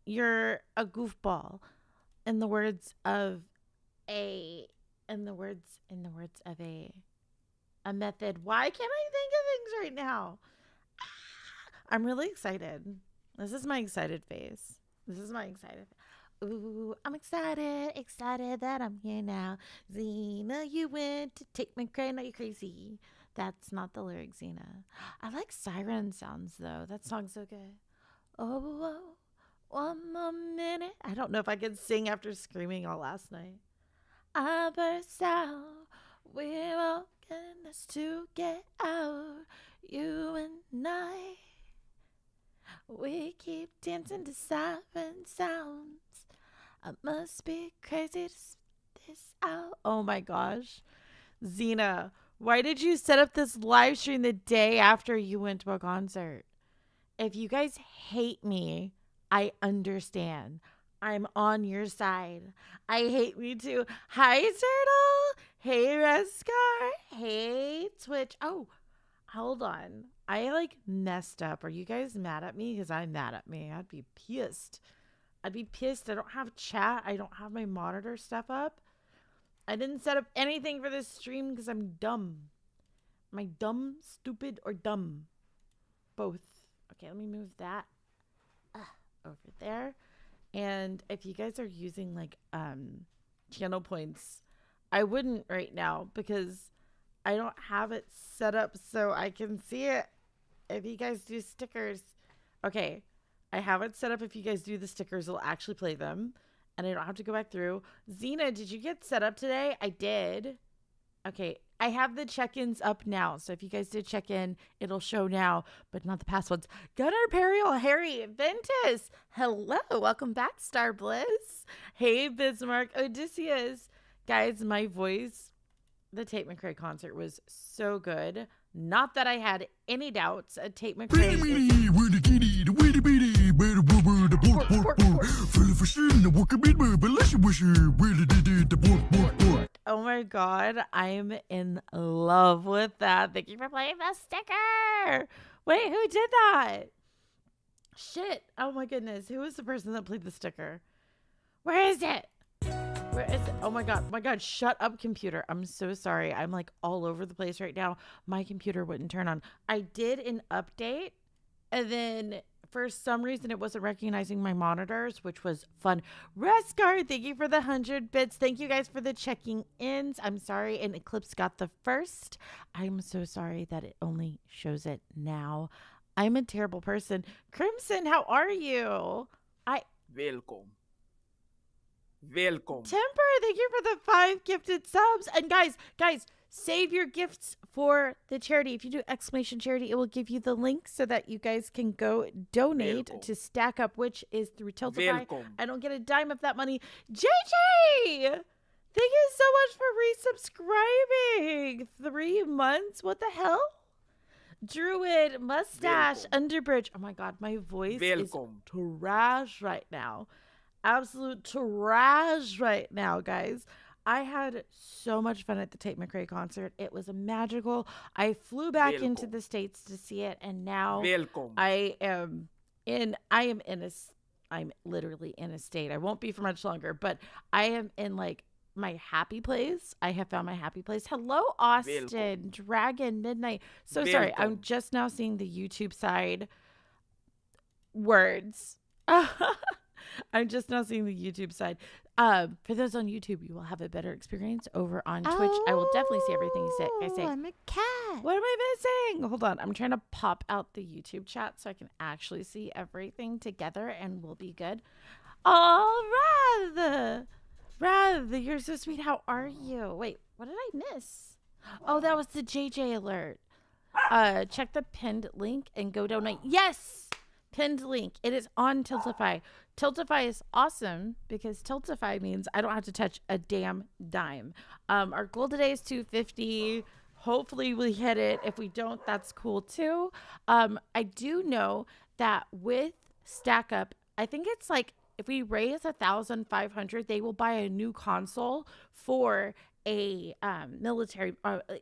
you're a goofball. In the words of a method. Why can't I think of things right now? I'm really excited. This is my excited face. Ooh, I'm excited that I'm here now. Xena, you went to take my credit, now you're crazy. That's not the lyric, Xena. I like siren sounds though. That song's so good. Oh, one more minute. I don't know if I can sing after screaming all last night. I burst out. We're walking us to get out. You and I. We keep dancing to siren sounds. I must be crazy to spit this out. Oh my gosh. Xena, why did you set up this live stream the day after you went to a concert? If you guys hate me, I understand. I'm on your side. I hate me too. Hi, Turtle. Hey, Rescar. Hey, Twitch. Oh, hold on. I messed up. Are you guys mad at me? Because I'm mad at me. I'd be pissed. I don't have chat. I don't have my monitor stuff up. I didn't set up anything for this stream because I'm dumb. Am I dumb, stupid, or dumb? Both. Okay, let me move that over there. And if you guys are using channel points, I wouldn't right now because I don't have it set up so I can see it. If you guys do stickers, okay, I have it set up. If you guys do the stickers, it'll actually play them and I don't have to go back through. Xena, did you get set up today? I did. Okay, I have the check-ins up now. So if you guys did check in, it'll show now, but not the past ones. Gunnar Periel, Harry, Ventus. Hello, welcome back, Star Bliss. Hey, Bismarck, Odysseus. Guys, my voice, the Tate McRae concert was so good. Not that I had any doubts. Tate McRae Oh my god, I'm in love with that. Thank you for playing the sticker. Wait, who did that? Shit. Oh my goodness. Who was the person that played the sticker? Where is it? Where is it? Oh my god. Oh my god. Shut up, computer. I'm so sorry. I'm all over the place right now. My computer wouldn't turn on. I did an update and then for some reason it wasn't recognizing my monitors, which was fun. Rescar, thank you for the 100 bits. Thank you guys for the checking ins. I'm sorry, and Eclipse got the first. I'm so sorry that it only shows it now. I'm a terrible person. Crimson, how are you? Welcome. Temper, thank you for the 5 gifted subs. And guys, save your gifts for the charity. If you do exclamation charity, it will give you the link so that you guys can go donate to Stack Up, which is through Tiltify. I don't get a dime of that money. JJ, thank you so much for resubscribing. 3 months. What the hell? Druid, Mustache, Underbridge. Oh my god, my voice is trash right now. Absolute trash right now, guys. I had so much fun at the Tate McRae concert. It was magical. I flew back into the States to see it, and now I'm literally in a state. I won't be for much longer, but I am in my happy place. I have found my happy place. Hello, Austin, Dragon, Midnight. So sorry. I'm just now seeing the YouTube side words. I'm just now seeing the YouTube side. For those on YouTube, you will have a better experience. Over on Twitch, I will definitely see everything you say. I'm a cat. What am I missing? Hold on. I'm trying to pop out the YouTube chat so I can actually see everything together and we'll be good. Oh, Rav, you're so sweet. How are you? Wait, what did I miss? Oh, that was the JJ alert. Check the pinned link and go donate. Yes! Pinned link. It is on Tiltify. Tiltify is awesome because Tiltify means I don't have to touch a damn dime. Our goal today is 250. Hopefully we hit it. If we don't, that's cool too. I do know that with Stack Up, I think it's if we raise 1,500, they will buy a new console for a military.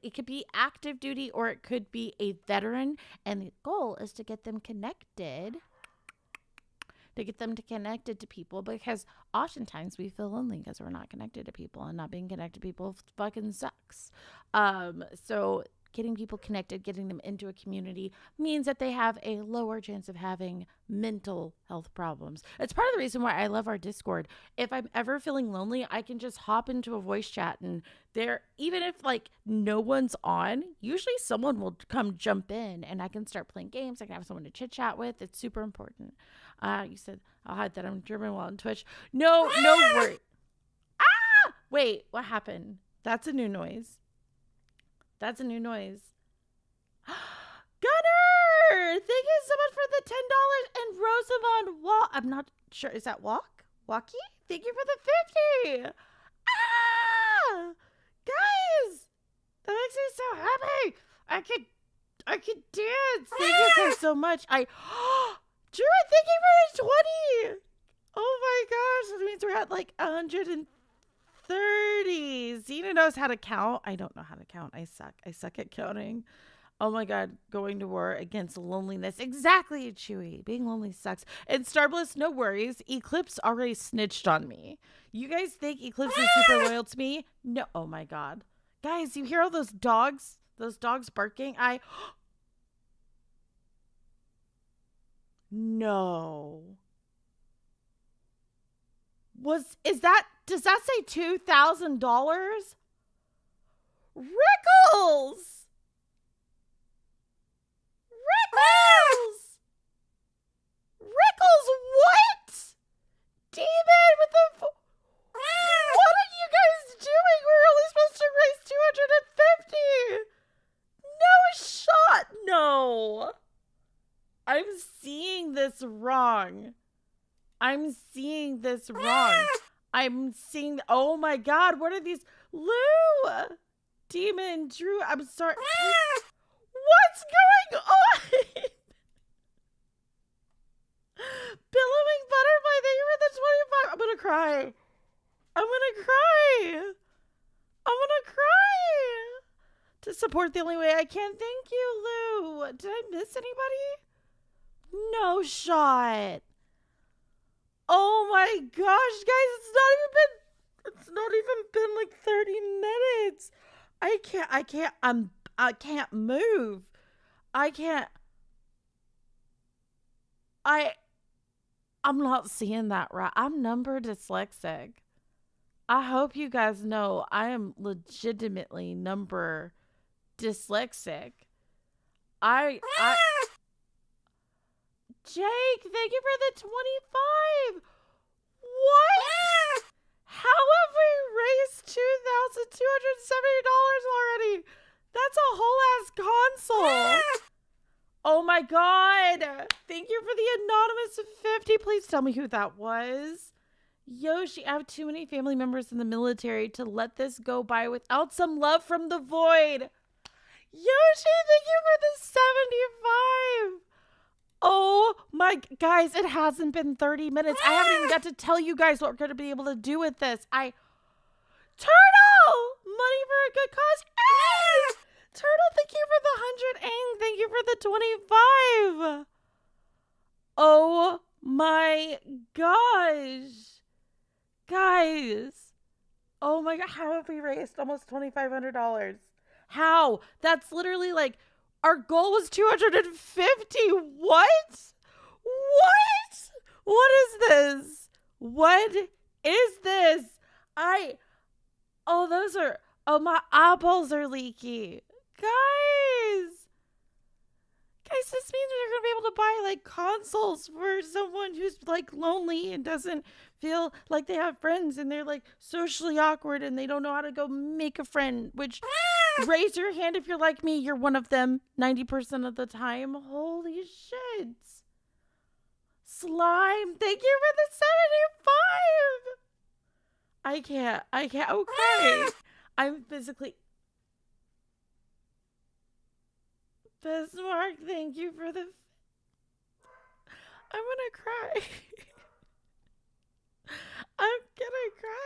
It could be active duty or it could be a veteran. And the goal is to get them connected to get them to connected to people, because oftentimes we feel lonely because we're not connected to people, and not being connected to people fucking sucks. So getting people connected, getting them into a community means that they have a lower chance of having mental health problems. It's part of the reason why I love our Discord. If I'm ever feeling lonely, I can just hop into a voice chat, and there, even if like no one's on, usually someone will come jump in and I can start playing games. I can have someone to chit chat with. It's super important. You said I'll hide that I'm German while on Twitch. No worry. Ah! Wait, what happened? That's a new noise. That's a new noise. Gunner! Thank you so much for the $10. And Rosamond Walk. I'm not sure. Is that Walkie? Thank you for the 50. Ah! Guys! That makes me so happy. I could dance. Thank you guys so much. Drew, thank you for the 20. Oh my gosh. That means we're at like 130. Xena knows how to count. I don't know how to count. I suck at counting. Oh my god, going to war against loneliness. Exactly, Chewy. Being lonely sucks. And Starbliss, no worries. Eclipse already snitched on me. You guys think Eclipse is super loyal to me? No. Oh my god. Guys, you hear all those dogs? Those dogs barking? No. Does that say $2,000? Rickles! Rickles, what? Demon with the... What are you guys doing? We're only supposed to raise 250. No shot. No. I'm seeing this wrong. Oh my god, what are these? Lou! Demon, Drew, I'm sorry. What's going on? Billowing Butterfly, thank you for the 25. I'm gonna cry. To support the only way I can. Thank you, Lou. Did I miss anybody? No shot. Oh my gosh, guys, it's not even been like 30 minutes. I can't move. I'm not seeing that right. I'm number dyslexic. I hope you guys know I am legitimately number dyslexic. Jake, thank you for the 25. What? How have we raised $2,270 already? That's a whole ass console. Oh my god. Thank you for the anonymous 50. Please tell me who that was. Yoshi, I have too many family members in the military to let this go by without some love from the void. Yoshi, thank you for the 75. Oh my, guys, it hasn't been 30 minutes. I haven't even got to tell you guys what we're going to be able to do with this. Turtle! Money for a good cause. Turtle, thank you for the 100. Aang, thank you for the 25. Oh my gosh. Guys. Oh my god, how have we raised almost $2,500? How? That's literally like, our goal was 250. What? What is this? My eyeballs are leaky. Guys, this means we're going to be able to buy like consoles for someone who's like lonely and doesn't feel like they have friends, and they're like socially awkward and they don't know how to go make a friend, which raise your hand if you're like me. You're one of them 90% of the time. Holy shit. Slime, thank you for the 75. I can't. Okay. I'm physically. Bismarck, thank you for the. I'm gonna cry. I'm gonna cry.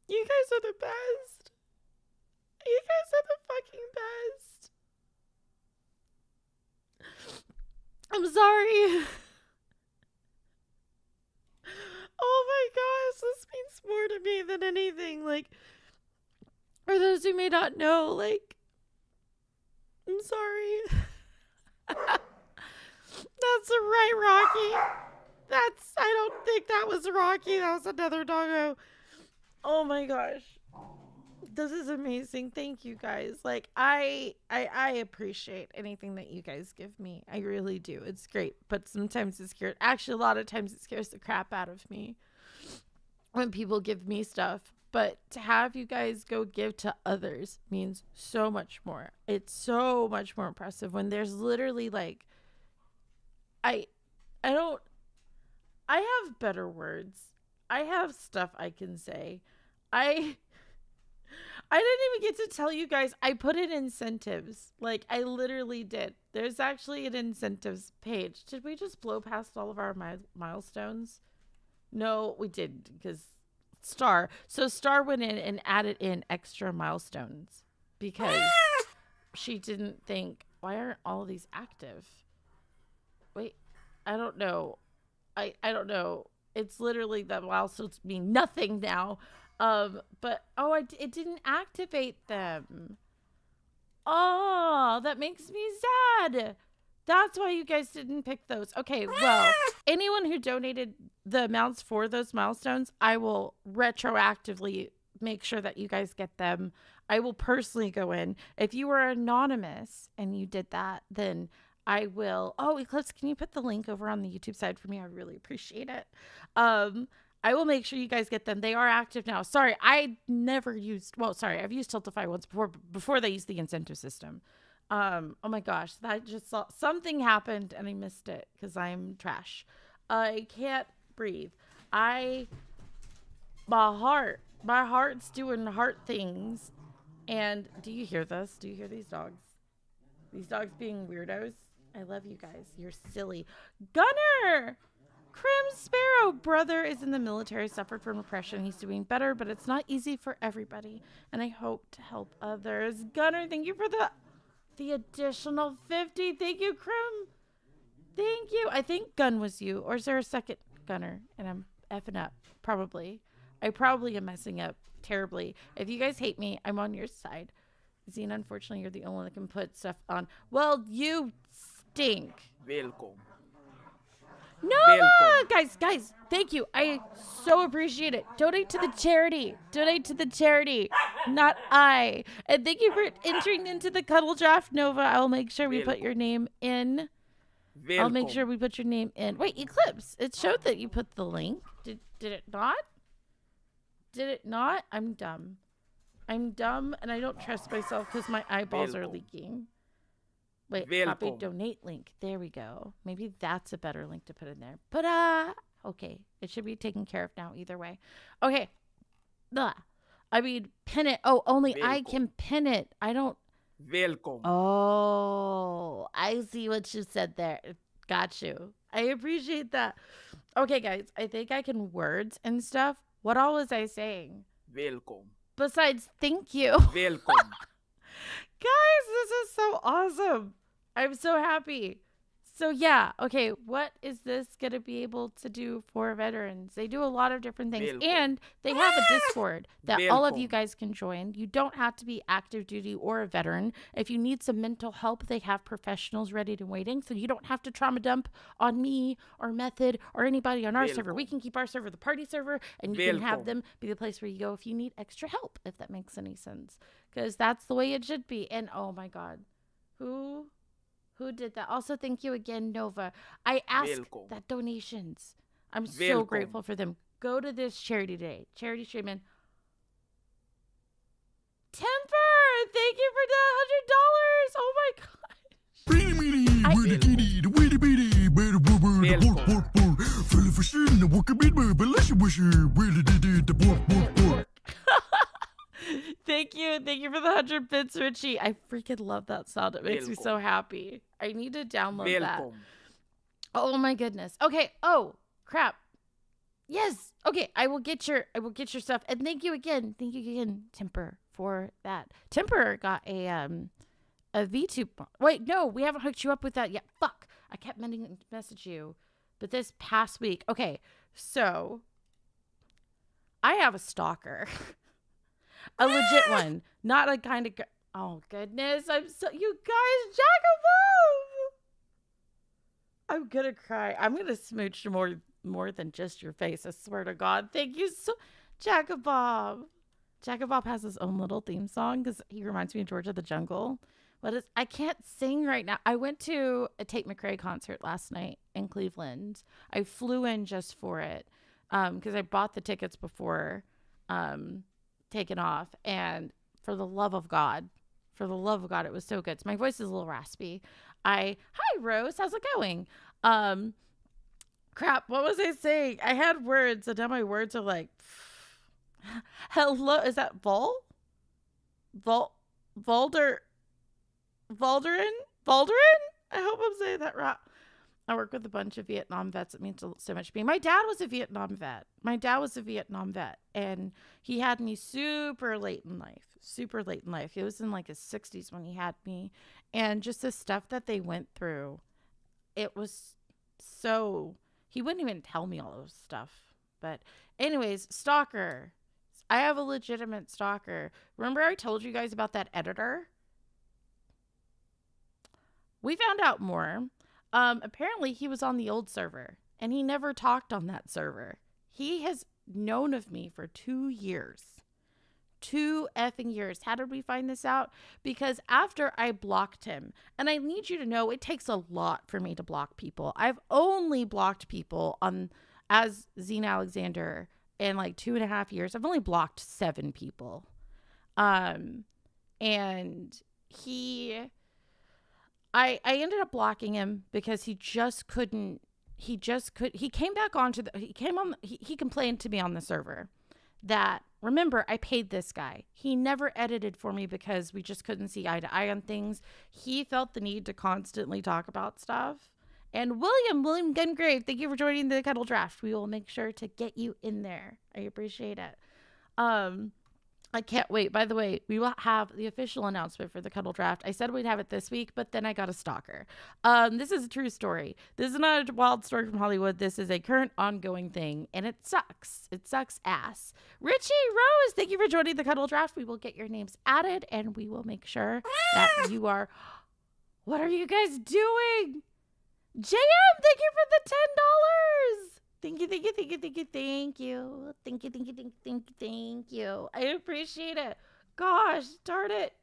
You guys are the best. You guys are the sorry. Oh my gosh, this means more to me than anything. Like, for those who may not know, like, I'm sorry. That's right, Rocky. I don't think that was Rocky. That was another doggo. Oh my gosh. This is amazing. Thank you guys. Like, I appreciate anything that you guys give me. I really do. It's great. But sometimes it scares, actually a lot of times it scares the crap out of me when people give me stuff. But to have you guys go give to others means so much more. It's so much more impressive when there's literally like, I have better words. I have stuff I can say. I didn't even get to tell you guys, I put in incentives. Like, I literally did. There's actually an incentives page. Did we just blow past all of our milestones? No, we didn't, because Star. So Star went in and added in extra milestones because she didn't think, why aren't all of these active? Wait, I don't know. I don't know. It's literally the milestones mean nothing now. But it didn't activate them. Oh, that makes me sad. That's why you guys didn't pick those. Okay, well, anyone who donated the amounts for those milestones, I will retroactively make sure that you guys get them. I will personally go in. If you were anonymous and you did that, then I will. Oh, Eclipse, can you put the link over on the YouTube side for me? I really appreciate it. I will make sure you guys get them. They are active now. Sorry, I've used Tiltify once before they used the incentive system. Oh my gosh, that just something happened and I missed it because I'm trash. I can't breathe. My heart's doing heart things. And do you hear this? Do you hear these dogs? These dogs being weirdos? I love you guys. You're silly. Gunner! Crim Sparrow brother is in the military, suffered from oppression. He's doing better, but it's not easy for everybody. And I hope to help others. Gunner, thank you for the additional 50. Thank you, Crim. Thank you. I think Gun was you. Or is there a second Gunner? And I'm effing up. Probably. I probably am messing up terribly. If you guys hate me, I'm on your side. Zine, unfortunately, you're the only one that can put stuff on. Well, you stink. Welcome. Nova! Guys, thank you. I so appreciate it. Donate to the charity. Not I. And thank you for entering into the cuddle draft, Nova. I'll make sure we put your name in. I'll make sure we put your name in. Wait, Eclipse. It showed that you put the link. Did it not? Did it not? I'm dumb. And I don't trust myself because my eyeballs are leaking. Wait, copy donate link. There we go. Maybe that's a better link to put in there. But okay. It should be taken care of now either way. Okay. I mean, pin it. Oh, only I can pin it. I don't. Welcome. Oh, I see what you said there. Got you. I appreciate that. Okay, guys. I think I can words and stuff. What all was I saying? Welcome. Besides, thank you. Welcome. Guys, this is so awesome. I'm so happy. So yeah, okay, what is this going to be able to do for veterans? They do a lot of different things. Welcome. And they have a Discord that all of you guys can join. You don't have to be active duty or a veteran. If you need some mental help, they have professionals ready to waiting. So you don't have to trauma dump on me or Method or anybody on our server. We can keep our server the party server, and you can have them be the place where you go if you need extra help, if that makes any sense. Because that's the way it should be. And oh my God, who did that? Also, thank you again, Nova. I asked that donations. I'm so grateful for them. Go to this charity day. Charity streaming. Temper! Thank you for the $100. Oh my gosh. Thank you for the 100 bits, Richie. I freaking love that sound. It makes me so happy. I need to download that. Oh my goodness. Okay. Oh crap. Yes. Okay. I will get your stuff. And thank you again, Temper, for that. Temper got a VTube. Wait, no, we haven't hooked you up with that yet. Fuck. I kept meaning to message you, but this past week, okay, so I have a stalker, a legit one, not a kind of. Oh goodness, I'm so you guys, Jacob. I'm gonna cry. I'm gonna smooch more than just your face. I swear to God. Thank you so, Jacob. Jacob has his own little theme song because he reminds me of George of the Jungle. What is? I can't sing right now. I went to a Tate McRae concert last night in Cleveland. I flew in just for it because I bought the tickets before taking off. And for the love of God, it was so good. So my voice is a little raspy. Hi Rose, how's it going? Crap, what was I saying? I had words, and now my words are like, hello. Is that Volder? Valderin? I hope I'm saying that right. I work with a bunch of Vietnam vets. It means so much to me. My dad was a Vietnam vet. And he had me super late in life. It was in like his 60s when he had me. And just the stuff that they went through, it was so, he wouldn't even tell me all of stuff. But anyways, stalker. I have a legitimate stalker. Remember I told you guys about that editor? We found out more. Apparently he was on the old server and he never talked on that server. He has known of me for 2 years. 2 effing years. How did we find this out? Because after I blocked him, and I need you to know it takes a lot for me to block people. I've only blocked people as Zine Alexander in like 2.5 years. I've only blocked 7 people. And I ended up blocking him because he came back onto he complained to me on the server that, remember, I paid this guy. He never edited for me because we just couldn't see eye to eye on things. He felt the need to constantly talk about stuff. And William Gungrave, thank you for joining the Cuddle Draft. We will make sure to get you in there. I appreciate it. I can't wait. By the way, we will have the official announcement for the Cuddle Draft. I said we'd have it this week, but then I got a stalker. This is a true story. This is not a wild story from Hollywood. This is a current ongoing thing, and it sucks. It sucks ass. Richie Rose, thank you for joining the Cuddle Draft. We will get your names added, and we will make sure that you are... What are you guys doing? JM, thank you for the $10. Thank you. I appreciate it. Gosh, darn it.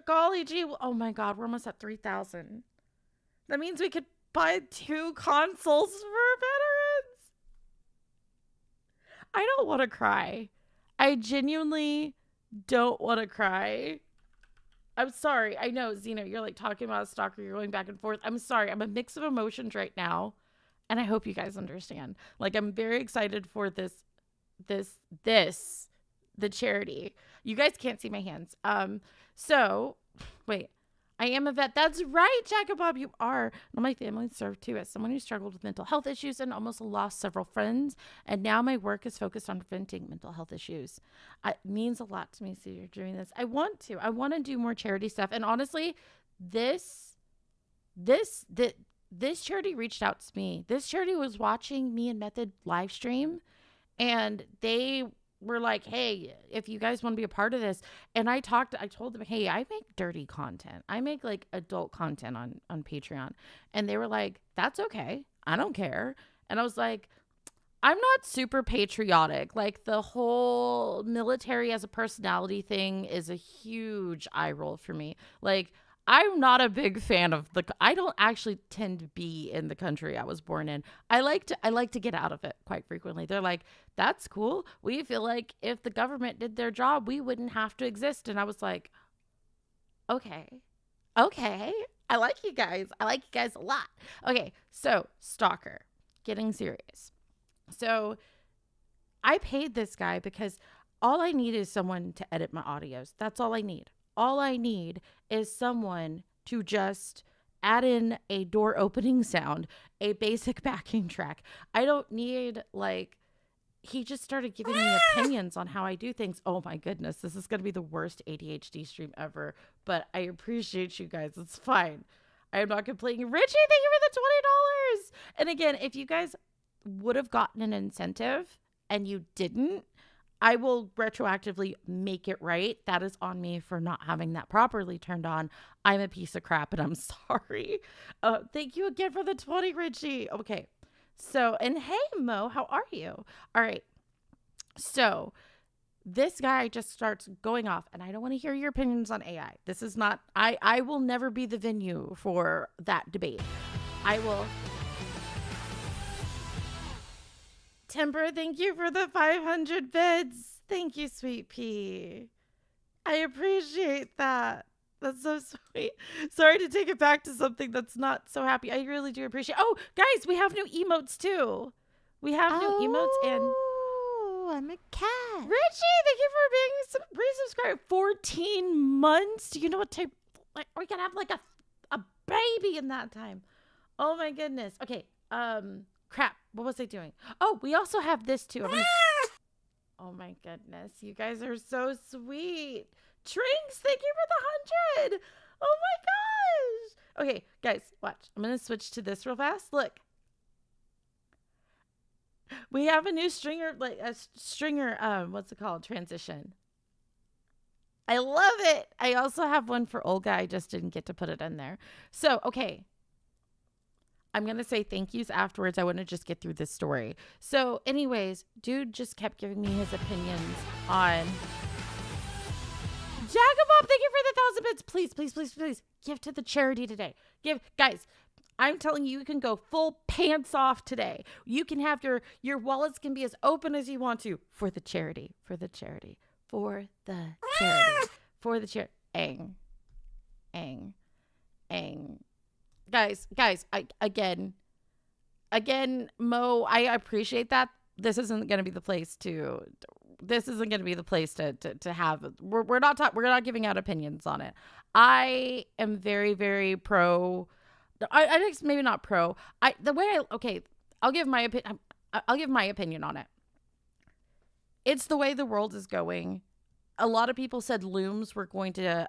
Golly gee. Oh my God, we're almost at 3,000. That means we could buy 2 consoles for veterans. I don't want to cry. I genuinely don't want to cry. I'm sorry. I know, Zeno, you're like talking about a stalker. You're going back and forth. I'm sorry. I'm a mix of emotions right now. And I hope you guys understand. Like, I'm very excited for the charity. You guys can't see my hands. So, wait. I am a vet. That's right, Jacob. You are. And my family served too as someone who struggled with mental health issues and almost lost several friends. And now my work is focused on preventing mental health issues. It means a lot to me. So you're doing this. I want to do more charity stuff. And honestly, this charity reached out to me. This charity was watching me and Method live stream, and they were like, hey, if you guys want to be a part of this. And I told them, hey, I make dirty content. I make like adult content on Patreon. And they were like, that's okay. I don't care. And I was like, I'm not super patriotic. Like, the whole military as a personality thing is a huge eye roll for me. Like, I'm not a big fan of I don't actually tend to be in the country I was born in. I like to get out of it quite frequently. They're like, that's cool. We feel like if the government did their job, we wouldn't have to exist. And I was like, okay. I like you guys. I like you guys a lot. Okay. So, stalker, getting serious. So I paid this guy because all I need is someone to edit my audios. That's all I need. All I need is someone to just add in a door opening sound, a basic backing track. I don't need, like, he just started giving me opinions on how I do things. Oh my goodness, this is going to be the worst ADHD stream ever, but I appreciate you guys. It's fine. I am not complaining. Richie, thank you for the $20. And again, if you guys would have gotten an incentive and you didn't, I will retroactively make it right. That is on me for not having that properly turned on. I'm a piece of crap and I'm sorry. Thank you again for the 20, Richie. Okay. So, and hey, Mo, how are you? All right. So, this guy just starts going off, and I don't want to hear your opinions on AI. This is not, I will never be the venue for that debate. I will. Timber, thank you for the 500 bids. Thank you, sweet pea. I appreciate that. That's so sweet. Sorry to take it back to something that's not so happy. I really do appreciate. Oh, guys, we have new emotes too. We have new emotes and I'm a cat. Richie, thank you for being resubscribed. 14 months. Do you know what type? Like we can have like a baby in that time. Oh my goodness. Okay. Crap. What was I doing? Oh, we also have this too. Oh my goodness. You guys are so sweet. Trinks, thank you for the 100. Oh my gosh. Okay, guys, watch. I'm gonna switch to this real fast. Look. We have a new stringer, what's it called? Transition. I love it. I also have one for Olga. I just didn't get to put it in there. So, okay. I'm going to say thank yous afterwards. I want to just get through this story. So, anyways, dude just kept giving me his opinions on Jacobob. Thank you for the 1,000 bits. Please, please, please, please give to the charity today. Guys. I'm telling you, you can go full pants off today. You can have your wallets can be as open as you want to for the charity, for the charity, for the charity, for the charity. Ang. Guys, again, Mo, I appreciate that. This isn't going to be the place to have. We're not giving out opinions on it. I am very, very pro. I think maybe not pro. I'll give my opinion. I'll give my opinion on it. It's the way the world is going. A lot of people said looms were going to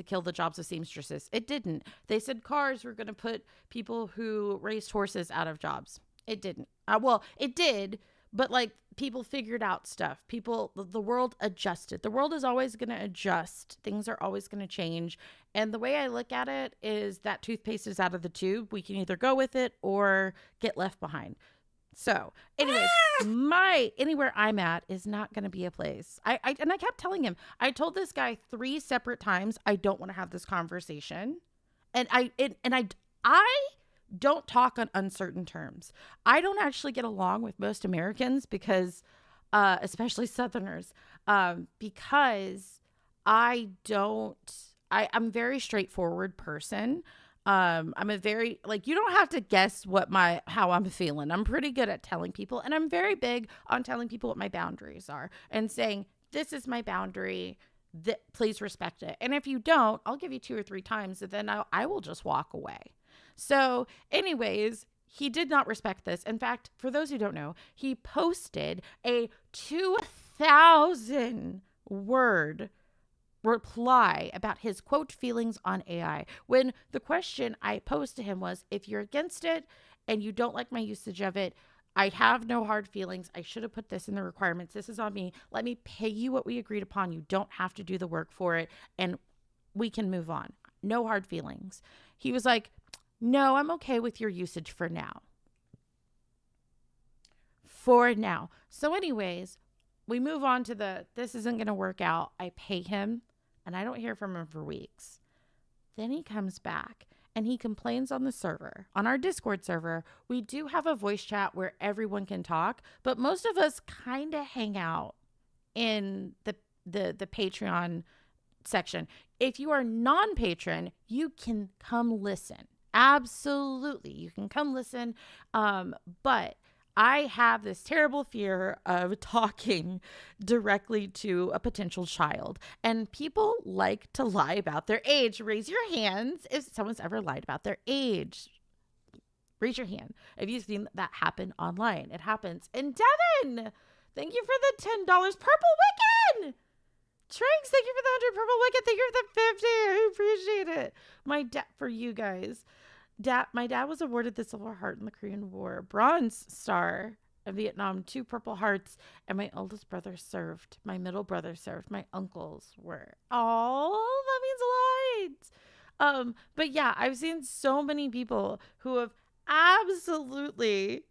kill the jobs of seamstresses. It didn't. They said cars were going to put people who raced horses out of jobs. It didn't. Well, it did, but like people figured out stuff. The world adjusted. The world is always going to adjust. Things are always going to change. And the way I look at it is that toothpaste is out of the tube. We can either go with it or get left behind. So, anyways, anywhere I'm at is not going to be a place. I kept telling him. I told this guy 3 separate times I don't want to have this conversation, and I don't talk on uncertain terms. I don't actually get along with most Americans because, especially Southerners, because I'm a very straightforward person. I'm a very, you don't have to guess how I'm feeling. I'm pretty good at telling people, and I'm very big on telling people what my boundaries are and saying, this is my boundary, please respect it. And if you don't, I'll give you 2 or 3 times, and then I will just walk away. So anyways, he did not respect this. In fact, for those who don't know, he posted a 2,000 word reply about his quote feelings on AI, when the question I posed to him was, if you're against it and you don't like my usage of it, I have no hard feelings. I should have put this in the requirements. This is on me. Let me pay you what we agreed upon. You don't have to do the work for it, and we can move on. No hard feelings. He was like, no, I'm okay with your usage for now. For now. So anyways, we move on to this isn't going to work out. I pay him, and I don't hear from him for weeks. Then he comes back, and he complains on the server. On our Discord server, we do have a voice chat where everyone can talk, but most of us kind of hang out in the Patreon section. If you are non-patron, you can come listen. Absolutely. You can come listen. But I have this terrible fear of talking directly to a potential child. And people like to lie about their age. Raise your hands if someone's ever lied about their age. Raise your hand if you've seen that happen online. It happens. And Devin, thank you for the $10. Purple Wiccan! Tranks, thank you for the 100 purple wicket. Thank you for the 50. I appreciate it. My dad, for you guys. My dad was awarded the Silver Heart in the Korean War, Bronze Star in Vietnam, 2 Purple Hearts, and my oldest brother served. My middle brother served. My uncles were. Oh, that means a lot. But yeah, I've seen so many people who have absolutely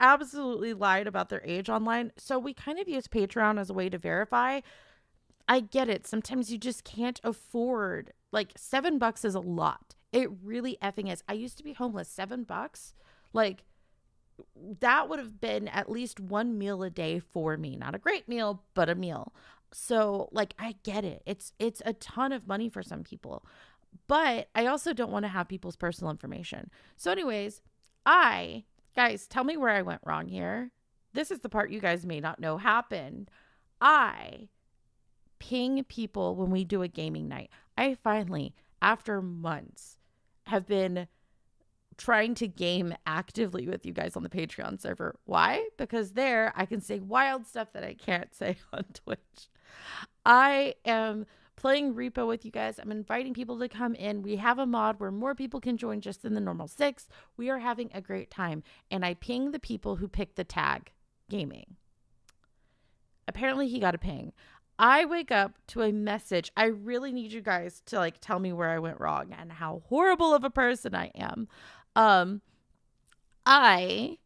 lied about their age online. So we kind of use Patreon as a way to verify. I get it. Sometimes you just can't afford, like, $7 is a lot. It really effing is. I used to be homeless. $7, like, that would have been at least 1 meal a day for me. Not a great meal, but a meal. So, like, I get it. It's a ton of money for some people. But I also don't want to have people's personal information. So anyways, guys, tell me where I went wrong here. This is the part you guys may not know happened. I ping people when we do a gaming night. I finally, after months, have been trying to game actively with you guys on the Patreon server. Why? Because there I can say wild stuff that I can't say on Twitch. I am playing repo with you guys. I'm inviting people to come in. We have a mod where more people can join just in the normal 6. We are having a great time. And I ping the people who pick the tag gaming. Apparently he got a ping. I wake up to a message. I really need you guys to, like, tell me where I went wrong and how horrible of a person I am. I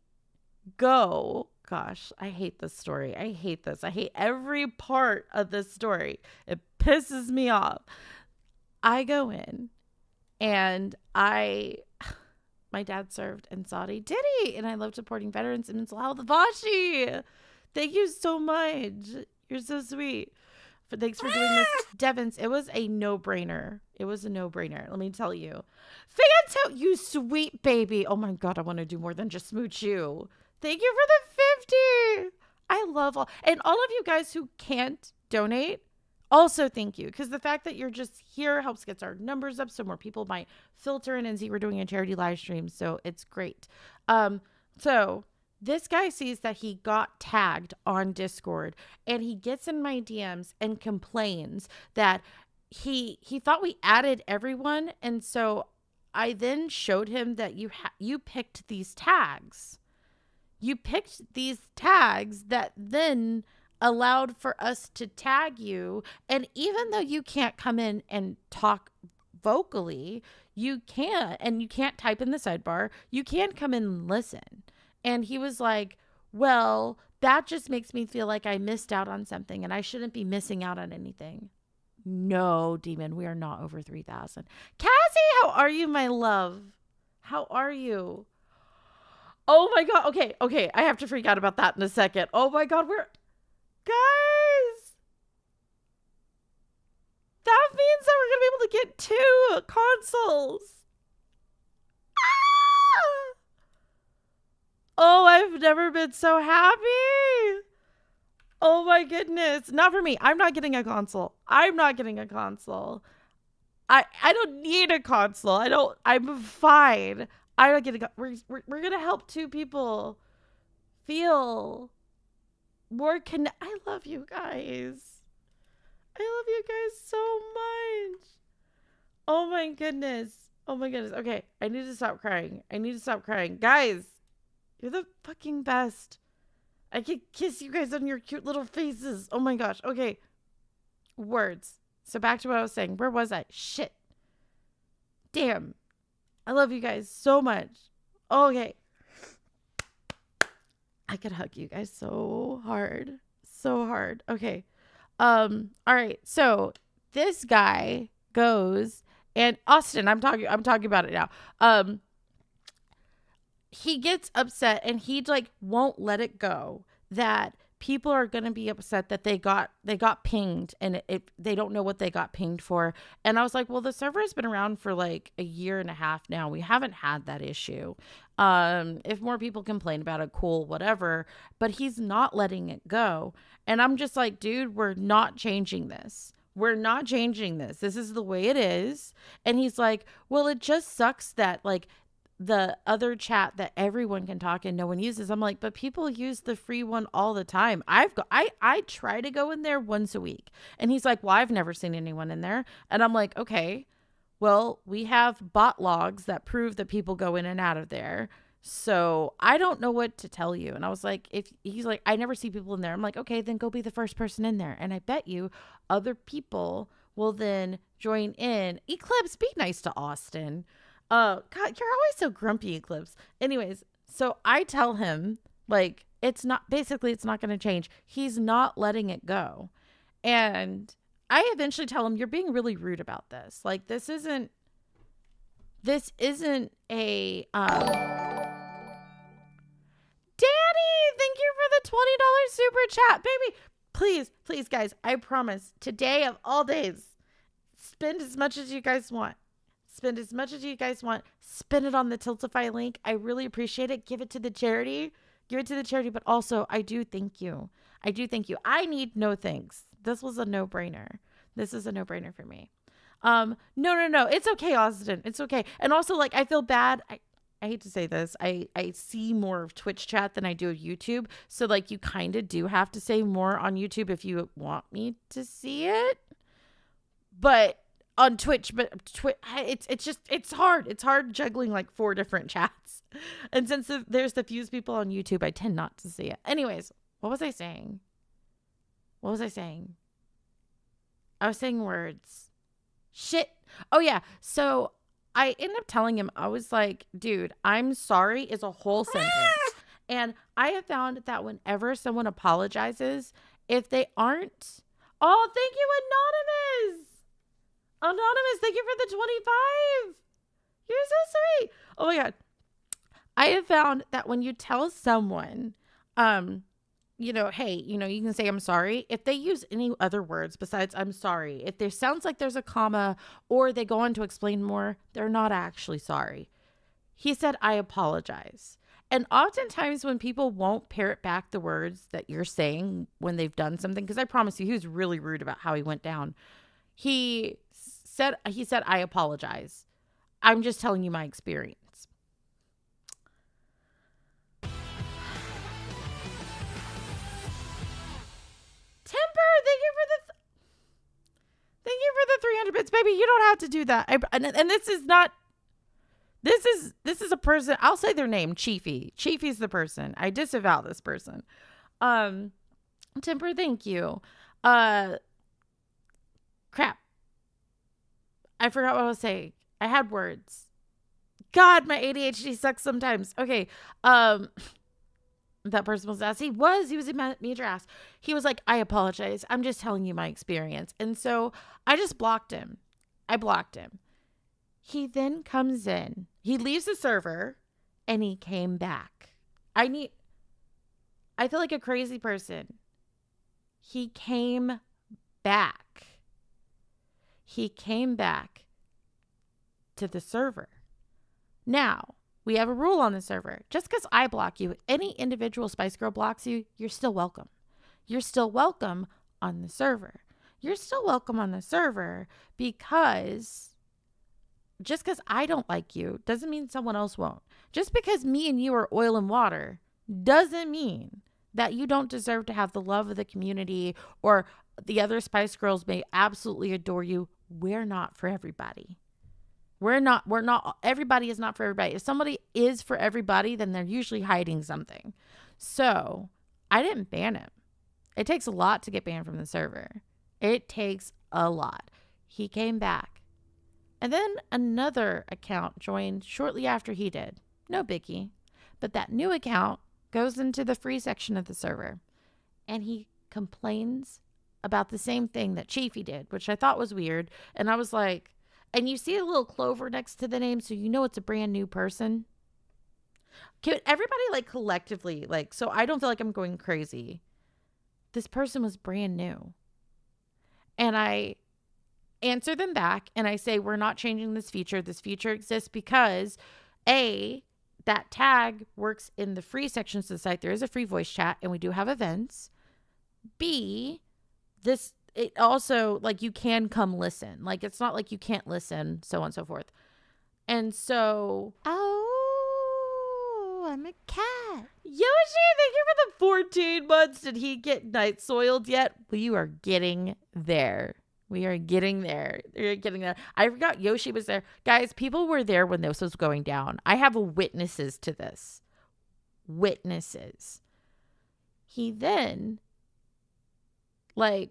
go, gosh, I hate this story. I hate this. I hate every part of this story. It pisses me off. I go in and my dad served in Saudi. Did he? And I love supporting veterans and mental health. Vashi, thank you so much. You're so sweet. Thanks for doing this. Devins, it was a no-brainer. It was a no-brainer. Let me tell you. Fanto, you sweet baby. Oh my God, I want to do more than just smooch you. Thank you for the 50. I love and all of you guys who can't donate, also thank you. Because the fact that you're just here helps get our numbers up so more people might filter in and see we're doing a charity live stream. So it's great. So this guy sees that he got tagged on Discord and he gets in my DMs and complains that he thought we added everyone. And so I then showed him that you picked these tags. You picked these tags that then allowed for us to tag you. And even though you can't come in and talk vocally, you can, and you can't type in the sidebar, you can come in and listen. And he was like, well, that just makes me feel like I missed out on something and I shouldn't be missing out on anything. No, Demon, we are not over 3,000. Cassie, how are you, my love? How are you? Oh my God. Okay. I have to freak out about that in a second. Oh my God, guys, that means that we're going to be able to get 2 consoles. Ah! Oh, I've never been so happy. Oh my goodness. Not for me. I'm not getting a console. I don't need a console. I'm fine. I don't get we're going to help 2 people feel more I love you guys. I love you guys so much. Oh my goodness. Okay. I need to stop crying. Guys, you're the fucking best. I could kiss you guys on your cute little faces. Oh my gosh. Okay. Words. So back to what I was saying. Where was I? Shit. Damn. I love you guys so much. Okay. I could hug you guys so hard. Okay. All right. So this guy goes and Austin, I'm talking about it now. He gets upset and he like won't let it go that people are going to be upset that they got pinged and they don't know what they got pinged for. And I was like, well, the server has been around for like a year and a half now. We haven't had that issue. If more people complain about it, cool, whatever, but he's not letting it go. And I'm just like, dude, we're not changing this. This is the way it is. And he's like, well, it just sucks that like the other chat that everyone can talk and no one uses. I'm like, but people use the free one all the time. I try to go in there once a week. And he's like, well, I've never seen anyone in there. And I'm like, okay, well, we have bot logs that prove that people go in and out of there. So I don't know what to tell you. And I was like, if he's like, I never see people in there. I'm like, okay, then go be the first person in there. And I bet you other people will then join in. Eclipse, be nice to Austin. God, you're always so grumpy, Eclipse. Anyways, so I tell him, like, it's not going to change. He's not letting it go. And I eventually tell him, you're being really rude about this. Like, this isn't a, Danny, thank you for the $20 super chat, baby. Please, guys, I promise, today of all days, spend as much as you guys want. Spend as much as you guys want. Spend it on the Tiltify link. I really appreciate it. Give it to the charity. But also, I do thank you. I need no thanks. This was a no-brainer. This is a no-brainer for me. No. It's okay, Austin. It's okay. And also, like, I feel bad. I hate to say this. I see more of Twitch chat than I do of YouTube. So, like, you kind of do have to say more on YouTube if you want me to see it. But on Twitch, it's hard. It's hard juggling like 4 different chats. And since there's the few people on YouTube, I tend not to see it. Anyways, what was I saying? I was saying words. Shit. Oh, yeah. So I ended up telling him, I was like, dude, I'm sorry is a whole sentence. And I have found that whenever someone apologizes, if they aren't, oh, thank you, Anonymous, thank you for the 25. You're so sweet. Oh my God. I have found that when you tell someone, hey, you can say I'm sorry. If they use any other words besides I'm sorry, if there sounds like there's a comma or they go on to explain more, they're not actually sorry. He said, I apologize. And oftentimes when people won't parrot back the words that you're saying when they've done something, because I promise you, he was really rude about how he went down. He said, I apologize. I'm just telling you my experience. Temper, thank you for the 300 bits, baby. You don't have to do that. And this is not, this is a person. I'll say their name, Chiefy. Chiefy's the person. I disavow this person. Temper, thank you. Crap. I forgot what I was saying. I had words. God, my ADHD sucks sometimes. Okay. That person was ass. He was a major ass. He was like, I apologize. I'm just telling you my experience. And so I just blocked him. He then comes in. He leaves the server and he came back. I feel like a crazy person. He came back. To the server. Now, we have a rule on the server. Just because I block you, any individual Spice Girl blocks you, you're still welcome. You're still welcome on the server. Because just because I don't like you doesn't mean someone else won't. Just because me and you are oil and water doesn't mean that you don't deserve to have the love of the community, or the other Spice Girls may absolutely adore you. We're not for everybody. Everybody is not for everybody. If somebody is for everybody, then they're usually hiding something. So I didn't ban him. It takes a lot to get banned from the server. It takes a lot. He came back. And then another account joined shortly after he did. No biggie. But that new account goes into the free section of the server. And he complains about the same thing that Chiefy did, which I thought was weird. And I was like, and you see a little clover next to the name, so you know it's a brand new person. Can everybody, like, collectively, like, so I don't feel like I'm going crazy. This person was brand new. And I answer them back, and I say, we're not changing this feature. This feature exists because, A, that tag works in the free sections of the site. There is a free voice chat, and we do have events. B, it also, like, you can come listen. Like, it's not like you can't listen, so on and so forth. And so, Oh, I'm a cat. Yoshi, thank you for the 14 months. Did he get night soiled yet? We are getting there. We are getting there. We're getting there. I forgot Yoshi was there. Guys, people were there when this was going down. I have witnesses to this. Witnesses. He then, I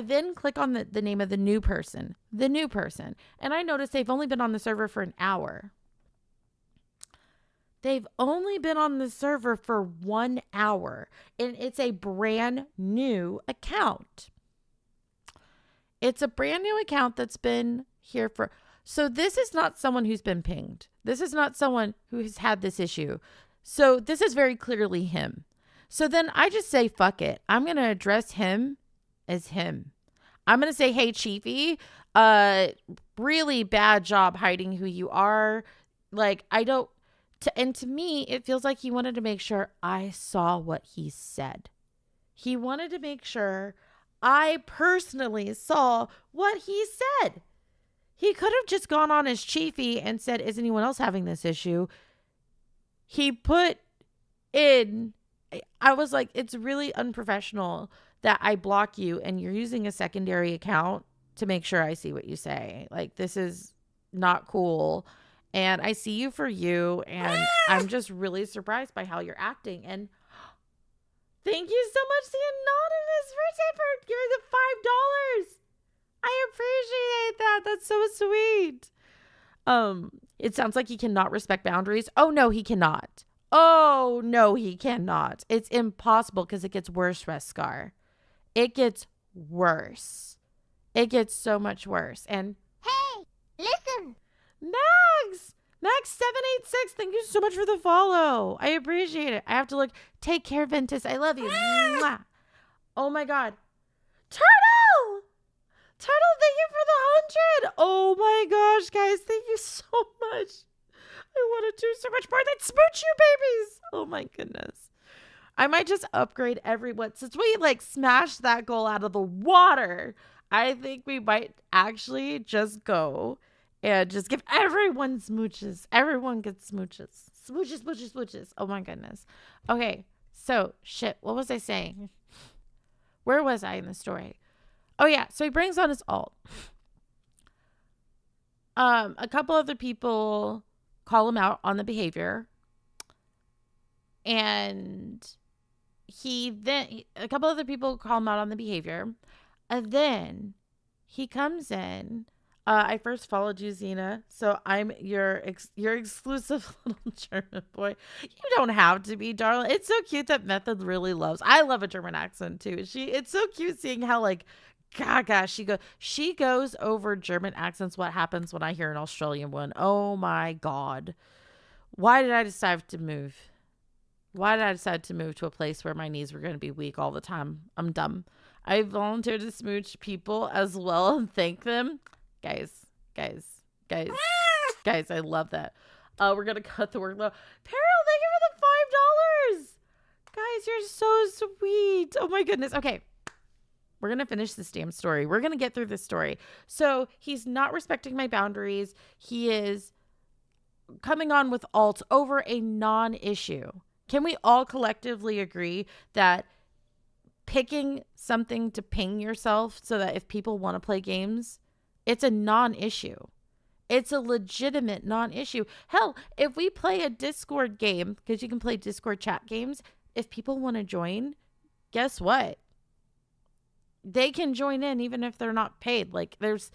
then click on the name of the new person. And I notice they've only been on the server for an hour. They've only been on the server for 1 hour. And it's a brand new account. It's a brand new account that's been here for... So this is not someone who's been pinged. This is not someone who has had this issue. So this is very clearly him. So then I just say, fuck it. I'm going to address him as him. I'm going to say, hey, Chiefy, really bad job hiding who you are. And to me, it feels like he wanted to make sure I saw what he said. He wanted to make sure I personally saw what he said. He could have just gone on as Chiefy and said, is anyone else having this issue? He put in, I was like, it's really unprofessional that I block you and you're using a secondary account to make sure I see what you say. Like, this is not cool. And I see you for you. And I'm just really surprised by how you're acting. And thank you so much, the anonymous person, for giving the $5. I appreciate that. That's so sweet. It sounds like he cannot respect boundaries. Oh, no, he cannot. Oh, no, he cannot. It's impossible because it gets worse, Rescar. It gets worse. It gets so much worse. And Hey, listen. Max786, thank you so much for the follow. I appreciate it. I have to look. Take care, Ventus. I love you. Mwah. Oh, my God. Turtle, thank you for the 100. Oh, my gosh, guys. Thank you so much. I want to do so much more than smooch you babies. Oh, my goodness. I might just upgrade everyone. Since we smashed that goal out of the water, I think we might actually just go and just give everyone smooches. Everyone gets smooches. Smooches. Oh, my goodness. Okay. So, shit. What was I saying? Where was I in the story? Oh, yeah. So he brings on his alt. A couple other people call him out on the behavior. And a couple other people call him out on the behavior. And then he comes in. I first followed you, Xena. So I'm your exclusive little German boy. You don't have to be, darling. It's so cute that Method really loves. I love a German accent too. It's so cute seeing how gaga she goes over German accents. What happens when I hear an Australian one? Oh my God. Why did I decide to move? Why did I decide to move to a place where my knees were going to be weak all the time? I'm dumb. I volunteered to smooch people as well and thank them. Guys, I love that. We're going to cut the workload. Peril, thank you for the $5. Guys, you're so sweet. Oh my goodness. Okay. We're going to finish this damn story. We're going to get through this story. So he's not respecting my boundaries. He is coming on with alt over a non-issue. Can we all collectively agree that picking something to ping yourself so that if people want to play games, it's a non-issue. It's a legitimate non-issue. Hell, if we play a Discord game, because you can play Discord chat games, if people want to join, guess what? They can join in even if they're not paid. There's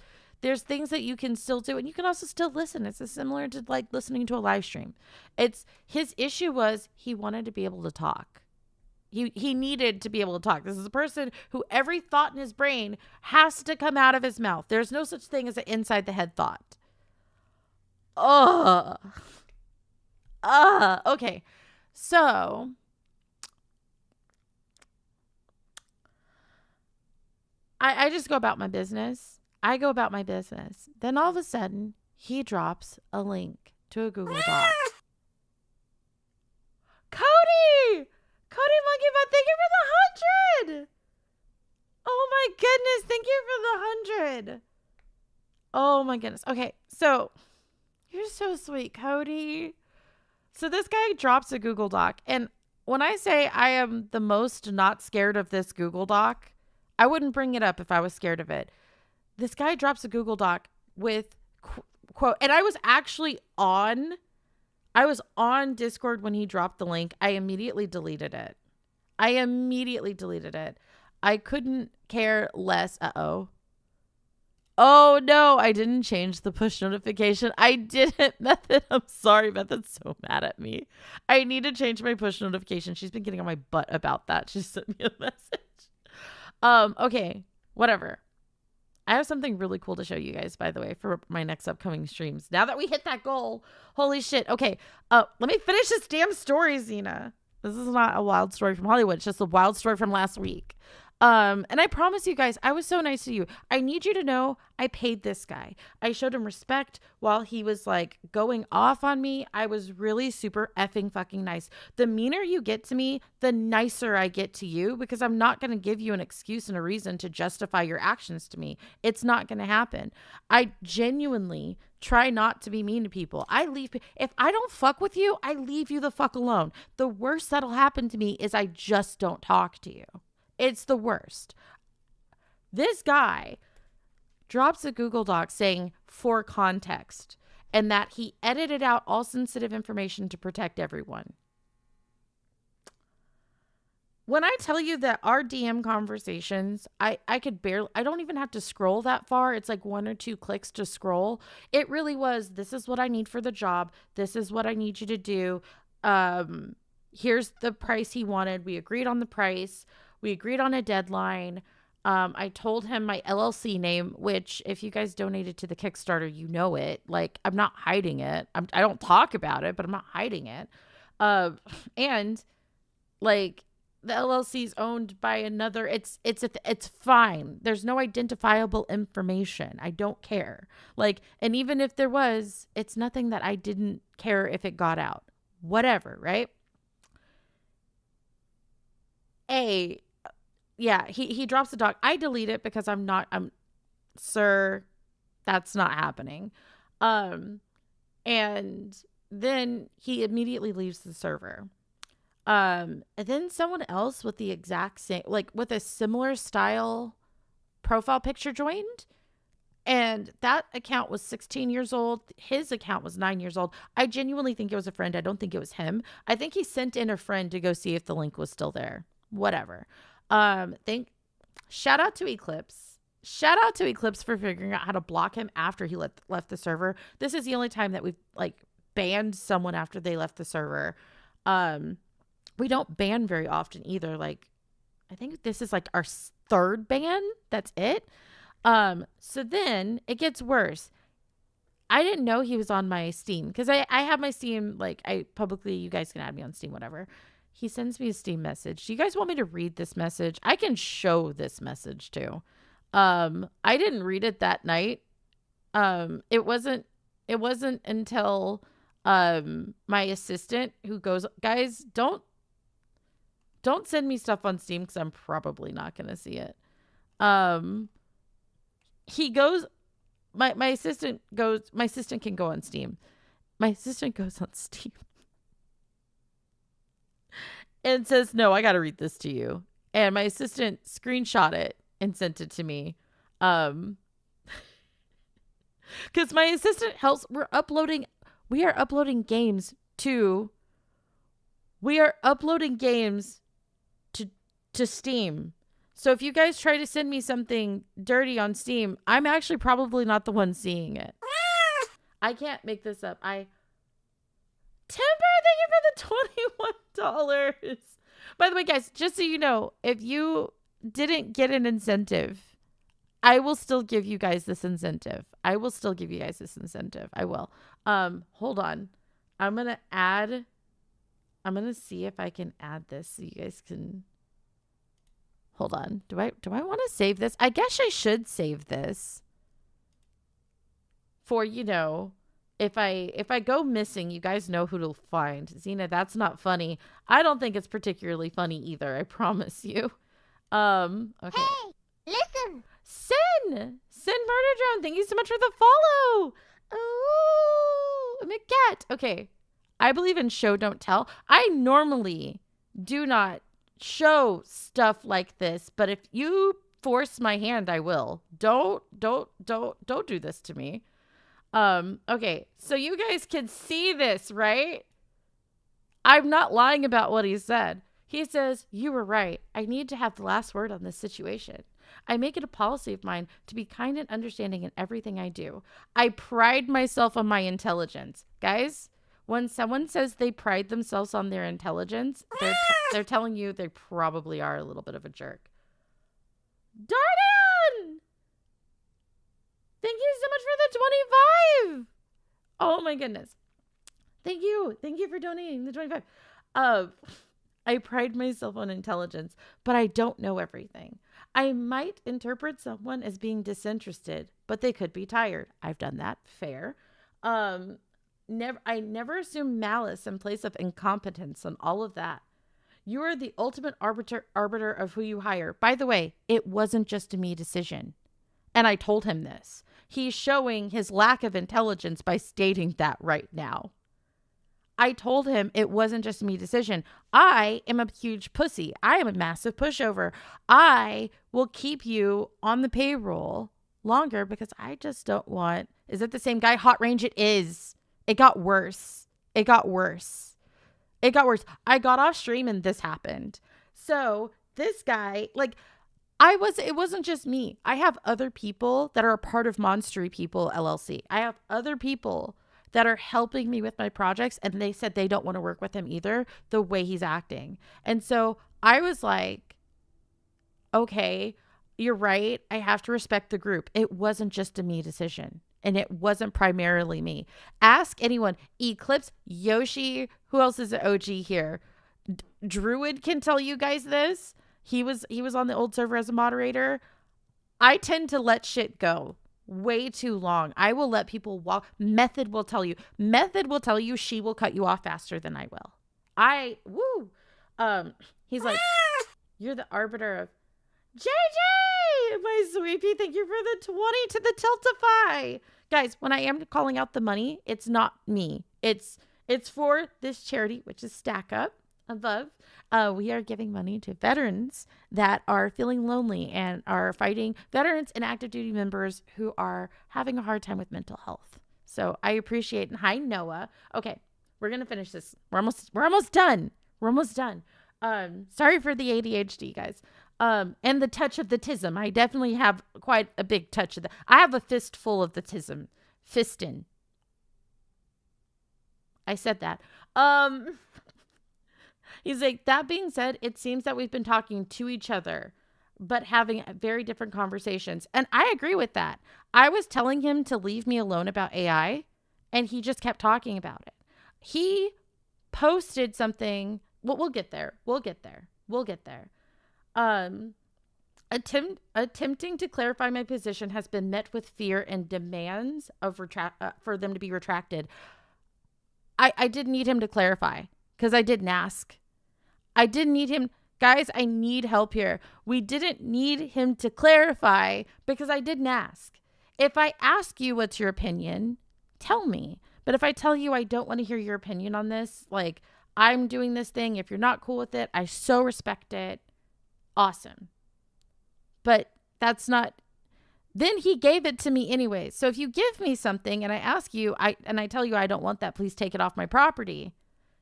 things that you can still do, and you can also still listen. It's similar to listening to a live stream. It's his issue was he wanted to be able to talk. He needed to be able to talk. This is a person who every thought in his brain has to come out of his mouth. There's no such thing as an inside the head thought. Okay. So I just go about my business. Then all of a sudden, he drops a link to a Google Doc. Cody Monkey Butt, thank you for the 100. Oh my goodness, thank you for the 100. Oh my goodness. Okay, so you're so sweet, Cody. So this guy drops a Google Doc. And when I say I am the most not scared of this Google Doc, I wouldn't bring it up if I was scared of it. This guy drops a Google Doc with quote, and I was on Discord when he dropped the link. I immediately deleted it. I couldn't care less. Oh no, I didn't change the push notification. I didn't, Method. I'm sorry, Method's so mad at me. I need to change my push notification. She's been getting on my butt about that. She sent me a message. Okay, whatever. I have something really cool to show you guys, by the way, for my next upcoming streams. Now that we hit that goal, holy shit. Okay, let me finish this damn story, Xena. This is not a wild story from Hollywood. It's just a wild story from last week. And I promise you guys, I was so nice to you. I need you to know I paid this guy. I showed him respect while he was like going off on me. I was really super effing fucking nice. The meaner you get to me, the nicer I get to you, because I'm not going to give you an excuse and a reason to justify your actions to me. It's not going to happen. I genuinely try not to be mean to people. If I don't fuck with you, I leave you the fuck alone. The worst that'll happen to me is I just don't talk to you. It's the worst. This guy drops a Google Doc saying for context and that he edited out all sensitive information to protect everyone. When I tell you that our DM conversations, I don't even have to scroll that far. It's like 1 or 2 clicks to scroll. It really was, this is what I need for the job. This is what I need you to do. Here's the price he wanted. We agreed on the price. We agreed on a deadline. I told him my LLC name, which if you guys donated to the Kickstarter, you know it. Like, I'm not hiding it. I don't talk about it, but I'm not hiding it. And like the LLC is owned by another. It's fine. There's no identifiable information. I don't care. Like, and even if there was, it's nothing that I didn't care if it got out. Whatever, right? Yeah, he drops the doc. I delete it because sir, that's not happening. And then he immediately leaves the server. And then someone else with the exact same, like with a similar style profile picture joined. And that account was 16 years old. His account was 9 years old. I genuinely think it was a friend. I don't think it was him. I think he sent in a friend to go see if the link was still there. Whatever. Shout out to Eclipse. Shout out to Eclipse for figuring out how to block him after he left the server. This is the only time that we've like banned someone after they left the server. We don't ban very often either. Like, I think this is like our 3rd ban. That's it. So then it gets worse. I didn't know he was on my Steam because I have my Steam, like I publicly, you guys can add me on Steam, whatever. He sends me a Steam message. Do you guys want me to read this message? I can show this message too. I didn't read it that night. It wasn't until my assistant who goes, guys, don't send me stuff on Steam because I'm probably not gonna see it. He goes, my assistant can go on Steam. My assistant goes on Steam and says, no, I got to read this to you. And my assistant screenshot it and sent it to me. Because my assistant helps. We are uploading games to Steam. So if you guys try to send me something dirty on Steam, I'm actually probably not the one seeing it. I can't make this up. Timber, thank you for the $21. By the way, guys, just so you know, if you didn't get an incentive, I will still give you guys this incentive. I will. Hold on. I'm going to see if I can add this so you guys can. Hold on. Do I want to save this? I guess I should save this for, if I go missing, you guys know who to find. Xena, that's not funny. I don't think it's particularly funny either. I promise you. Okay. Hey, listen. Sin Murder Drone, thank you so much for the follow. Oh, I'm a cat. Okay. I believe in show, don't tell. I normally do not show stuff like this, but if you force my hand, I will. Don't do this to me. Okay, so you guys can see this, right? I'm not lying about what he said. He says, you were right. I need to have the last word on this situation. I make it a policy of mine to be kind and understanding in everything I do. I pride myself on my intelligence. Guys, when someone says they pride themselves on their intelligence, they're telling you they probably are a little bit of a jerk. Dardan! Thank you so much for the 25. Oh my goodness. Thank you. Thank you for donating the 25. I pride myself on intelligence, but I don't know everything. I might interpret someone as being disinterested, but they could be tired. I've done that. Fair. I never assume malice in place of incompetence and all of that. You are the ultimate arbiter of who you hire. By the way, it wasn't just a me decision. And I told him this. He's showing his lack of intelligence by stating that right now. I told him it wasn't just a me decision. I am a huge pussy. I am a massive pushover. I will keep you on the payroll longer because I just don't want... Is it the same guy? Hot Range, it is. It got worse. It got worse. It got worse. I got off stream and this happened. So this guy, like... it wasn't just me. I have other people that are a part of Monstery People LLC. I have other people that are helping me with my projects, and they said they don't want to work with him either, the way he's acting. And so I was like, okay, you're right. I have to respect the group. It wasn't just a me decision, and it wasn't primarily me. Ask anyone. Eclipse, Yoshi, who else is an OG here? Druid can tell you guys this. He was on the old server as a moderator. I tend to let shit go way too long. I will let people walk. Method will tell you. Method will tell you she will cut you off faster than I will. He's like, you're the arbiter of... JJ, my sweetie, thank you for the 20 to the Tiltify. Guys, when I am calling out the money, it's not me. It's for this charity, which is Stack Up above. We are giving money to veterans that are feeling lonely and are fighting, veterans and active duty members who are having a hard time with mental health. So I appreciate, and hi Noah. Okay, we're gonna finish this. We're almost done. Sorry for the ADHD, guys. And the touch of the tism. I definitely have quite a big touch of that. I have a fistful of the tism. Fistin. I said that. He's like, that being said, it seems that we've been talking to each other, but having very different conversations. And I agree with that. I was telling him to leave me alone about AI, and he just kept talking about it. He posted something. Well, we'll get there. Attempting to clarify my position has been met with fear and demands of for them to be retracted. I didn't need him to clarify because I didn't ask. I didn't need him. Guys, I need help here. We didn't need him to clarify because I didn't ask. If I ask you what's your opinion, tell me. But if I tell you I don't want to hear your opinion on this, like I'm doing this thing, if you're not cool with it, I so respect it. Awesome. But that's not... Then he gave it to me anyway. So if you give me something and I ask you, I tell you I don't want that, please take it off my property.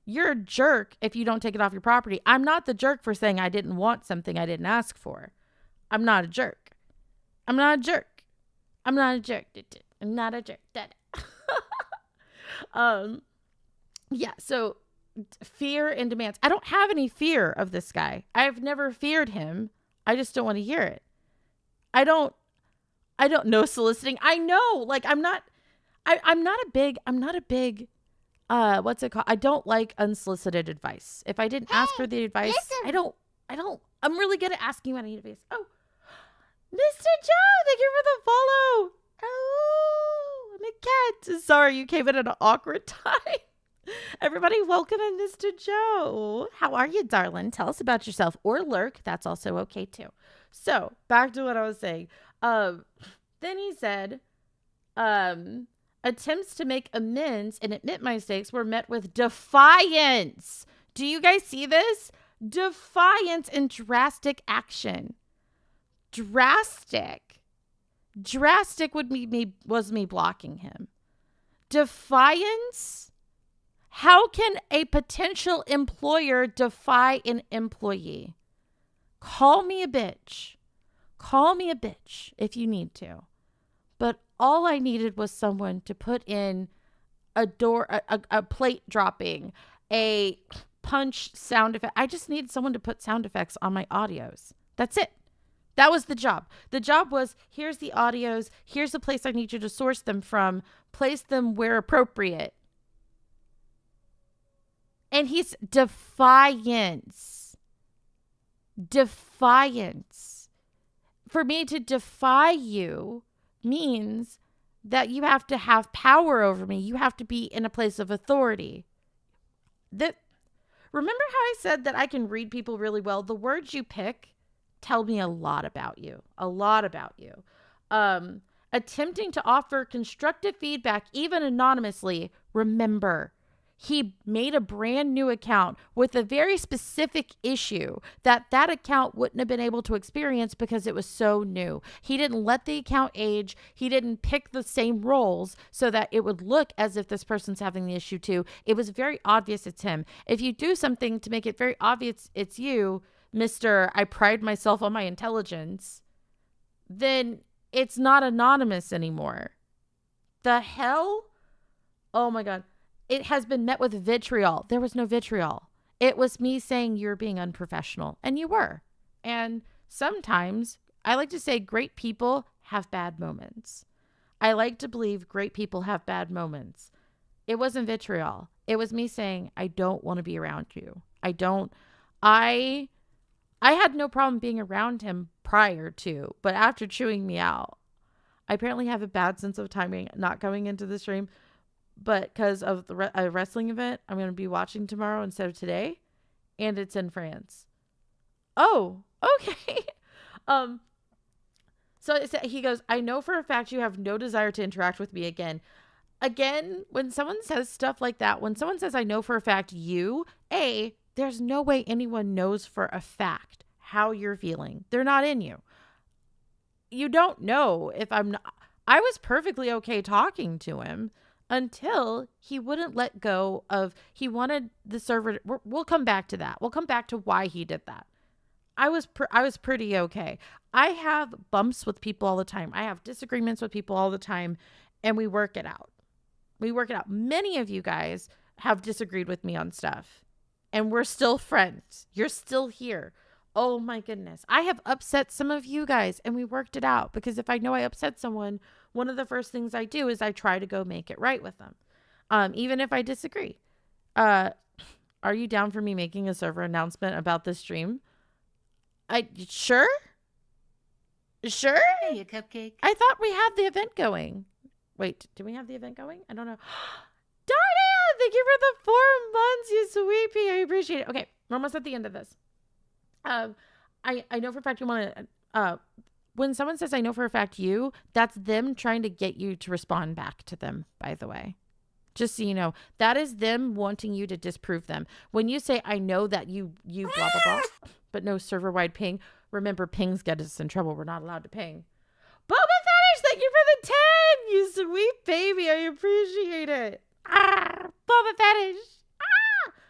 You're a jerk if you don't take it off your property. I'm not the jerk for saying I didn't want something I didn't ask for. I'm not a jerk. Yeah, so fear and demands. I don't have any fear of this guy. I've never feared him. I just don't want to hear it. I don't know soliciting. I know, like I'm not a big what's it called? I don't like unsolicited advice. If I didn't ask for the advice, listen. I'm really good at asking when I need advice. Oh, Mr. Joe, thank you for the follow. Oh, I'm a cat. Sorry, you came in at an awkward time. Everybody, welcome in Mr. Joe. How are you, darling? Tell us about yourself or lurk. That's also okay too. So back to what I was saying. Then he said, Attempts to make amends and admit my mistakes were met with defiance. Do you guys see this? Defiance and drastic action. Drastic would be me blocking him. Defiance? How can a potential employer defy an employee? Call me a bitch. Call me a bitch if you need to. But all I needed was someone to put in a plate dropping, a punch sound effect. I just needed someone to put sound effects on my audios. That's it. That was the job. The job was, here's the audios. Here's the place I need you to source them from. Place them where appropriate. And he's defiance. Defiance. For me to defy you means that you have to have power over me. You have to be in a place of authority. Remember how I said that I can read people really well? The words you pick tell me a lot about you. A lot about you. Attempting to offer constructive feedback, even anonymously. Remember, he made a brand new account with a very specific issue that account wouldn't have been able to experience because it was so new. He didn't let the account age. He didn't pick the same roles so that it would look as if this person's having the issue too. It was very obvious it's him. If you do something to make it very obvious it's you, Mr. I pride myself on my intelligence, then it's not anonymous anymore. The hell? Oh my God. It has been met with vitriol. There was no vitriol. It was me saying you're being unprofessional. And you were. And sometimes, I like to say great people have bad moments. I like to believe great people have bad moments. It wasn't vitriol. It was me saying, I don't want to be around you. I had no problem being around him prior to, but after chewing me out, I apparently have a bad sense of timing not going into the stream. But because of the wrestling event I'm going to be watching tomorrow instead of today, and it's in France. Oh, okay. So he goes, I know for a fact you have no desire to interact with me again. Again, when someone says stuff like that, when someone says, I know for a fact there's no way anyone knows for a fact how you're feeling. They're not in you. You don't know if I was perfectly okay talking to him until he wouldn't let go of, he wanted the server. We'll come back to that. We'll come back to why he did that. I was pretty okay. I have bumps with people all the time. I have disagreements with people all the time, and we work it out. Many of you guys have disagreed with me on stuff, and we're still friends. You're still here. Oh my goodness. I have upset some of you guys, and we worked it out, because if I know I upset someone, one of the first things I do is I try to go make it right with them. Even if I disagree. Are you down for me making a server announcement about this stream? Sure? Hey, a cupcake. I thought we had the event going. Wait, do we have the event going? I don't know. Darn, thank you for the 4 months, you sweetie. I appreciate it. Okay, we're almost at the end of this. I know for a fact you want to, when someone says, I know for a fact you, that's them trying to get you to respond back to them, by the way. Just so you know, that is them wanting you to disprove them. When you say, I know that you blah, blah, blah, but no server-wide ping, remember, pings get us in trouble. We're not allowed to ping. Boba Fetish, thank you for the 10, you sweet baby. I appreciate it. Boba Fetish.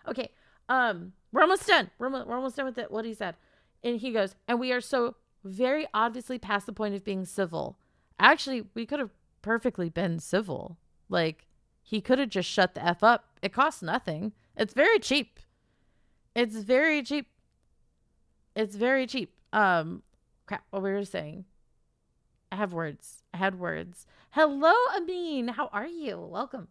Okay, we're almost done. We're almost done with it. What he said. And he goes, and we are so very obviously past the point of being civil. Actually, we could have perfectly been civil. Like, he could have just shut the F up. It costs nothing. It's very cheap. Crap, what we were saying. I had words. Hello, Amin. How are you? Welcome.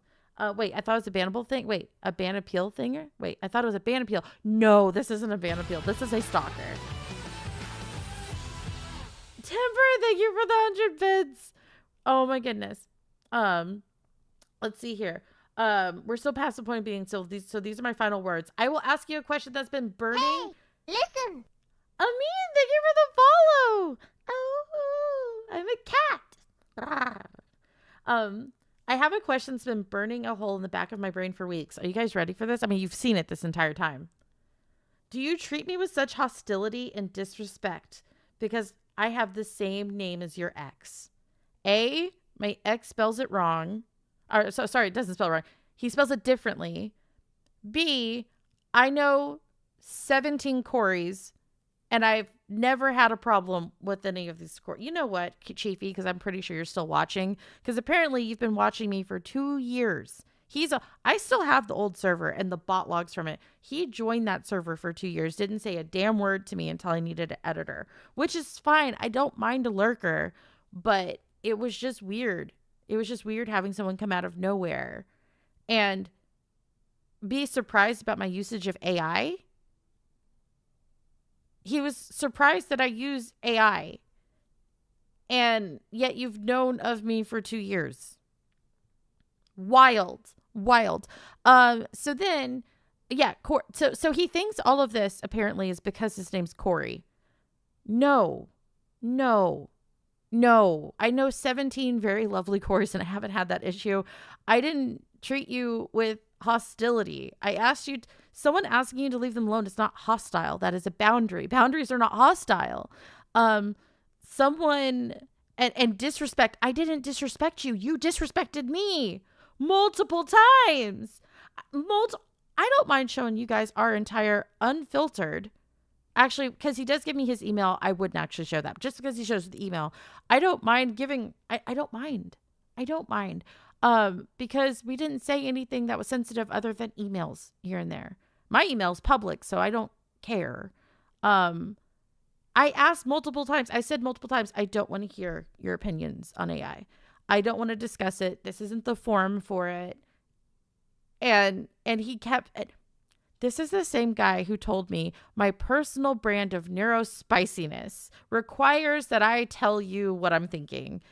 Wait, I thought it was a bannable thing. Wait, a ban appeal thing? Wait, I thought it was a ban appeal. No, this isn't a ban appeal. This is a stalker. Timber, thank you for the 100 bids. Oh my goodness. Let's see here. We're still past the point of being so these are my final words. I will ask you a question that's been burning. Hey, listen. Amin, thank you for the follow. Oh, I'm a cat. I have a question that's been burning a hole in the back of my brain for weeks. Are you guys ready for this? I mean, you've seen it this entire time. Do you treat me with such hostility and disrespect because I have the same name as your ex? A, my ex spells it wrong. Sorry, it doesn't spell it wrong. He spells it differently. B, I know 17 Corys, and I've never had a problem with any of these Corys. You know what, Chiefy, because I'm pretty sure you're still watching, because apparently you've been watching me for 2 years. I still have the old server and the bot logs from it. He joined that server for 2 years, didn't say a damn word to me until I needed an editor, which is fine. I don't mind a lurker, but it was just weird. It was just weird having someone come out of nowhere and be surprised about my usage of AI. He was surprised that I use AI, and yet you've known of me for 2 years. Wild. So then, yeah, so he thinks all of this apparently is because his name's Corey. No. I know 17 very lovely Corys, and I haven't had that issue. I didn't treat you with hostility. I asked you, someone asking you to leave them alone is not hostile. That is a boundary. Boundaries are not hostile. Someone and disrespect. I didn't disrespect you. You disrespected me multiple times. I don't mind showing you guys our entire unfiltered. Actually, because he does give me his email, I wouldn't actually show that. Just because he shows the email, I don't mind giving. I don't mind. Because we didn't say anything that was sensitive other than emails here and there. My email's public, so I don't care. I asked multiple times. I said multiple times, I don't want to hear your opinions on AI. I don't want to discuss it. This isn't the forum for it. And he kept it. This is the same guy who told me my personal brand of neurospiciness requires that I tell you what I'm thinking.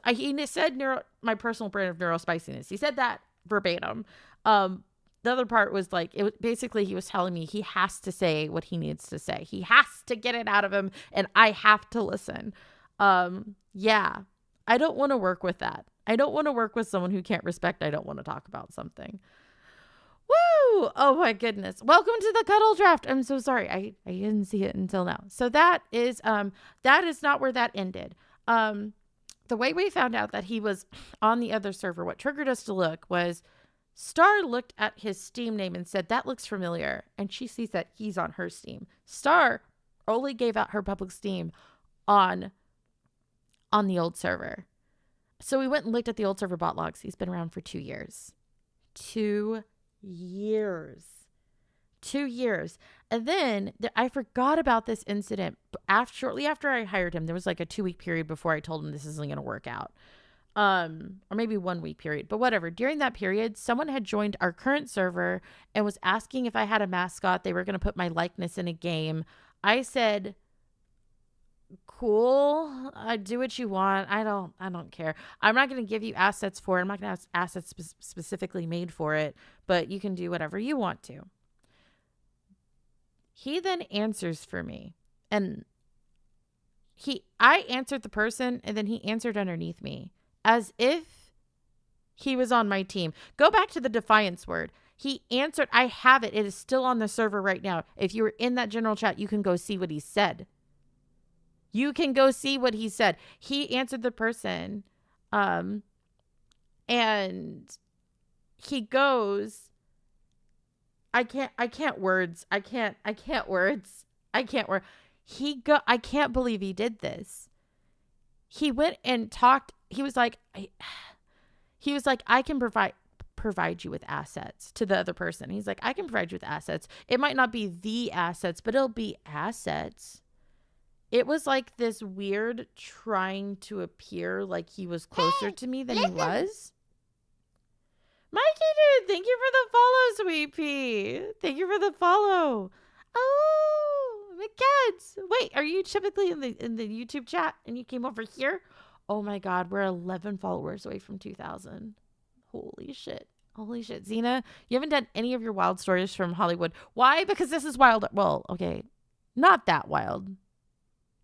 He said my personal brand of neurospiciness. He said that verbatim. The other part was like, basically he was telling me he has to say what he needs to say. He has to get it out of him, and I have to listen. Yeah, I don't want to work with that. I don't want to work with someone who can't respect. I don't want to talk about something. Woo! Oh my goodness. Welcome to the cuddle draft. I'm so sorry. I didn't see it until now. So that is not where that ended. The way we found out that he was on the other server, what triggered us to look was Star looked at his Steam name and said, that looks familiar. And she sees that he's on her Steam. Star only gave out her public Steam on the old server. So we went and looked at the old server bot logs. He's been around for 2 years. 2 years. And then I forgot about this incident. Shortly after I hired him, there was like a 2-week period before I told him this isn't going to work out. Or maybe 1 week period, but whatever. During that period, someone had joined our current server and was asking if I had a mascot. They were going to put my likeness in a game. I said, cool. Do what you want. I don't care. I'm not going to give you assets for it. I'm not going to have assets specifically made for it, but you can do whatever you want to. He then answers for me, and I answered the person, and then he answered underneath me as if he was on my team. Go back to the defiance word. He answered. I have it. It is still on the server right now. If you were in that general chat, you can go see what he said. You can go see what he said. He answered the person, and he goes, I can't words. I can't words. I can't believe he did this. He went and talked. He was like, I can provide you with assets to the other person. He's like, I can provide you with assets. It might not be the assets, but it'll be assets. It was like this weird trying to appear like he was closer to me than he was. Mikey, dude, thank you for the follow, Sweet Pea. Thank you for the follow. Oh, my cats. Wait, are you typically in the YouTube chat and you came over here? Oh my God, we're 11 followers away from 2,000. Holy shit. Xena, you haven't done any of your wild stories from Hollywood. Why? Because this is wild. Well, okay, not that wild.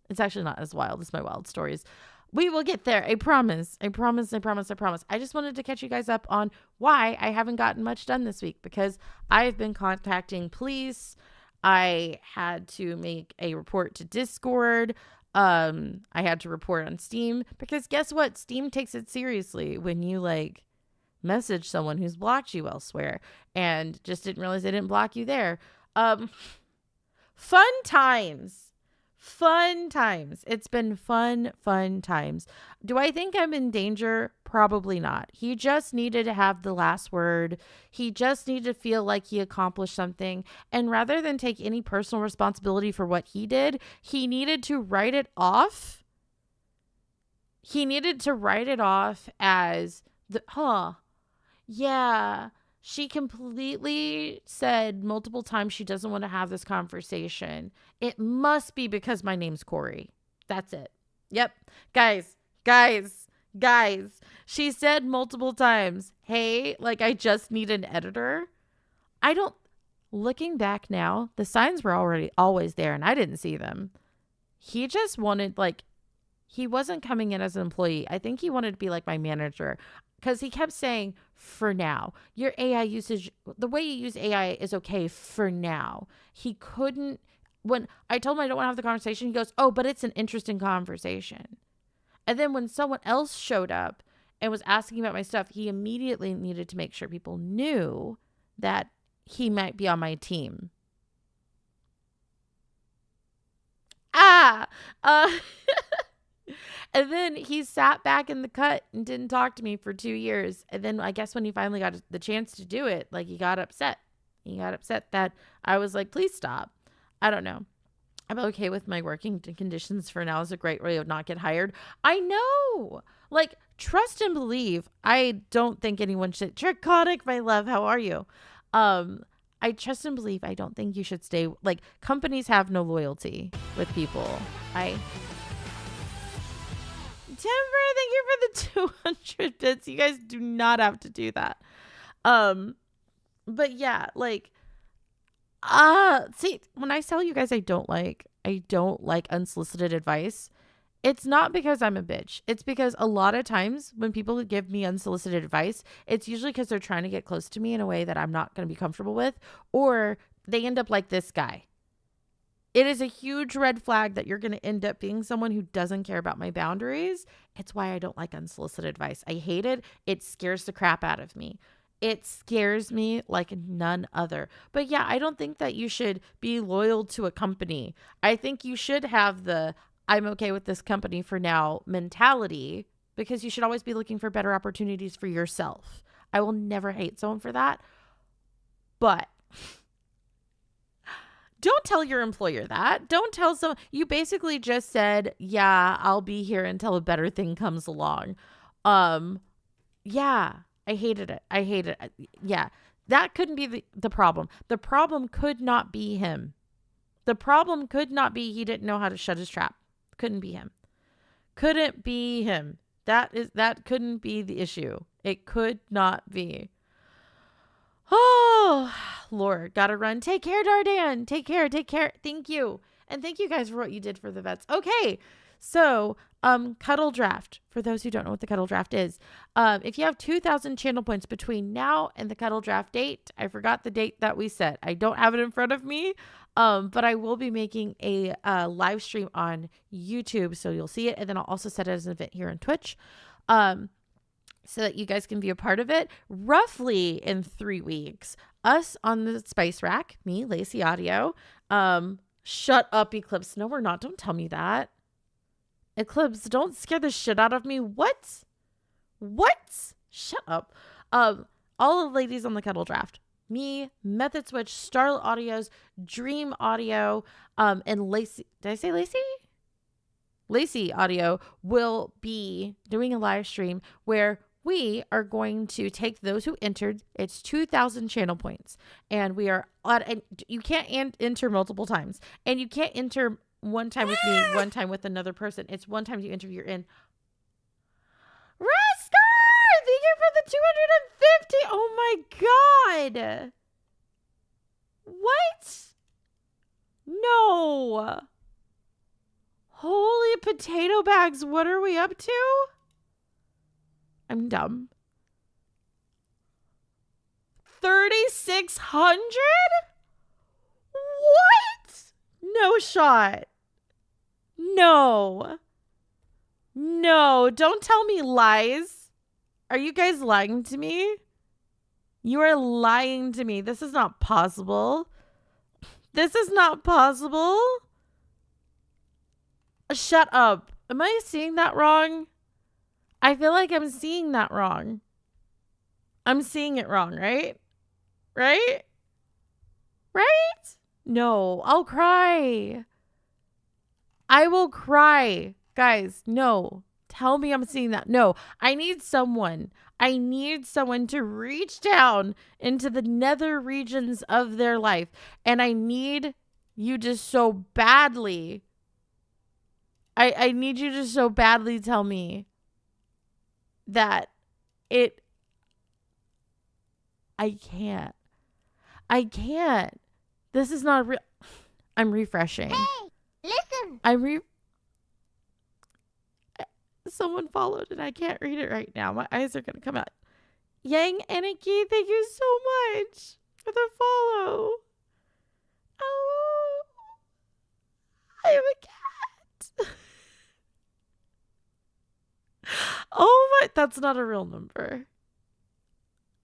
It's actually not as wild as my wild stories. We will get there. I promise. I promise. I promise. I promise. I just wanted to catch you guys up on why I haven't gotten much done this week, because I've been contacting police. I had to make a report to Discord. I had to report on Steam, because guess what? Steam takes it seriously when you like message someone who's blocked you elsewhere and just didn't realize they didn't block you there. Fun times. Fun times. It's been fun times. Do I think I'm in danger? Probably not. He just needed to have the last word. He just needed to feel like he accomplished something. And rather than take any personal responsibility for what he did, he needed to write it off. He needed to write it off as yeah. She completely said multiple times she doesn't want to have this conversation. It must be because my name's Corey. That's it. Yep. Guys. She said multiple times, hey, like, I just need an editor. Looking back now, the signs were always there and I didn't see them. He just wanted, like, he wasn't coming in as an employee. I think he wanted to be like my manager. Because he kept saying, for now, your AI usage, the way you use AI is okay for now. He couldn't, when I told him I don't want to have the conversation, he goes, oh, but it's an interesting conversation. And then when someone else showed up and was asking about my stuff, he immediately needed to make sure people knew that he might be on my team. And then he sat back in the cut and didn't talk to me for 2 years. And then I guess when he finally got the chance to do it, like, he got upset. He got upset that I was like, please stop. I don't know. I'm okay with my working conditions for now. Is a great way of not get hired. I know. Like, trust and believe. I don't think anyone should. Draconic, my love, how are you? I trust and believe. I don't think you should stay. Like, companies have no loyalty with people. Timber, thank you for the 200 bits. You guys do not have to do that. But yeah, like, see, when I tell you guys I don't like unsolicited advice, it's not because I'm a bitch. It's because a lot of times when people give me unsolicited advice, it's usually because they're trying to get close to me in a way that I'm not going to be comfortable with, or they end up like this guy. It is a huge red flag that you're going to end up being someone who doesn't care about my boundaries. It's why I don't like unsolicited advice. I hate it. It scares the crap out of me. It scares me like none other. But yeah, I don't think that you should be loyal to a company. I think you should have the I'm okay with this company for now mentality, because you should always be looking for better opportunities for yourself. I will never hate someone for that. But don't tell your employer that. Don't tell someone. You basically just said, yeah, I'll be here until a better thing comes along. Yeah, I hated it. Yeah, that couldn't be the problem. The problem could not be him. The problem could not be he didn't know how to shut his trap. Couldn't be him. Couldn't be him. That couldn't be the issue. It could not be. Oh, Lord, gotta run. Take care, Dardan. Take care. Thank you. And thank you guys for what you did for the vets. Okay. So, Cuddle Draft. For those who don't know what the Cuddle Draft is, if you have 2,000 channel points between now and the Cuddle Draft date, I forgot the date that we set. I don't have it in front of me, but I will be making a live stream on YouTube, so you'll see it, and then I'll also set it as an event here on Twitch, so that you guys can be a part of it. Roughly in 3 weeks, us on the Spice Rack, me, Lacey Audio. Shut up, Eclipse. No, we're not. Don't tell me that. Eclipse, don't scare the shit out of me. What? Shut up. All the ladies on the Cuddle Draft. Me, Method Switch, Starlet Audios, Dream Audio, and Lacey. Did I say Lacey? Lacey Audio will be doing a live stream where we are going to take those who entered. It's 2,000 channel points, and we are on. And you can't enter multiple times, and you can't enter one time with me, one time with another person. It's one time you enter. You're in. Rascar, thank you for the 250. Oh my god! What? No. Holy potato bags. What are we up to? I'm dumb. 3,600? What? No shot. No. No. Don't tell me lies. Are you guys lying to me? You are lying to me. This is not possible. This is not possible. Shut up. Am I seeing that wrong? I feel like I'm seeing that wrong. I'm seeing it wrong, right? Right? Right? No, I'll cry. I will cry. Guys, no. Tell me I'm seeing that. No, I need someone to reach down into the nether regions of their life. And I need you to so badly. I need you to so badly tell me that I can't. I can't. This is not real. I'm refreshing. Hey, listen. Someone followed and I can't read it right now. My eyes are going to come out. Yang Aniki, thank you so much for the follow. Oh, I have a cat. Oh my, that's not a real number.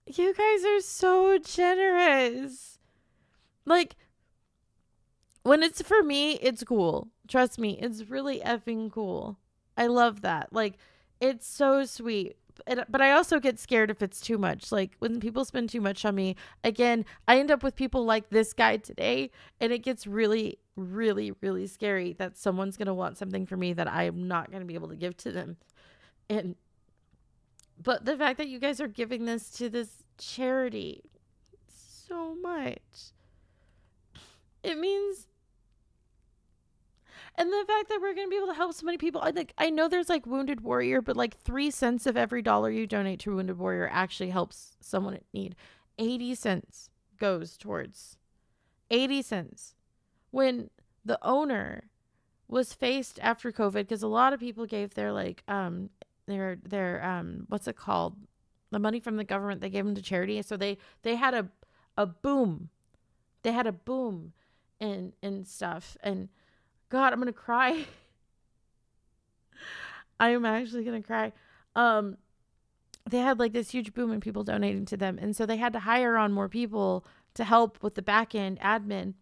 You guys are so generous. Like, when it's for me, it's cool. Trust me, it's really effing cool. I love that. Like, it's so sweet. But I also get scared if it's too much. Like, when people spend too much on me, again, I end up with people like this guy today, and it gets really, really, really scary that someone's going to want something from me that I am not going to be able to give to them. But the fact that you guys are giving this to this charity so much, it means. And the fact that we're going to be able to help so many people. I know there's like Wounded Warrior, but like 3 cents of every dollar you donate to Wounded Warrior actually helps someone in need. 80 cents goes towards 80 cents. When the owner was faced after COVID, because a lot of people gave their like, their what's it called? The money from the government, they gave them to charity. So they had a boom. They had a boom and stuff. And God, I'm going to cry. I am actually going to cry. They had like this huge boom in people donating to them. And so they had to hire on more people to help with the back end admin.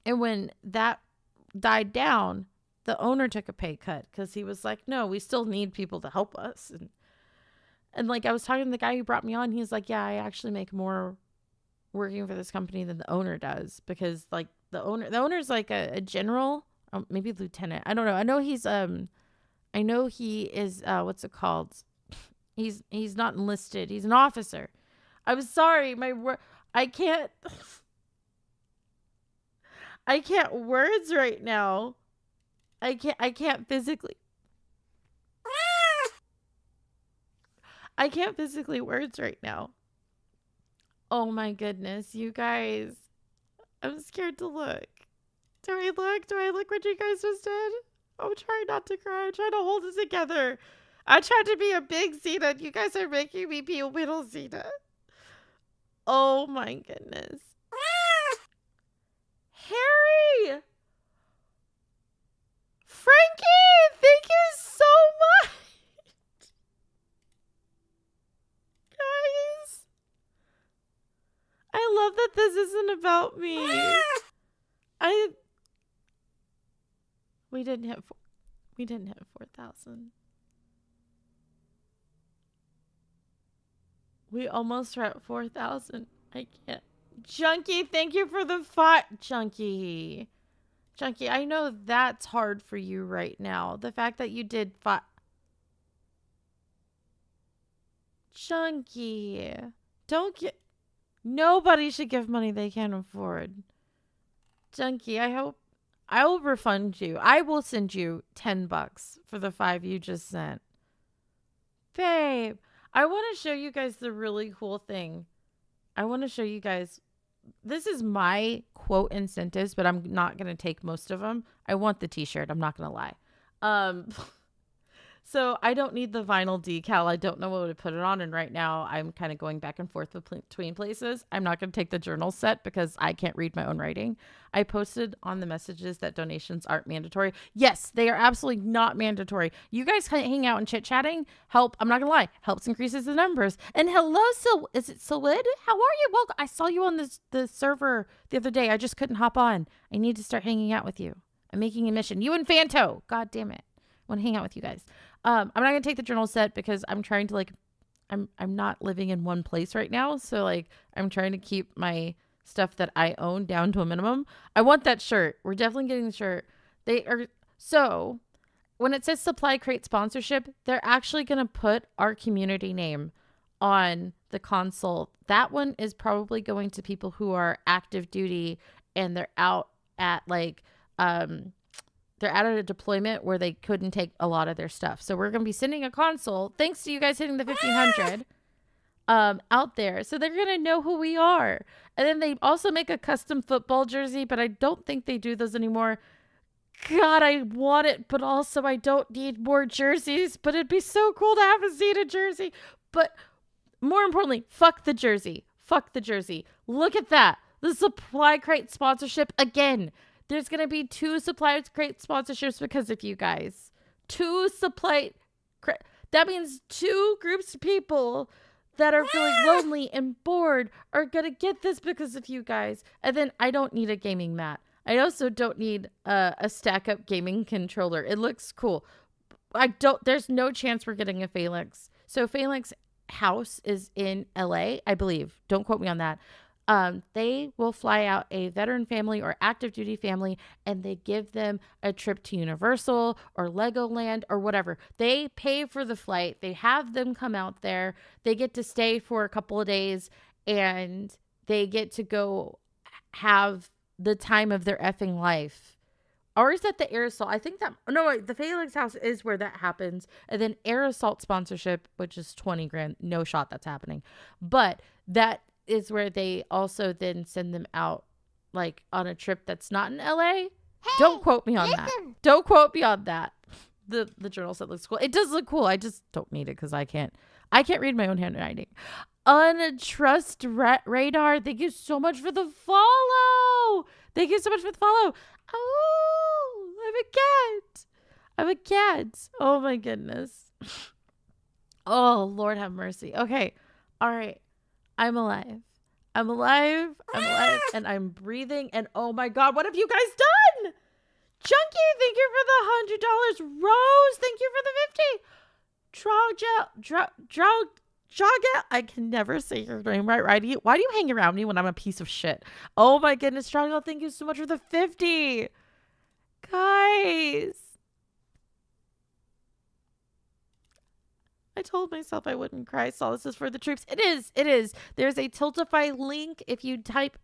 And when that died down, the owner took a pay cut because he was like, no, we still need people to help us. And like, I was talking to the guy who brought me on. He's like, yeah, I actually make more working for this company than the owner does, because like the owner's like a general. Maybe lieutenant. I don't know. I know he is what's it called? He's not enlisted. He's an officer. I'm sorry. I can't words right now. I can't physically. I can't physically words right now. Oh my goodness, you guys. I'm scared to look. Do I look what you guys just did? I'm trying not to cry. I'm trying to hold it together. I tried to be a big Zena, and you guys are making me be a little Zena. Oh my goodness. Harry! Frankie! Thank you so much! Guys. I love that this isn't about me. We didn't hit 4,000. We almost are at 4,000. I can't. Junkie, thank you for the Junkie, I know that's hard for you right now. The fact that you did Junkie, nobody should give money they can't afford. Junkie, I will refund you. I will send you $10 for the 5 you just sent. Babe, I want to show you guys the really cool thing. I want to show you guys. This is my quote incentives, but I'm not going to take most of them. I want the t-shirt. I'm not going to lie. So I don't need the vinyl decal. I don't know what to put it on. And right now I'm kind of going back and forth between places. I'm not going to take the journal set because I can't read my own writing. I posted on the messages that donations aren't mandatory. Yes, they are absolutely not mandatory. You guys hang out and chit-chatting. Help. I'm not going to lie. Helps increases the numbers. And hello, is it Solid? How are you? Welcome. I saw you on the server the other day. I just couldn't hop on. I need to start hanging out with you. I'm making a mission. You and Fanto. God damn it. I want to hang out with you guys. I'm not gonna take the journal set because I'm trying to I'm not living in one place right now, so like I'm trying to keep my stuff that I own down to a minimum. I want that shirt. We're definitely getting the shirt. So when it says supply crate sponsorship, they're actually gonna put our community name on the console. That one is probably going to people who are active duty and they're out at they're out at a deployment where they couldn't take a lot of their stuff. So we're going to be sending a console, thanks to you guys hitting the 1500, out there. So they're going to know who we are. And then they also make a custom football jersey, but I don't think they do those anymore. God, I want it, but also I don't need more jerseys. But it'd be so cool to have a Zeta jersey. But more importantly, fuck the jersey. Fuck the jersey. Look at that. The supply crate sponsorship again. There's going to be 2 supply crate sponsorships because of you guys. 2 supply crate. That means 2 groups of people that are feeling lonely and bored are going to get this because of you guys. And then I don't need a gaming mat. I also don't need a stack up gaming controller. It looks cool. There's no chance we're getting a Phalanx. So Phalanx house is in LA, I believe. Don't quote me on that. They will fly out a veteran family or active duty family and they give them a trip to Universal or Legoland or whatever. They pay for the flight. They have them come out there. They get to stay for a couple of days and they get to go have the time of their effing life. Or is that the Air Assault? I think that, no, wait, the Phalanx house is where that happens. And then Air Assault sponsorship, which is 20 grand. No shot that's happening. But that is where they also then send them out like on a trip that's not in LA. Hey, don't quote me on listen. that. Don't quote me on that. The journal set looks cool. It does look cool. I just don't need it because I can't read my own handwriting. Untrust radar. Thank you so much for the follow. Thank you so much for the follow. Oh, I'm a cat. Oh my goodness. Oh, Lord have mercy. Okay. All right. I'm alive, and I'm breathing, and oh my God, what have you guys done? Chunky, thank you for the $100. Rose, thank you for the 50. Trogel, I can never say your name right. Why do you hang around me when I'm a piece of shit? Oh my goodness, Trogel, thank you so much for the 50. Guys. I told myself I wouldn't cry. Solace is for the troops. It is. There's a Tiltify link. If you type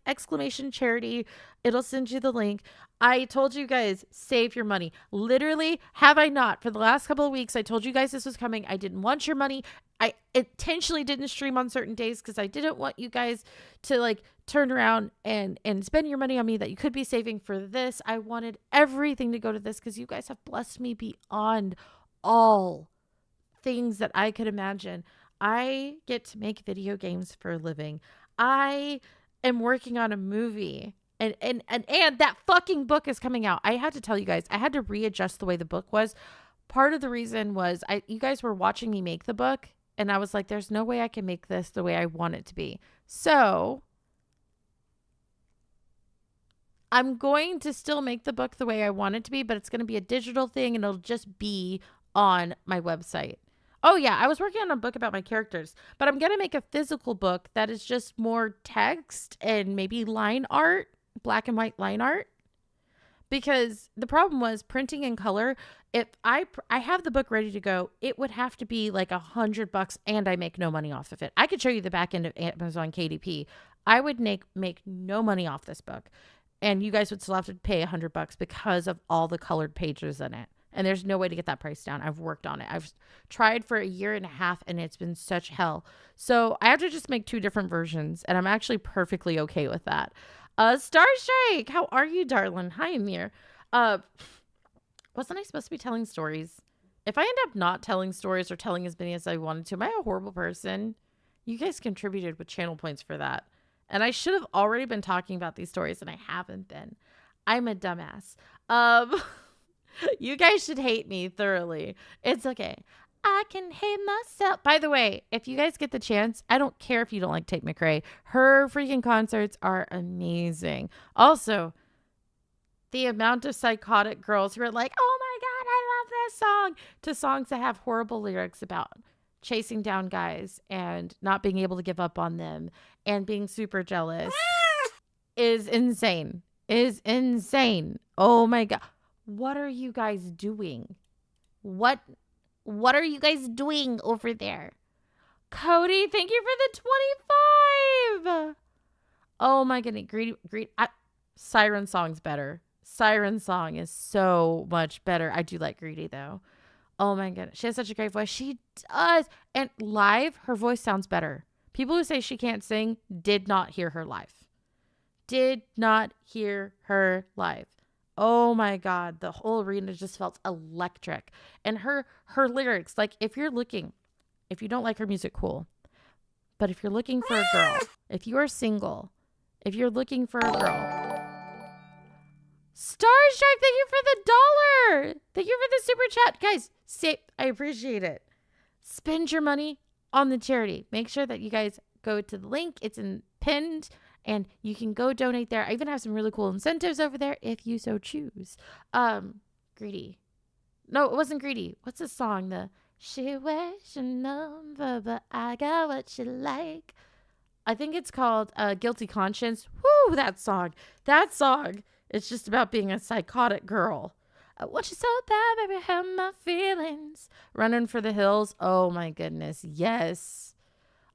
!charity, it'll send you the link. I told you guys, save your money. Literally, have I not? For the last couple of weeks, I told you guys this was coming. I didn't want your money. I intentionally didn't stream on certain days because I didn't want you guys to like turn around and spend your money on me that you could be saving for this. I wanted everything to go to this because you guys have blessed me beyond all things that I could imagine. I get to make video games for a living. I am working on a movie and that fucking book is coming out. I had to tell you guys, I had to readjust the way the book was. Part of the reason was you guys were watching me make the book and I was like, there's no way I can make this the way I want it to be. So I'm going to still make the book the way I want it to be, but it's going to be a digital thing and it'll just be on my website. Oh, yeah, I was working on a book about my characters, but I'm going to make a physical book that is just more text and maybe line art, black and white line art. Because the problem was printing in color. If I have the book ready to go, it would have to be like $100 and I make no money off of it. I could show you the back end of Amazon KDP. I would make no money off this book. And you guys would still have to pay $100 because of all the colored pages in it. And there's no way to get that price down. I've worked on it. I've tried for a year and a half and it's been such hell. So I have to just make 2 different versions and I'm actually perfectly okay with that. Starstrike, how are you, darling? Hi, Amir. Wasn't I supposed to be telling stories? If I end up not telling stories or telling as many as I wanted to, am I a horrible person? You guys contributed with channel points for that. And I should have already been talking about these stories, and I haven't been. I'm a dumbass. You guys should hate me thoroughly. It's okay. I can hate myself. By the way, if you guys get the chance, I don't care if you don't like Tate McRae. Her freaking concerts are amazing. Also, the amount of psychotic girls who are like, oh my God, I love this song, to songs that have horrible lyrics about chasing down guys and not being able to give up on them and being super jealous is insane. Oh my God. What are you guys doing? What are you guys doing over there? Cody, thank you for the 25. Oh my goodness. Siren Song's better. Siren Song is so much better. I do like Greedy though. Oh my goodness. She has such a great voice. She does. And live, her voice sounds better. People who say she can't sing did not hear her live. Oh my God. The whole arena just felt electric. And her lyrics, like if you don't like her music, cool. But if you're looking for a girl, if you are single, if you're looking for a girl, Starstruck, thank you for the $1. Thank you for the super chat. Guys, I appreciate it. Spend your money on the charity. Make sure that you guys go to the link. It's pinned, and you can go donate there. I even have some really cool incentives over there if you so choose. Greedy. No, it wasn't Greedy. What's the song? She wears your number, but I got what she like. I think it's called Guilty Conscience. Woo, that song. It's just about being a psychotic girl. I want you so bad, baby, hurt my feelings. Running for the Hills. Oh, my goodness. Yes.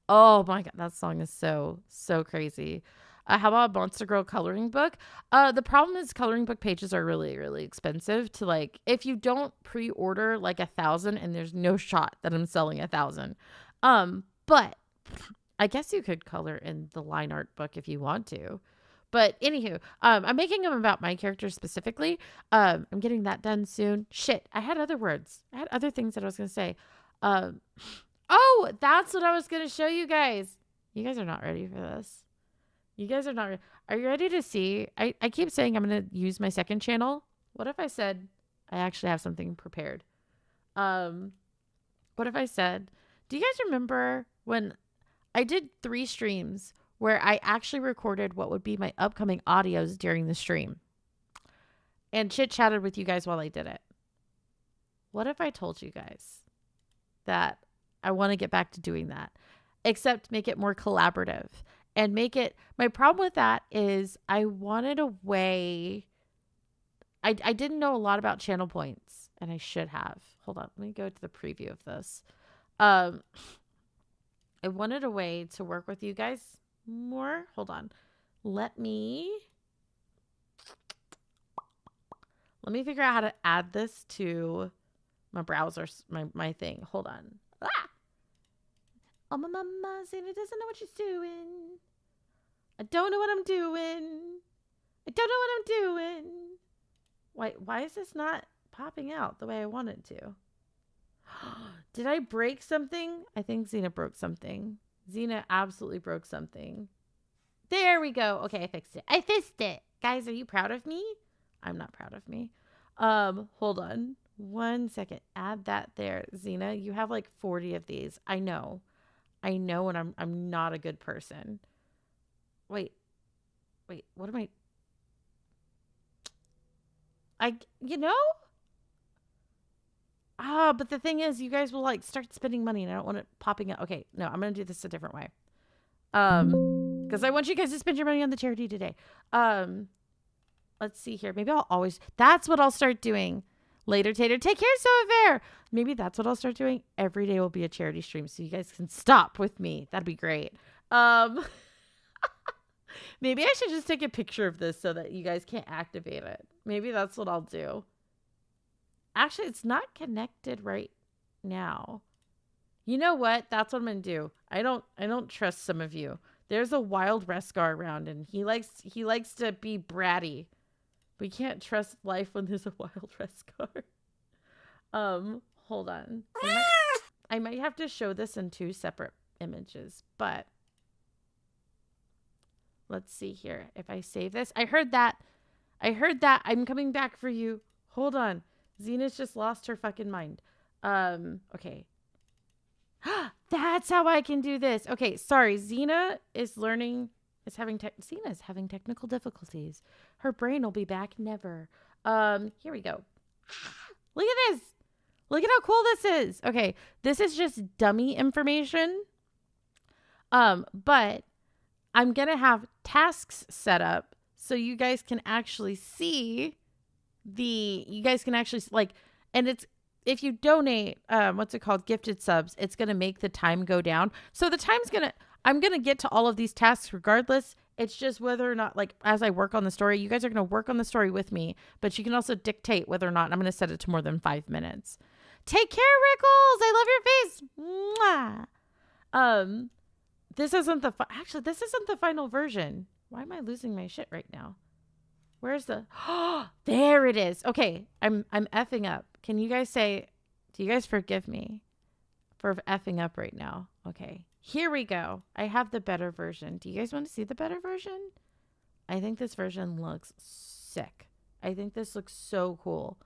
Oh, my God. That song is so, so crazy. How about a Monster Girl coloring book? The problem is coloring book pages are really, really expensive to like, if you don't pre-order like 1,000, and there's no shot that I'm selling 1,000. But I guess you could color in the line art book if you want to. But anywho, I'm making them about my character specifically. I'm getting that done soon. Shit, I had other words. I had other things that I was going to say. Oh, that's what I was going to show you guys. You guys are not ready for this. You guys are not ready. Are you ready to see? I keep saying I'm going to use my second channel. What if I said I actually have something prepared? What if I said, do you guys remember when I did 3 streams where I actually recorded what would be my upcoming audios during the stream and chit-chatted with you guys while I did it? What if I told you guys that I want to get back to doing that, except make it more collaborative and make it, my problem with that is I wanted a way, I didn't know a lot about channel points, and I should have. Hold on, let me go to the preview of this. I wanted a way to work with you guys more. Hold on. Let me figure out how to add this to my browser, my thing. Hold on. Ah! Oh, my mama Zena doesn't know what she's doing. I don't know what I'm doing. Why is this not popping out the way I want it to? Did I break something? I think Xena broke something. Xena absolutely broke something. There we go. Okay, I fixed it. Guys, are you proud of me? I'm not proud of me. Hold on 1 second. Add that there. Xena, you have like 40 of these. I know, and I'm not a good person. Wait, what am but the thing is, you guys will like start spending money, and I don't want it popping up. Okay, no, I'm gonna do this a different way. Because I want you guys to spend your money on the charity today. Let's see here. Maybe that's what I'll start doing later. Tater, take care, so fair. Maybe that's what I'll start doing. Every day will be a charity stream, so you guys can stop with me. That'd be great. Maybe I should just take a picture of this so that you guys can't activate it. Maybe that's what I'll do. Actually, it's not connected right now. You know what? That's what I'm going to do. I don't trust some of you. There's a wild Rescar around, and he likes to be bratty. We can't trust life when there's a Wild West car. Hold on. I might have to show this in 2 separate images, but let's see here. If I save this, I heard that. I'm coming back for you. Hold on. Xena's just lost her fucking mind. Okay. That's how I can do this. Okay, sorry. Xena's having technical difficulties. Her brain will be back never. Here we go. Look at this. Look at how cool this is. Okay, this is just dummy information. But I'm going to have tasks set up so you guys can actually see and it's, if you donate, gifted subs, it's going to make the time go down. So I'm going to get to all of these tasks regardless. It's just whether or not, like, as I work on the story, you guys are going to work on the story with me, but you can also dictate whether or not I'm going to set it to more than 5 minutes. Take care, Rickles. I love your face. Mwah. This isn't the final version. Why am I losing my shit right now? Where's the, there it is. Okay. I'm effing up. Can you guys say, do you guys forgive me for effing up right now? Okay. Here we go. I have the better version. Do you guys want to see the better version? I think this version looks sick. I think this looks so cool.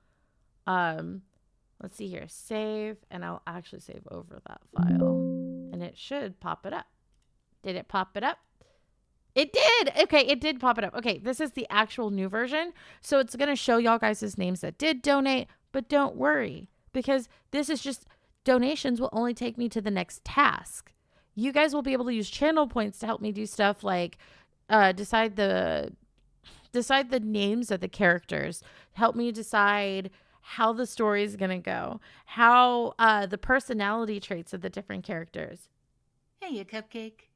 Let's see here. Save, and I'll actually save over that file. And it should pop it up. Did it pop it up? It did. Okay, it did pop it up. Okay, this is the actual new version. So it's going to show y'all guys' names that did donate, but don't worry, because this is just, donations will only take me to the next task. You guys will be able to use channel points to help me do stuff like decide the names of the characters, help me decide how the story is going to go, how the personality traits of the different characters. Hey, you cupcake.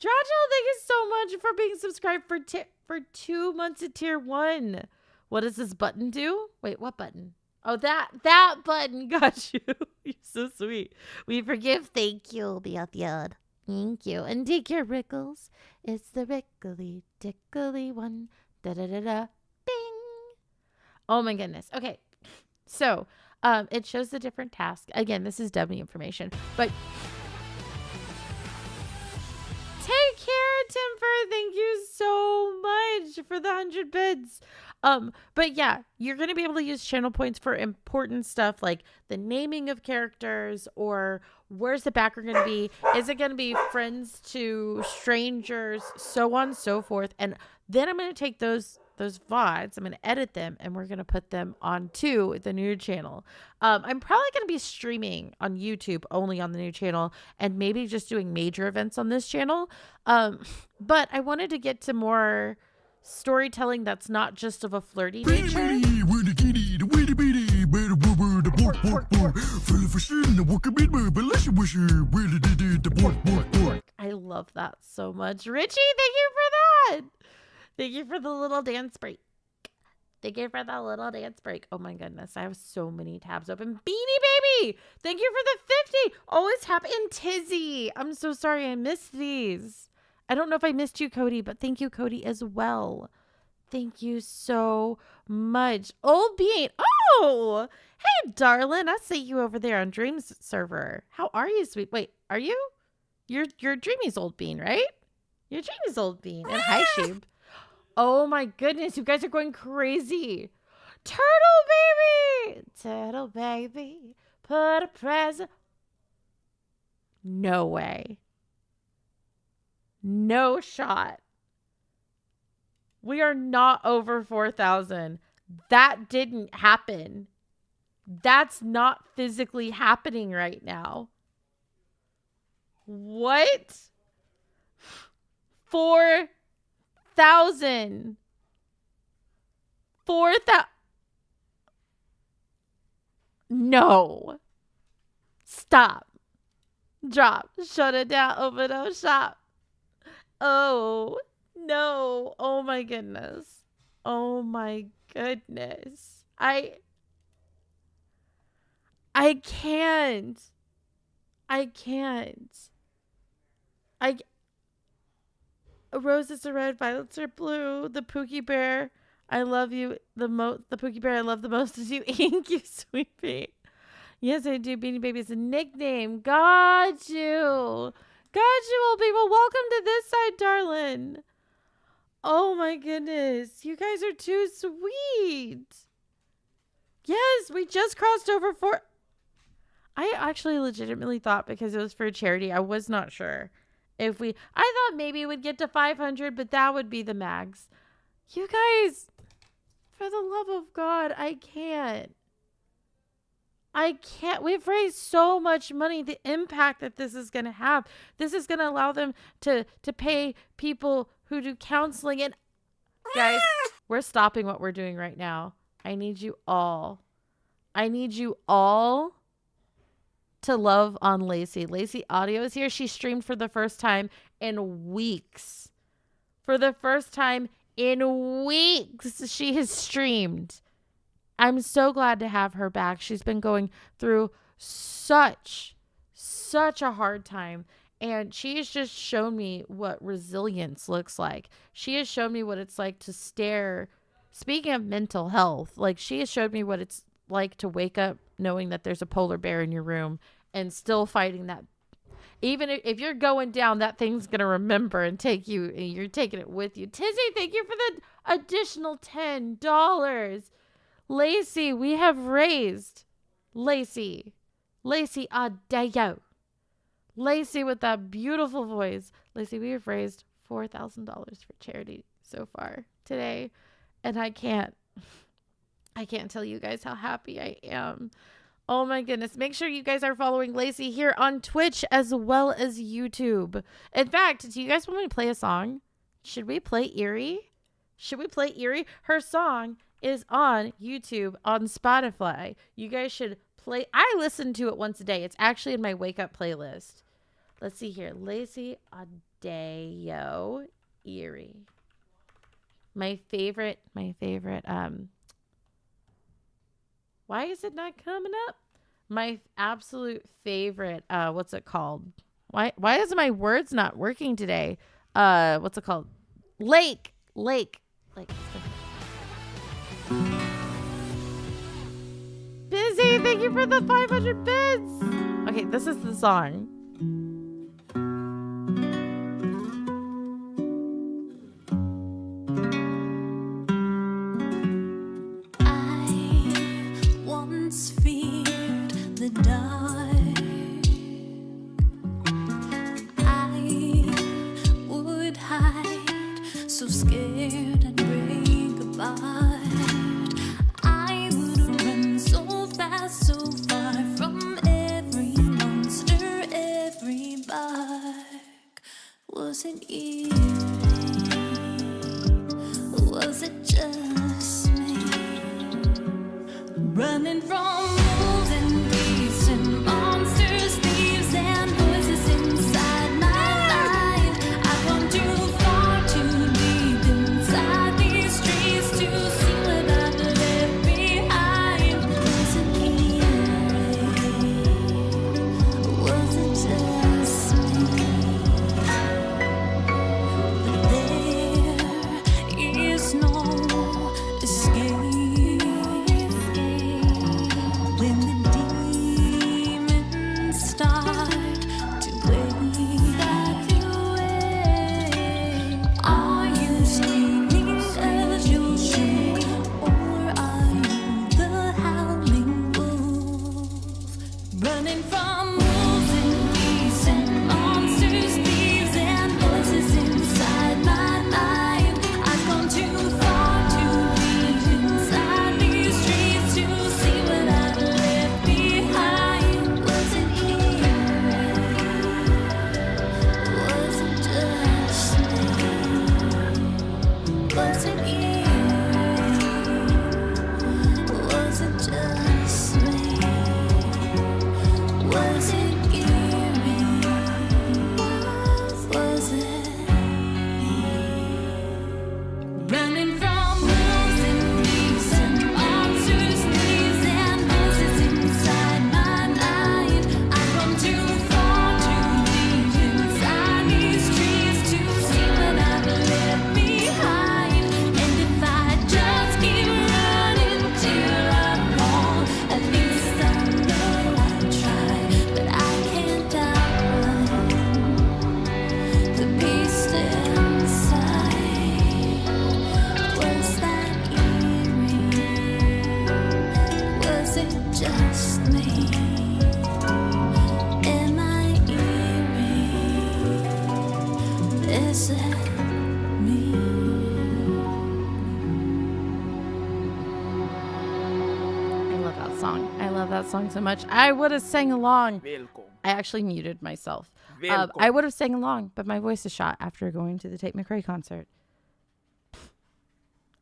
Dragil, thank you so much for being subscribed for 2 months at tier 1. What does this button do? Wait, what button? Oh, that button got you. You're so sweet. We forgive. Thank you, Beyond. Thank you. And take care, Rickles. It's the Rickly Tickly one. Da-da-da-da. Bing. Oh, my goodness. Okay. So, it shows the different tasks. Again, this is dummy information. But take care, Timfer. Thank you so much for the 100 bids. But yeah, you're going to be able to use channel points for important stuff like the naming of characters, or where's the background going to be? Is it going to be friends to strangers, so on and so forth. And then I'm going to take those VODs, I'm going to edit them, and we're going to put them onto the new channel. I'm probably going to be streaming on YouTube only on the new channel, and maybe just doing major events on this channel. But I wanted to get to more storytelling that's not just of a flirty nature. I love that so much. Richie, thank you for that. Thank you for the little dance break. Thank you for the little dance break. Oh my goodness, I have so many tabs open. Beanie Baby, thank you for the 50. Always happy. And Tizzy, I'm so sorry I missed these. I don't know if I missed you, Cody, but thank you, Cody, as well. Thank you so much. Old Bean. Oh, hey, darling. I see you over there on Dreams server. How are you, sweet? Wait, are you? You're Dreamy's Old Bean, right? You're Dreamy's Old Bean. And hi, Sheeb. Oh, my goodness. You guys are going crazy. Turtle baby. Turtle baby. Put a present. No way. No shot. We are not over 4,000. That didn't happen. That's not physically happening right now. What? 4,000. 4,000. No. Stop. Drop. Shut it down. Open up shop. Oh, no. Oh, my goodness. Oh, my goodness. I can't. Roses are red, violets are blue. The Pookie Bear. I love you the most. The Pookie Bear I love the most is you, Ink, you sweet pea. Yes, I do. Beanie Baby is a nickname. Got you. Got you, old people. Welcome to this side, darling. Oh, my goodness. You guys are too sweet. Yes, we just crossed over 4. I actually legitimately thought because it was for a charity, I was not sure if I thought maybe we'd get to 500, but that would be the max. You guys, for the love of God, I can't. We've raised so much money. The impact that this is going to have. This is going to allow them to pay people who do counseling. And guys, we're stopping what we're doing right now. I need you all to love on Lacey. Lacey Audio is here. She streamed for the first time in weeks. For the first time in weeks, she has streamed. I'm so glad to have her back. She's been going through such a hard time. And she has just shown me what resilience looks like. She has shown me what it's like to stare. Speaking of mental health, like she has showed me what it's like to wake up knowing that there's a polar bear in your room and still fighting that. Even if you're going down, that thing's going to remember and take you. And you're taking it with you. Tizzy, thank you for the additional $10. Lacey, we have raised. Lacey Adeo. Lacey with that beautiful voice. Lacey, we have raised $4,000 for charity so far today. And I can't tell you guys how happy I am. Oh my goodness. Make sure you guys are following Lacey here on Twitch as well as YouTube. In fact, do you guys want me to play a song? Should we play Eerie? Her song is on YouTube, on Spotify. You guys should play. I listen to it once a day. It's actually in my wake up playlist. Let's see here. Lacey Adeo, Eerie. My favorite, why is it not coming up? My absolute favorite, what's it called? Why is my words not working today? What's it called? Lake. Busy, thank you for the 500 bits. Okay, this is the song. Feared the dark. I would hide, so scared I'd break apart. I would run so fast, so far from every monster, every bark. Was it eerie? Was it just me? Running from wolves and beasts and monsters, thieves and voices inside my mind. I've gone too far, too deep inside these streets to see what I've left behind. Was it eerie? Was it just me? But there is no escape. set me. I love that song. I love that song so much. I would have sang along. Welcome. I actually muted myself. Welcome. I would have sang along, but my voice is shot after going to the Tate McRae concert.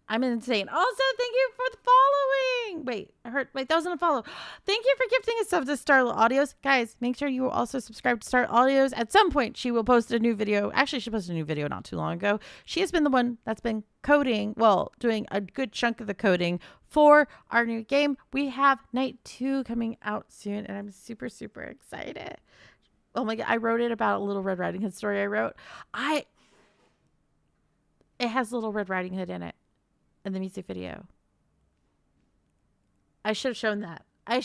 I'm insane. Also, thank you for the following. Wait, that wasn't a follow. Thank you for gifting a sub to Starlet Audios. Guys, make sure you will also subscribe to Starlet Audios. At some point, she will post a new video. Actually, she posted a new video not too long ago. She has been the one that's been coding, well, doing a good chunk of the coding for our new game. We have Night 2 coming out soon, and I'm super, super excited. Oh my God, I wrote it about a Little Red Riding Hood story I wrote. It has Little Red Riding Hood in it. In the music video. I should have shown that. And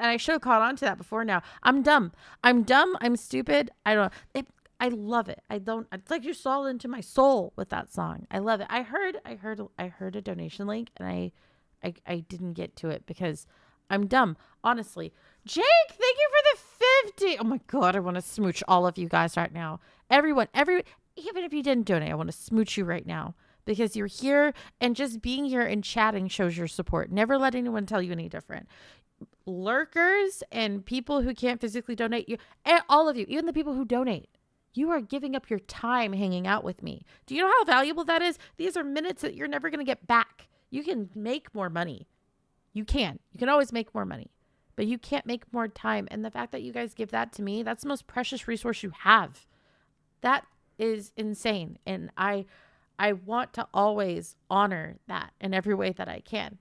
I should have caught on to that before now. I'm dumb. I'm stupid. I don't know. I love it. It's like you saw into my soul with that song. I love it. I heard a donation link and I didn't get to it because I'm dumb. Honestly. Jake, thank you for the 50. Oh my God. I want to smooch all of you guys right now. Everyone, even if you didn't donate, I want to smooch you right now. Because you're here and just being here and chatting shows your support. Never let anyone tell you any different. Lurkers and people who can't physically donate, you, and all of you, even the people who donate, you are giving up your time hanging out with me. Do you know how valuable that is? These are minutes that you're never going to get back. You can make more money. You can always make more money, but you can't make more time. And the fact that you guys give that to me, that's the most precious resource you have. That is insane. And I want to always honor that in every way that I can.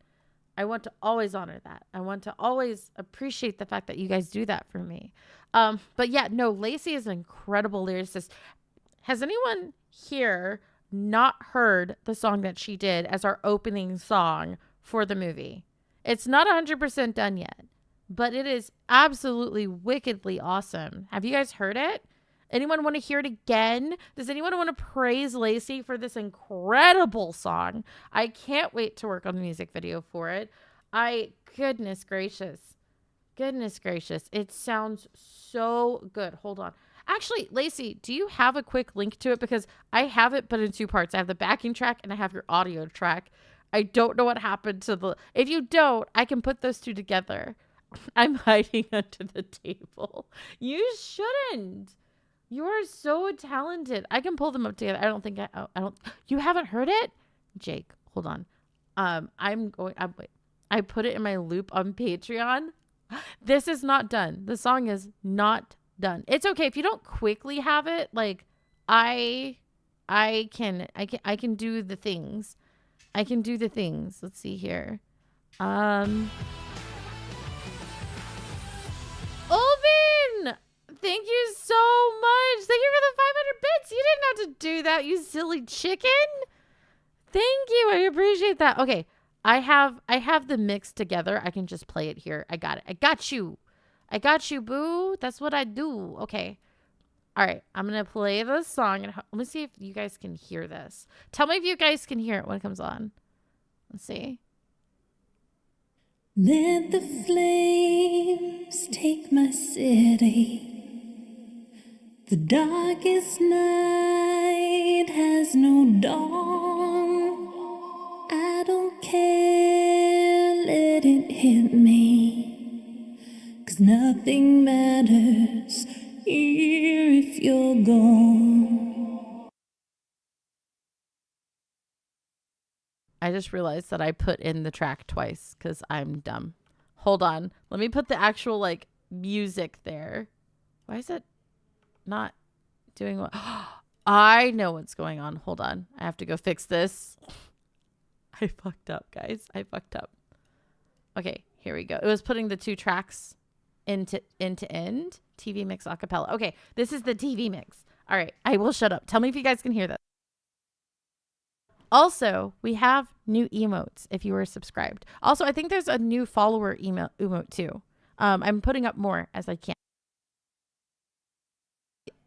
I want to always honor that. I want to always appreciate the fact that you guys do that for me. But yeah, no, Lacey is an incredible lyricist. Has anyone here not heard the song that she did as our opening song for the movie? It's not 100% done yet, but it is absolutely wickedly awesome. Have you guys heard it? Anyone want to hear it again? Does anyone want to praise Lacey for this incredible song? I can't wait to work on the music video for it. Goodness gracious. It sounds so good. Hold on. Actually, Lacey, do you have a quick link to it? Because I have it, but in two parts. I have the backing track and I have your audio track. I don't know what happened to if you don't, I can put those two together. I'm hiding under the table. You shouldn't. You are so talented. I can pull them up together. I don't. You haven't heard it? Jake, hold on. Wait. I put it in my loop on Patreon. This is not done. The song is not done. It's okay if you don't quickly have it. Like I can do the things. Let's see here. Open! Thank you so much. Thank you for the 500 bits. You didn't have to do that, you silly chicken. Thank you. I appreciate that. Okay. I have the mix together. I can just play it here. I got it. I got you, boo. That's what I do. Okay. All right. I'm going to play this song. And let me see if you guys can hear this. Tell me if you guys can hear it when it comes on. Let's see. Let the flames take my city. The darkest night has no dawn. I don't care, let it hit me. 'Cause nothing matters here if you're gone. I just realized that I put in the track twice because I'm dumb. Hold on. Let me put the actual like music there. Why is it not doing what? I know what's going on. Hold on. I have to go fix this. I fucked up, guys. I fucked up. Okay, here we go. It was putting the two tracks into end. TV mix acapella. Okay, this is the TV mix. All right, I will shut up. Tell me if you guys can hear this. Also, we have new emotes if you were subscribed. Also, I think there's a new follower emote too. I'm putting up more as I can.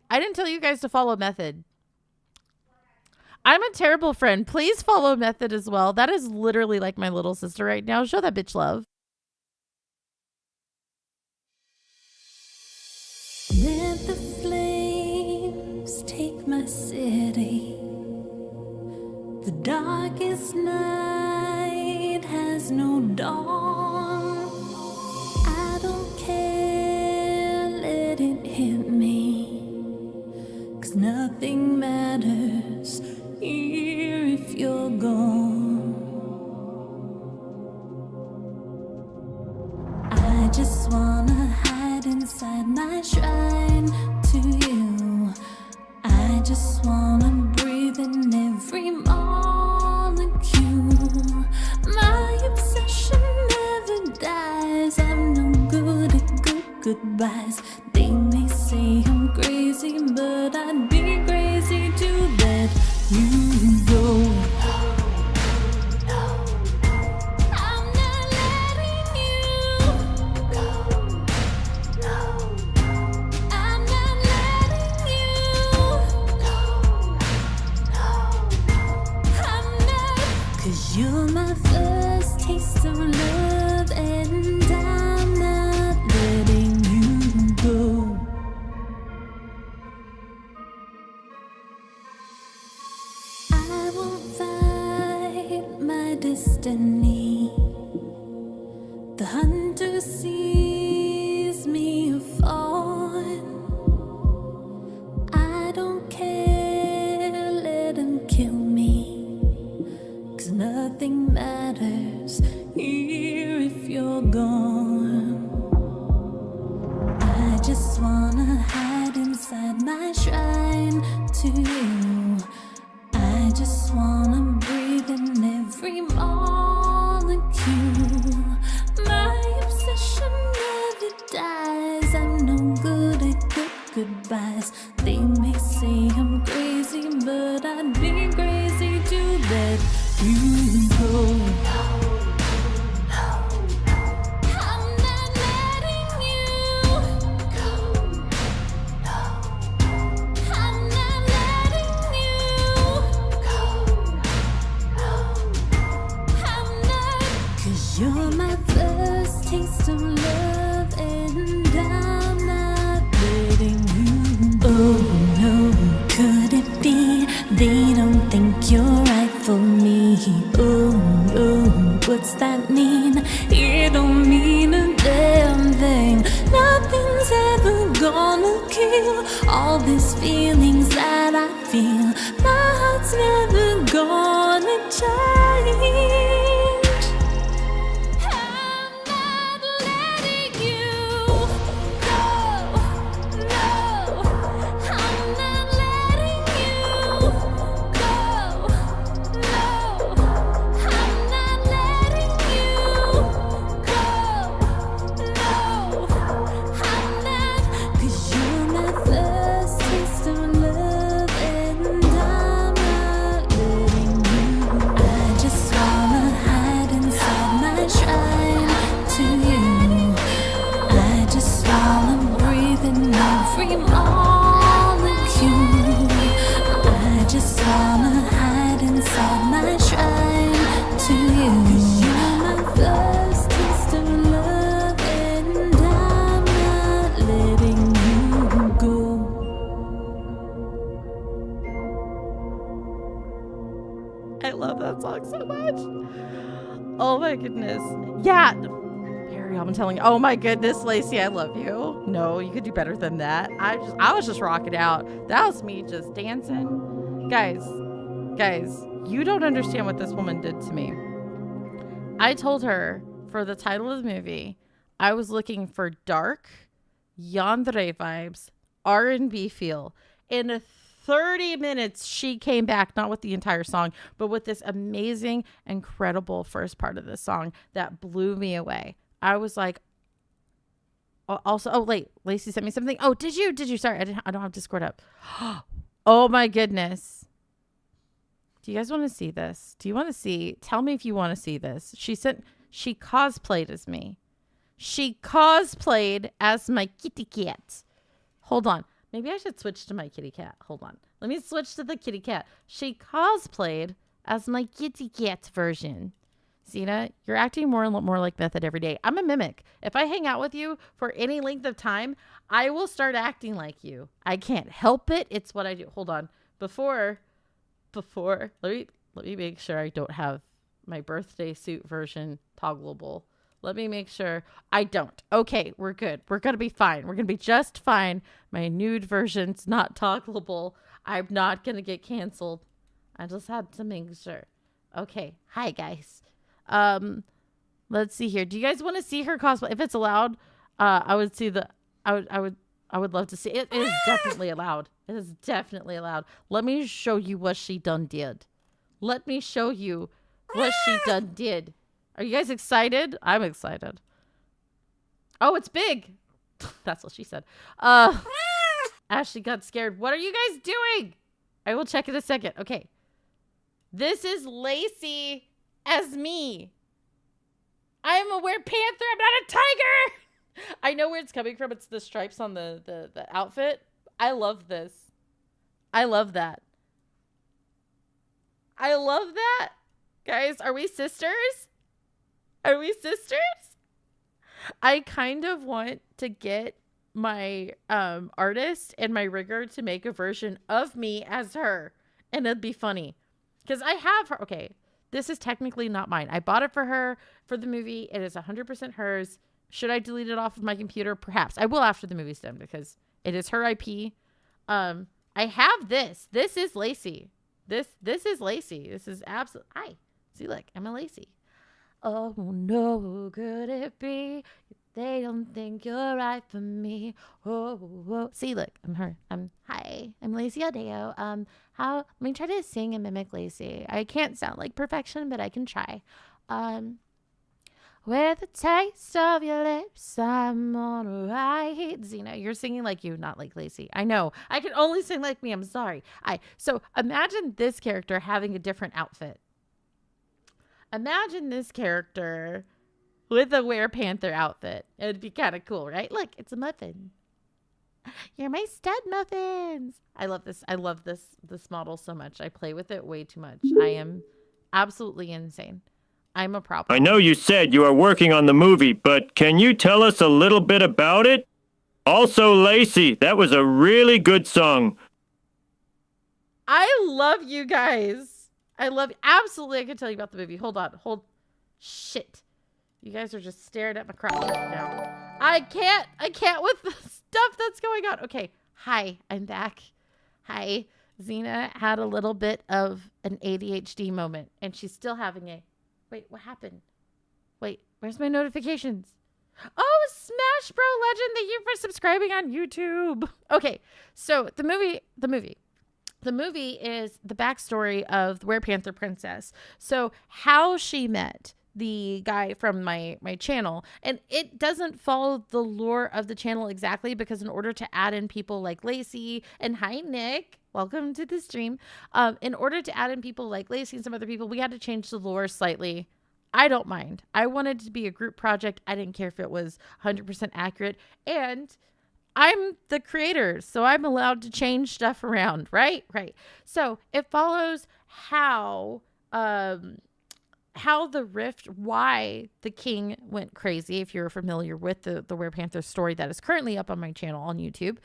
I didn't tell you guys to follow Method. I'm a terrible friend. Please follow Method as well. That is literally like my little sister right now. Show that bitch love. Let the flames take my city. city. The darkest night has no dawn. I don't care, let it hit me. 'Cause nothing matters here if you're gone. I just wanna hide inside my shrine to you. I just wanna breathe in every molecule. My obsession never dies. I'm no good at goodbyes. They may say I'm crazy, but I'd be crazy to let you go. I'm not letting you go. I'm not letting you go. I'm not, 'cause you're my first taste of love, and I'm not letting you go. I won't fight my destiny. The hunter sees me fawn. I don't care, let him kill me. 'Cause nothing matters here if you're gone. I just wanna hide inside my shrine to you. I just wanna breathe in every molecule. My obsession never dies. I'm no good at goodbyes. They may say I'm crazy, but I'd be crazy to let you go. I'm not letting you go. I'm not letting you go. I'm not, 'cause you're my first taste of love, and I'm not letting you go. Oh no, could it be they don't think you're right for me? Oh no, what's that mean? It don't mean a damn thing. Nothing's ever gonna kill all these feelings that I feel. My heart's never gonna change. I'm not letting you go. No, I'm not letting you go. No, I'm not letting you go. No, I'm not, 'cause you're my first taste of love, and I'm not letting you. I just wanna hide inside my shrine to you. I just wanna breathe in every molecule. I just wanna hide inside my shrine to you. 'Cause you're my first taste of love, and I'm not letting you go. I love that song so much. Oh my goodness. Yeah. Perry, I'm telling you. Oh my goodness, Lacey, I love you. No, you could do better than that. I was just rocking out. That was me just dancing. Guys, you don't understand what this woman did to me. I told her for the title of the movie, I was looking for dark, yandere vibes, R&B feel. In 30 minutes, she came back, not with the entire song, but with this amazing, incredible first part of the song that blew me away. I was like, Lacey sent me something. Oh, did you? Sorry, I don't have Discord up. Oh my goodness. Do you guys want to see this? Do you want to see? Tell me if you want to see this. She cosplayed as me. She cosplayed as my kitty cat. Hold on. Maybe I should switch to my kitty cat. Hold on. Let me switch to the kitty cat. She cosplayed as my kitty cat version. Zena, you're acting more and more like Method every day. I'm a mimic. If I hang out with you for any length of time, I will start acting like you. I can't help it. It's what I do. Hold on. before, let me make sure I don't have my birthday suit version toggleable. Let me make sure I don't. Okay, we're good. We're going to be fine. We're going to be just fine. My nude version's not toggleable. I'm not going to get canceled. I just had to make sure. Okay. Hi, guys. Let's see here. Do you guys want to see her cosplay? If it's allowed, I would see the, I would love to see it. It is definitely allowed. It is definitely allowed. Let me show you what she done did. Let me show you what she done did. Are you guys excited? I'm excited. Oh, it's big. That's what she said. Ashley got scared. What are you guys doing? I will check in a second. Okay. This is Lacey as me. I am a werepanther. I'm not a tiger. I know where it's coming from. It's the stripes on the outfit. I love this. I love that. I love that. Guys, are we sisters? Are we sisters? I kind of want to get my artist and my rigger to make a version of me as her. And it'd be funny. Because I have her. Okay, this is technically not mine. I bought it for her for the movie. It is 100% hers. Should I delete it off of my computer? Perhaps. I will after the movie's done because it is her IP. I have this. This is Lacey. This is Lacey. This is absolute. Hi. See, look, I'm a Lacey. Oh, no, could it be? They don't think you're right for me. Oh, oh. See, look, I'm her. Hi, I'm Lacey Adeo. Let me try to sing and mimic Lacey. I can't sound like perfection, but I can try. With a taste of your lips, I'm alright. Xena, you're singing like you, not like Lacey. I know. I can only sing like me. I'm sorry. So imagine this character having a different outfit. Imagine this character with a werepanther outfit. It'd be kind of cool, right? Look, it's a muffin. You're my stud muffins. I love this. I love this model so much. I play with it way too much. I am absolutely insane. I'm a problem. I know you said you are working on the movie, but can you tell us a little bit about it? Also, Lacey, that was a really good song. I love you guys. Absolutely. I can tell you about the movie. Hold on. Shit. You guys are just staring at my crotch right now. I can't with the stuff that's going on. Okay. Hi, I'm back. Hi. Xena had a little bit of an ADHD moment, and she's still having a... Wait, what happened? Wait, where's my notifications? Oh, Smash Bro Legend, thank you for subscribing on YouTube. Okay, so the movie is the backstory of the Werepanther Princess. So how she met the guy from my channel, and it doesn't follow the lore of the channel exactly, because in order to add in people like Lacey, and hi Nick, welcome to the stream. In order to add in people like Lacey and some other people, we had to change the lore slightly. I don't mind. I wanted it to be a group project. I didn't care if it was 100% accurate, and I'm the creator, so I'm allowed to change stuff around, right? Right. So it follows how the rift, why the king went crazy. If you're familiar with the Werepanther story that is currently up on my channel on YouTube,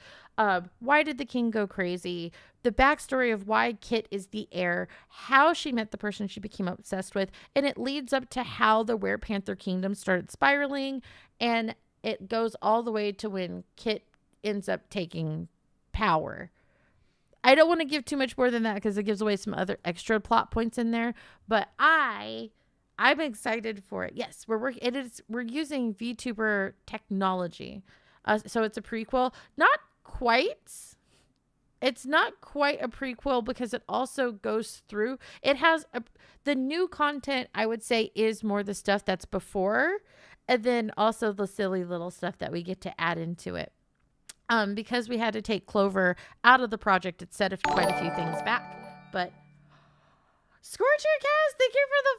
why did the king go crazy? The backstory of why Kit is the heir, how she met the person she became obsessed with, and it leads up to how the Werepanther kingdom started spiraling, and it goes all the way to when Kit ends up taking power. I don't want to give too much more than that because it gives away some other extra plot points in there, but I'm excited for it. Yes, we're using VTuber technology. So it's a prequel. Not quite. It's not quite a prequel because it also goes through. It has the new content, I would say, is more the stuff that's before, and then also the silly little stuff that we get to add into it. Because we had to take Clover out of the project, it set quite a few things back. But Scorcher Cast, thank you for the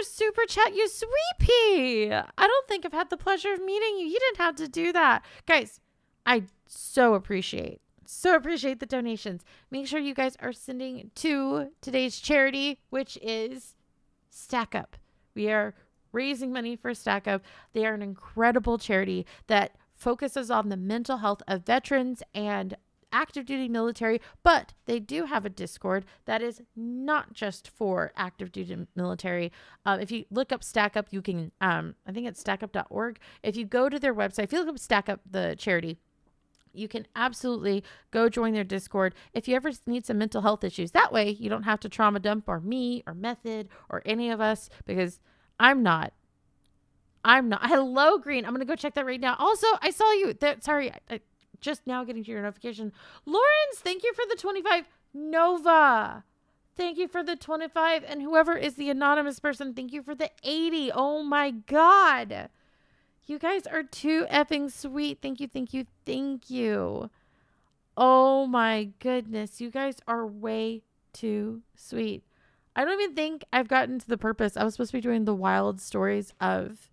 $5 super chat, you sweepy. I don't think I've had the pleasure of meeting you. You didn't have to do that. Guys, I so appreciate the donations. Make sure you guys are sending to today's charity, which is Stack Up. We are raising money for Stack Up. They are an incredible charity that focuses on the mental health of veterans and active duty military, but they do have a Discord that is not just for active duty military. If you look up Stack Up, you can, I think it's stackup.org. If you go to their website, if you look up Stack Up, the charity, you can absolutely go join their Discord if you ever need some mental health issues. That way you don't have to trauma dump or me or Method or any of us, because I'm not. Hello, Green. I'm going to go check that right now. Also, I saw you. Sorry, I just now getting to your notification. Lawrence, thank you for the 25. Nova, thank you for the 25. And whoever is the anonymous person, thank you for the 80. Oh my God. You guys are too effing sweet. Thank you, thank you, thank you. Oh my goodness. You guys are way too sweet. I don't even think I've gotten to the purpose. I was supposed to be doing the wild stories of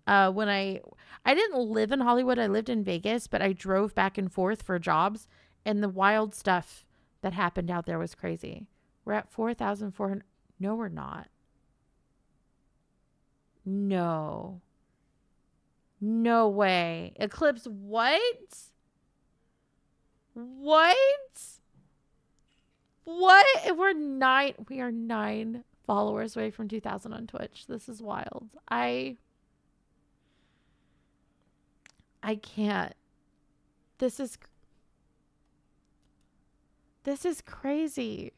when I didn't live in Hollywood. I lived in Vegas, but I drove back and forth for jobs, and the wild stuff that happened out there was crazy. We're at 4,400. No, we're not. No. No way. Eclipse what? What? What? We are 9 followers away from 2,000 on Twitch. This is wild. I can't. This is crazy.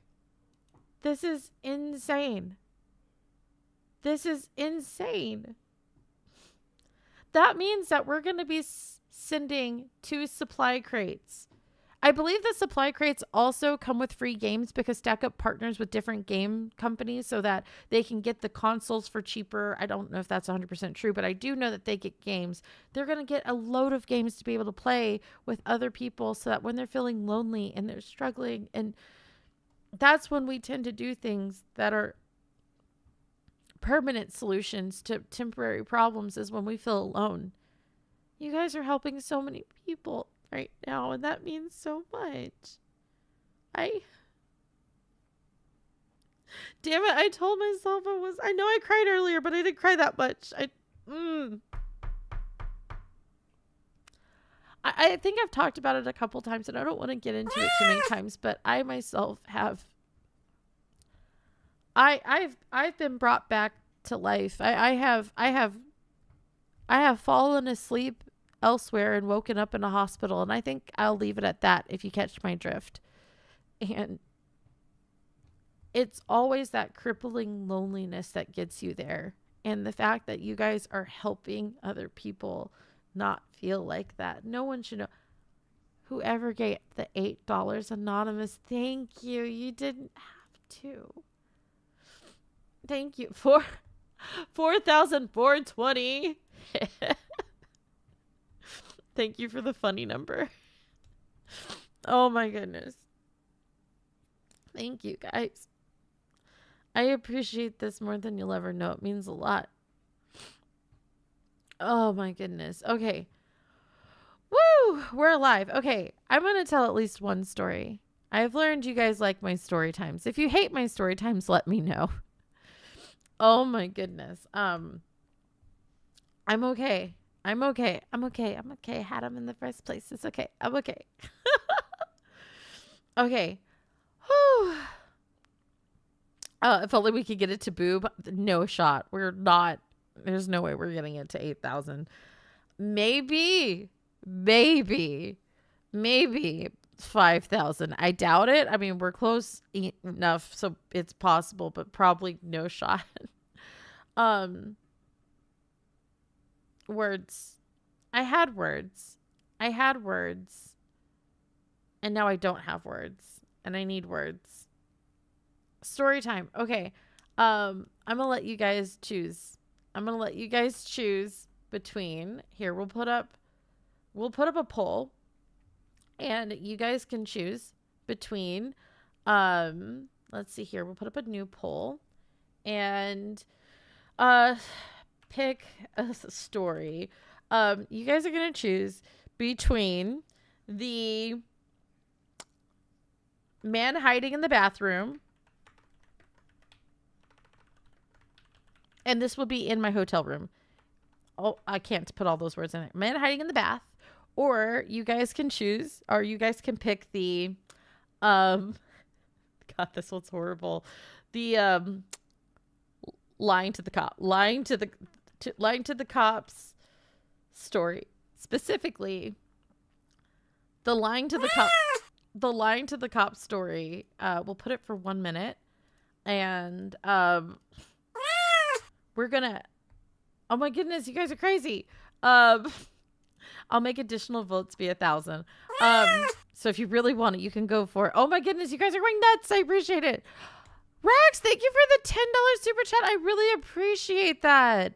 This is insane. This is insane. That means that we're going to be sending 2 supply crates. I believe the supply crates also come with free games because Stack Up partners with different game companies so that they can get the consoles for cheaper. I don't know if that's 100% true, but I do know that they get games. They're going to get a load of games to be able to play with other people so that when they're feeling lonely and they're struggling, and that's when we tend to do things that are permanent solutions to temporary problems, is when we feel alone. You guys are helping so many people right now, and that means so much. Damn it, I told myself I know I cried earlier, but I didn't cry that much. I think I've talked about it a couple times, and I don't want to get into it too many times, but I myself have I've been brought back to life. I have fallen asleep elsewhere and woken up in a hospital, and I think I'll leave it at that if you catch my drift. And it's always that crippling loneliness that gets you there. And the fact that you guys are helping other people not feel like that. No one should know. Whoever gave the $8 anonymous, thank you. You didn't have to. Thank you for 4,420. Thank you for the funny number. Oh my goodness. Thank you guys. I appreciate this more than you'll ever know. It means a lot. Oh my goodness. Okay. Woo! We're alive. Okay. I'm going to tell at least one story. I've learned you guys like my story times. If you hate my story times, let me know. Oh my goodness. I'm okay. I'm okay. I'm okay. I'm okay. I had him in the first place. It's okay. I'm okay. Okay. Whew. If only we could get it to boob. No shot. We're not. There's no way we're getting it to 8,000. Maybe 5,000. I doubt it. I mean, we're close enough, so it's possible, but probably no shot. Words. I had words. And now I don't have words. And I need words. Story time. Okay. I'm gonna let you guys choose. Between here. We'll put up a poll, and you guys can choose between let's see here. We'll put up a new poll and pick a story. You guys are gonna choose between the man hiding in the bathroom, and this will be in my hotel room. Oh, I can't put all those words in it. Man hiding in the bath, Or you guys can choose, or you guys can pick the, God, this one's horrible. The lying to the cops story. Specifically, the lying to the cops story. We'll put it for 1 minute, and we're gonna. Oh my goodness, you guys are crazy. I'll make additional votes be 1,000. So if you really want it, you can go for it. Oh my goodness, you guys are going nuts. I appreciate it. Rex, thank you for the $10 super chat. I really appreciate that.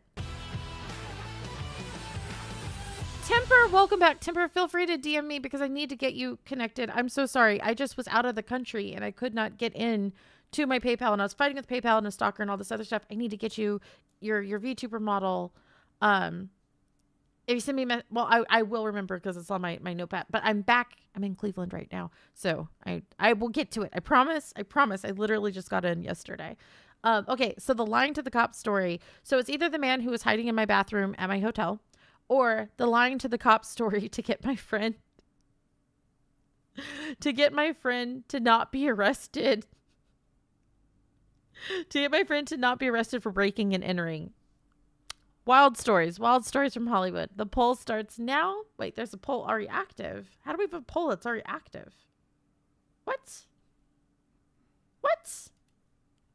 Temper, welcome back. Temper, feel free to DM me because I need to get you connected. I'm so sorry. I just was out of the country and I could not get in to my PayPal, and I was fighting with PayPal and a stalker and all this other stuff. I need to get you your VTuber model. If you send me, I will remember because it's on my notepad. But I'm back. I'm in Cleveland right now, so I will get to it. I promise. I promise. I literally just got in yesterday. Okay, so the lying to the cops story. So it's either the man who was hiding in my bathroom at my hotel, or the lying to the cops story to get my friend to not be arrested. To get my friend to not be arrested for breaking and entering. Wild stories from Hollywood. The poll starts now. Wait, there's a poll already active. How do we have a poll that's already active? What?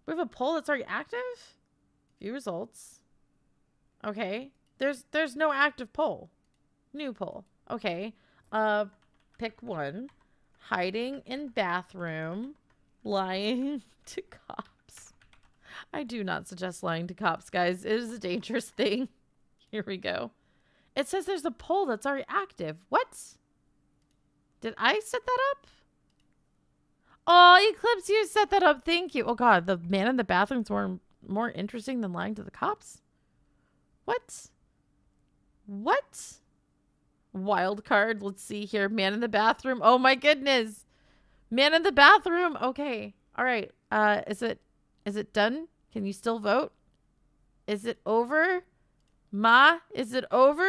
We have a poll that's already active? View results. Okay. There's no active poll. New poll. Okay. Pick one. Hiding in bathroom. Lying to cops. I do not suggest lying to cops, guys. It is a dangerous thing. Here we go. It says there's a poll that's already active. What? Did I set that up? Oh, Eclipse, you set that up. Thank you. Oh, God. The man in the bathroom's more interesting than lying to the cops? What? Wild card. Let's see here. Man in the bathroom. Oh, my goodness. Man in the bathroom. Okay. All right. Is it done? Can you still vote? Is it over? Ma, is it over?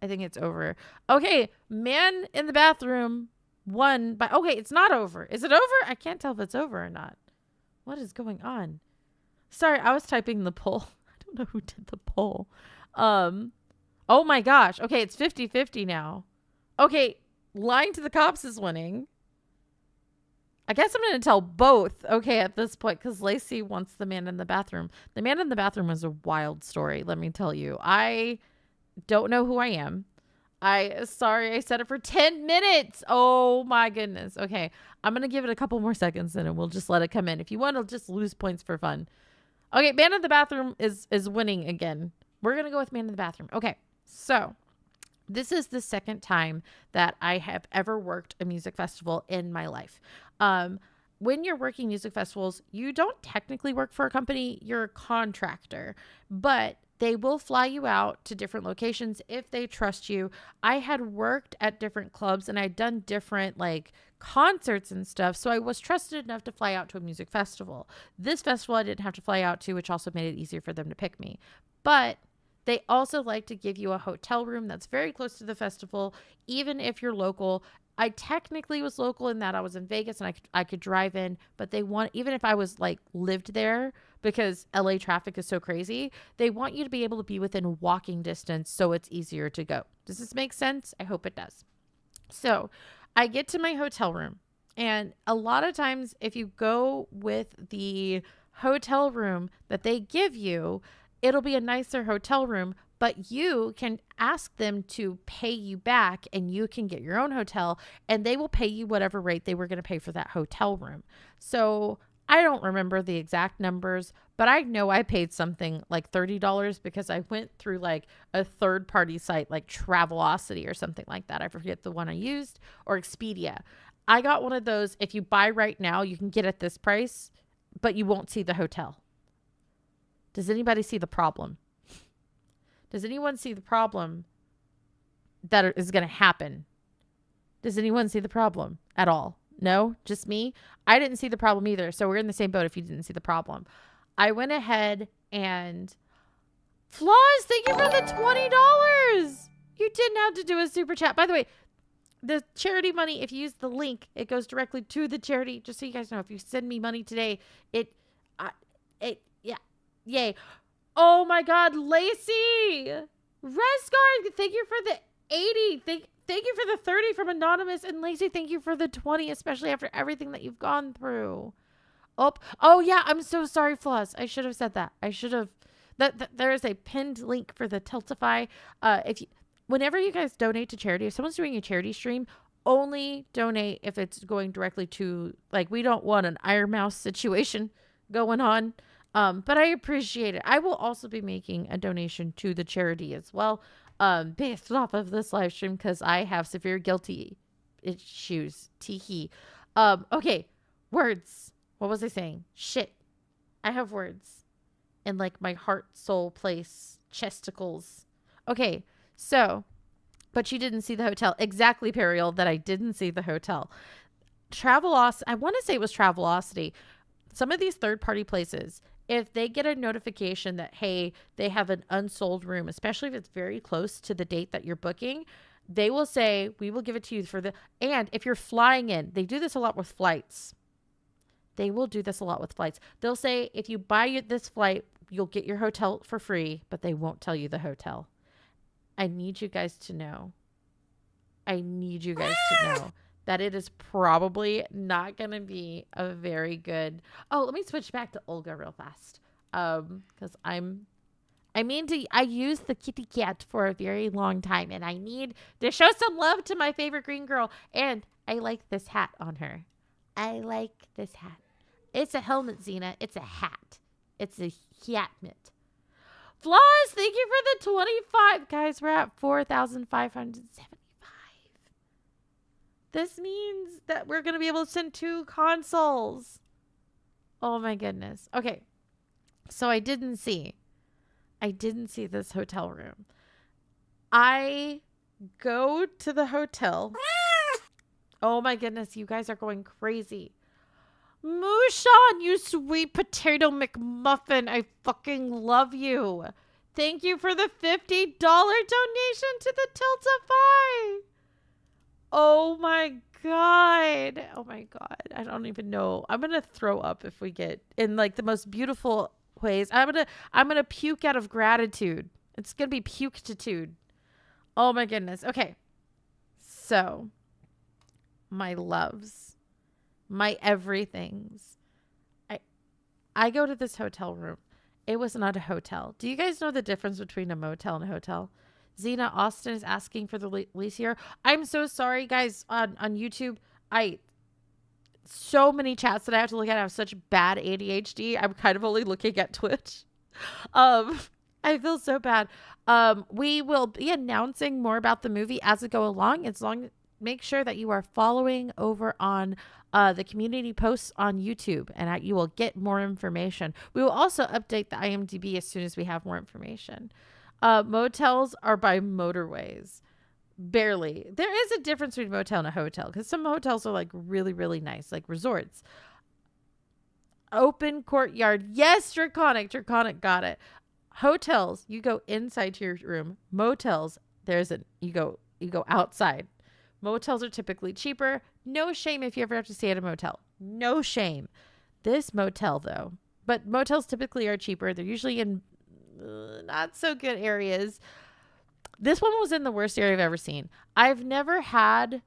I think it's over. Okay, man in the bathroom won by... Okay, it's not over. Is it over? I can't tell if it's over or not. What is going on? Sorry, I was typing the poll. I don't know who did the poll. Oh my gosh. Okay, it's 50-50 now. Okay, lying to the cops is winning. I guess I'm going to tell both, okay, at this point, because Lacey wants the man in the bathroom. The man in the bathroom was a wild story, let me tell you. I don't know who I am. Sorry, I said it for 10 minutes. Oh, my goodness. Okay, I'm going to give it a couple more seconds, and we'll just let it come in. If you want to just lose points for fun. Okay, man in the bathroom is winning again. We're going to go with man in the bathroom. Okay, so... This is the second time that I have ever worked a music festival in my life. When you're working music festivals, you don't technically work for a company, you're a contractor, but they will fly you out to different locations if they trust you. I had worked at different clubs and I'd done different concerts and stuff, so I was trusted enough to fly out to a music festival. This festival I didn't have to fly out to, which also made it easier for them to pick me. But they also like to give you a hotel room that's very close to the festival, even if you're local. I technically was local in that I was in Vegas and I could drive in, but they want, even if I was lived there, because LA traffic is so crazy, they want you to be able to be within walking distance so it's easier to go. Does this make sense? I hope it does. So I get to my hotel room, and a lot of times if you go with the hotel room that they give you, it'll be a nicer hotel room, but you can ask them to pay you back and you can get your own hotel and they will pay you whatever rate they were going to pay for that hotel room. So I don't remember the exact numbers, but I know I paid something like $30 because I went through a third party site like Travelocity or something like that. I forget the one I used, or Expedia. I got one of those. If you buy right now, you can get at this price, but you won't see the hotel. Does anybody see the problem? Does anyone see the problem that is going to happen? Does anyone see the problem at all? No? Just me? I didn't see the problem either. So we're in the same boat if you didn't see the problem. I went ahead and... Flaws, thank you for the $20. You didn't have to do a super chat. By the way, the charity money, if you use the link, it goes directly to the charity. Just so you guys know, if you send me money today, yeah, yay. Oh my God, Lacey, Resguard, thank you for the 80. Thank you for the 30 from Anonymous, and Lacey, thank you for the 20, especially after everything that you've gone through. Oh yeah, I'm so sorry, Floss. I should have said that. I should have. That there is a pinned link for the Tiltify. Whenever you guys donate to charity, if someone's doing a charity stream, only donate if it's going directly to, like, we don't want an Iron Mouse situation going on. But I appreciate it. I will also be making a donation to the charity as well, based off of this live stream, because I have severe guilty issues. Teehee. Okay, words. What was I saying? Shit. I have words in like my heart, soul, place, chesticles. Okay, so, but you didn't see the hotel. Exactly, Periel, that I didn't see the hotel. I want to say it was Travelocity. Some of these third-party places, if they get a notification that, hey, they have an unsold room, especially if it's very close to the date that you're booking, they will say, we will give it to you and if you're flying in, they do this a lot with flights. They will do this a lot with flights. They'll say, if you buy this flight, you'll get your hotel for free, but they won't tell you the hotel. I need you guys to know. That it is probably not going to be a very good... Oh, let me switch back to Olga real fast. Because I used the kitty cat for a very long time, and I need to show some love to my favorite green girl. And I like this hat on her. I like this hat. It's a helmet, Xena. It's a hat. It's a hat mitt. Flaws, thank you for the 25. Guys, we're at 4,575. This means that we're going to be able to send 2 consoles. Oh my goodness. Okay. So I didn't see this hotel room. I go to the hotel. Oh my goodness. You guys are going crazy. Mushan, you sweet potato McMuffin. I fucking love you. Thank you for the $50 donation to the Tiltify. Oh my God. Oh my God. I don't even know. I'm going to throw up if we get in like the most beautiful ways. I'm going to puke out of gratitude. It's going to be puketitude. Oh my goodness. Okay. So, my loves, my everythings. I go to this hotel room. It was not a hotel. Do you guys know the difference between a motel and a hotel? Xena Austin is asking for the lease here. I'm so sorry, guys, on YouTube. So many chats that I have to look at. I have such bad ADHD. I'm kind of only looking at Twitch. I feel so bad. We will be announcing more about the movie as we go along. Make sure that you are following over on the community posts on YouTube, and you will get more information. We will also update the IMDb as soon as we have more information. Motels are by motorways. Barely. There is a difference between a motel and a hotel, because some hotels are like really, really nice, like resorts. Open courtyard. Yes, Draconic got it. Hotels, you go inside to your room. Motels, you go outside. Motels are typically cheaper. No shame if you ever have to stay at a motel. No shame. This motel, though. But motels typically are cheaper. They're usually in not so good areas. This one was in the worst area I've ever seen. I've never had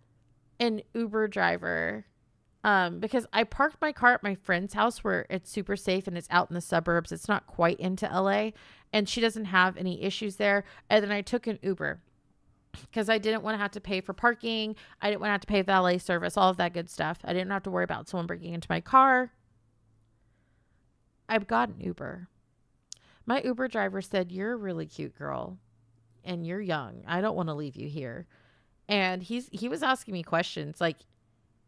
an Uber driver because I parked my car at my friend's house where it's super safe and it's out in the suburbs. It's not quite into LA, and she doesn't have any issues there. And then I took an Uber because I didn't want to have to pay for parking. I didn't want to have to pay valet service, all of that good stuff. I didn't have to worry about someone breaking into my car. I've got an Uber. My Uber driver said, "You're a really cute girl and you're young. I don't want to leave you here." And he was asking me questions. Like,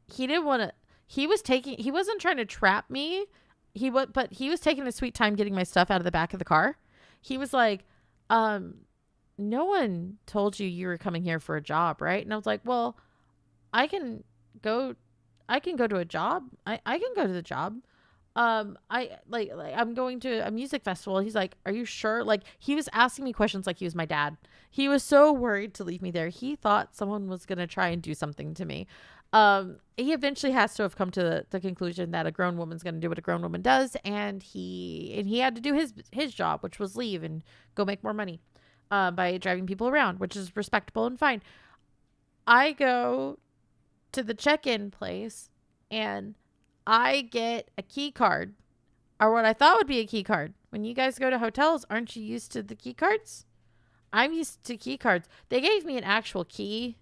he wasn't trying to trap me. But he was taking a sweet time getting my stuff out of the back of the car. He was like, "No one told you were coming here for a job, right?" And I was like, "Well, I can go to a job. I can go to the job. I'm going to a music festival. He's like, are you sure? Like, he was asking me questions like he was my dad. He was so worried to leave me there. He thought someone was going to try and do something to me. He eventually has to have come to the conclusion that a grown woman's going to do what a grown woman does. And he had to do his job, which was leave and go make more money, by driving people around, which is respectable and fine. I go to the check-in place and I get a key card, or what I thought would be a key card. When you guys go to hotels, aren't you used to the key cards? I'm used to key cards. They gave me an actual key.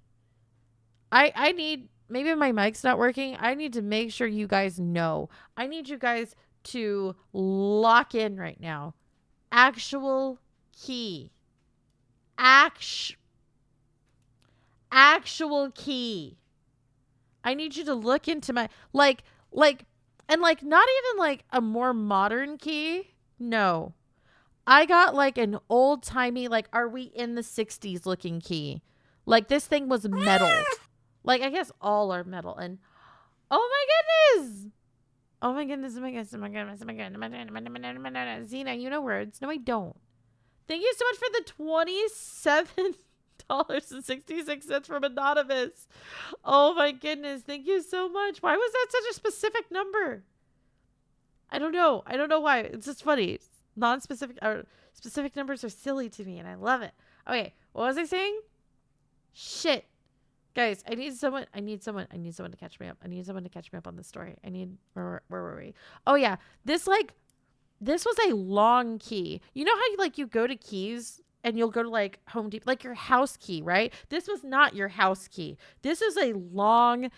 I need, maybe my mic's not working. I need to make sure you guys know. I need you guys to lock in right now. Actual key. Actual key. I need you to look into my, and not even like a more modern key. No. I got like an old timey, like, are we in the 60s looking key? Like, this thing was metal. Like, I guess all are metal. And oh my goodness. Oh my goodness. Oh my goodness. Oh my goodness. Oh my goodness. Zena, you know words. No, I don't. Thank you so much for the $27.66 from Anonymous. Oh my goodness. Thank you so much. Why was that such a specific number? I don't know. I don't know why. It's just funny. Non-specific or specific numbers are silly to me and I love it. Okay. What was I saying? Shit. Guys, I need someone to catch me up. I need someone to catch me up on this story. Where were we? Oh yeah. This was a long key. You know how you go to keys and you'll go to like Home Depot, like your house key, right? This was not your house key. This is a long,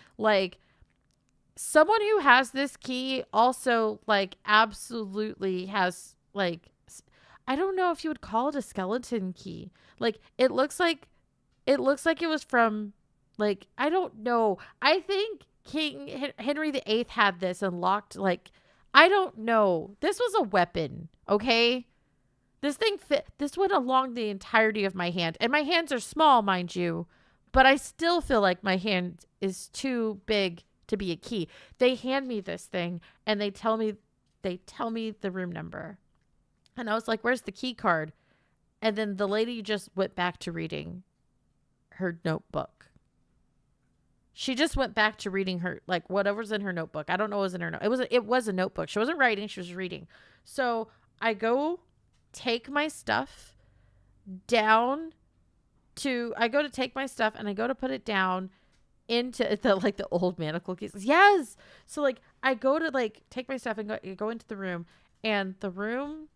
someone who has this key also absolutely has I don't know if you would call it a skeleton key. It looks like it was from I don't know. I think King Henry VIII had this and locked I don't know. This was a weapon, okay? This thing fit. This went along the entirety of my hand. And my hands are small, mind you. But I still feel like my hand is too big to be a key. They hand me this thing and they tell me the room number. And I was like, where's the key card? And then the lady just went back to reading her notebook. She just went back to reading her, whatever's in her notebook. I don't know what was in her notebook. It was a notebook. She wasn't writing. She was reading. So I go take my stuff down I go to take my stuff and I go to put it down into the old manacle cases. Yes. So I go to take my stuff and go into the room, and the room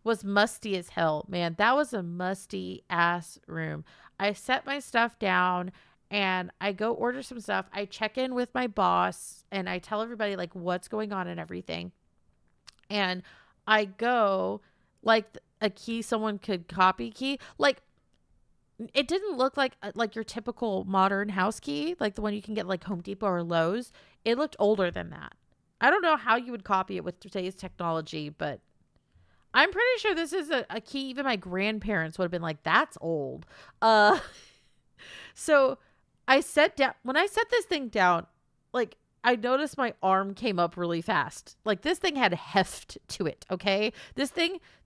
was musty as hell, man. That was a musty ass room. I set my stuff down and I go order some stuff. I check in with my boss and I tell everybody what's going on and everything. And I go a key someone could copy key. It didn't look like your typical modern house key, the one you can get Home Depot or Lowe's. It looked older than that. I don't know how you would copy it with today's technology, but I'm pretty sure this is a key even my grandparents would have been like, that's old. So I set down, when I set this thing down, I noticed my arm came up really fast. This thing had heft to it, okay? This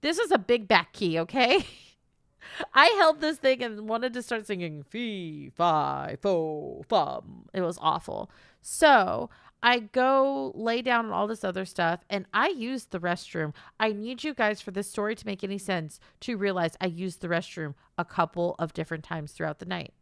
is a big back key, okay? I held this thing and wanted to start singing fee, fi, fo, fum. It was awful. So I go lay down on all this other stuff and I used the restroom. I need you guys, for this story to make any sense, to realize I used the restroom a couple of different times throughout the night.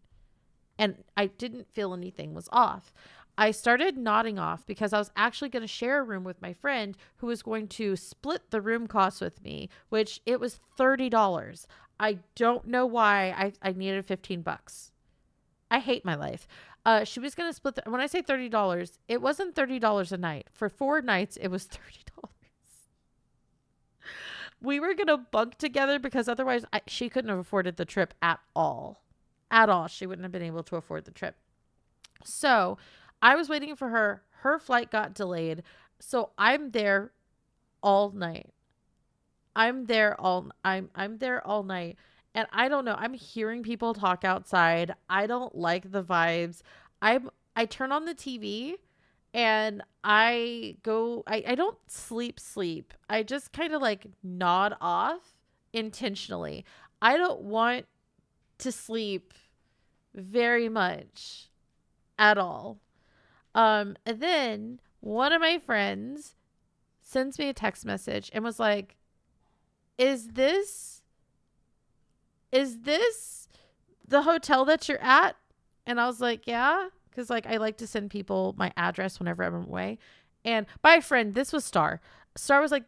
And I didn't feel anything was off. I started nodding off because I was actually going to share a room with my friend who was going to split the room costs with me, which it was $30. I don't know why I needed $15. I hate my life. She was going to split when I say $30, it wasn't $30 a night. For 4 nights, it was $30. We were going to bunk together because otherwise she couldn't have afforded the trip at all. At all. She wouldn't have been able to afford the trip. So I was waiting for her. Her flight got delayed. So I'm there all night. I'm there all night. And I don't know. I'm hearing people talk outside. I don't like the vibes. I turn on the TV And I don't sleep. I just kind of like nod off intentionally. I don't want to sleep very much at all. And then one of my friends sends me a text message and was like, is this the hotel that you're at? And I was like, yeah. Because, like, I like to send people my address whenever I'm away. And by a friend, this was Star. Star was like,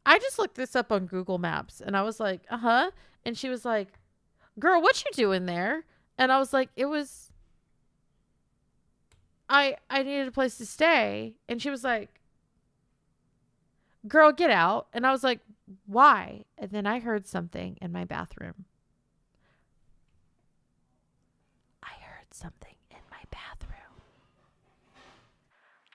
I just looked this up on Google Maps. And I was like, uh-huh. And she was like, girl, what you doing there? And I was like, I needed a place to stay. And she was like, girl, get out. And I was like, why? And then I heard something in my bathroom. Something in my bathroom.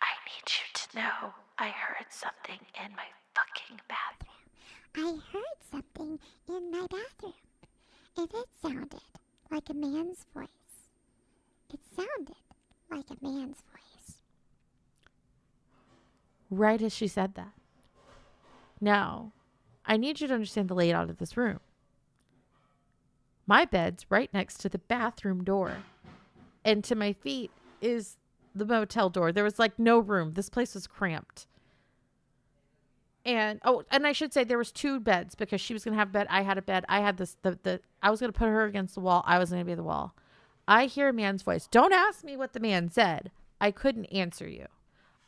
I need you to know I heard something in my fucking bathroom. I heard something in my bathroom, and it sounded like a man's voice. It sounded like a man's voice. Right as she said that. Now, I need you to understand the layout of this room. My bed's right next to the bathroom door. And to my feet is the motel door. There was like no room. This place was cramped. And I should say there was 2 beds because she was going to have a bed. I had a bed. I had I was going to put her against the wall. I was going to be the wall. I hear a man's voice. Don't ask me what the man said. I couldn't answer you.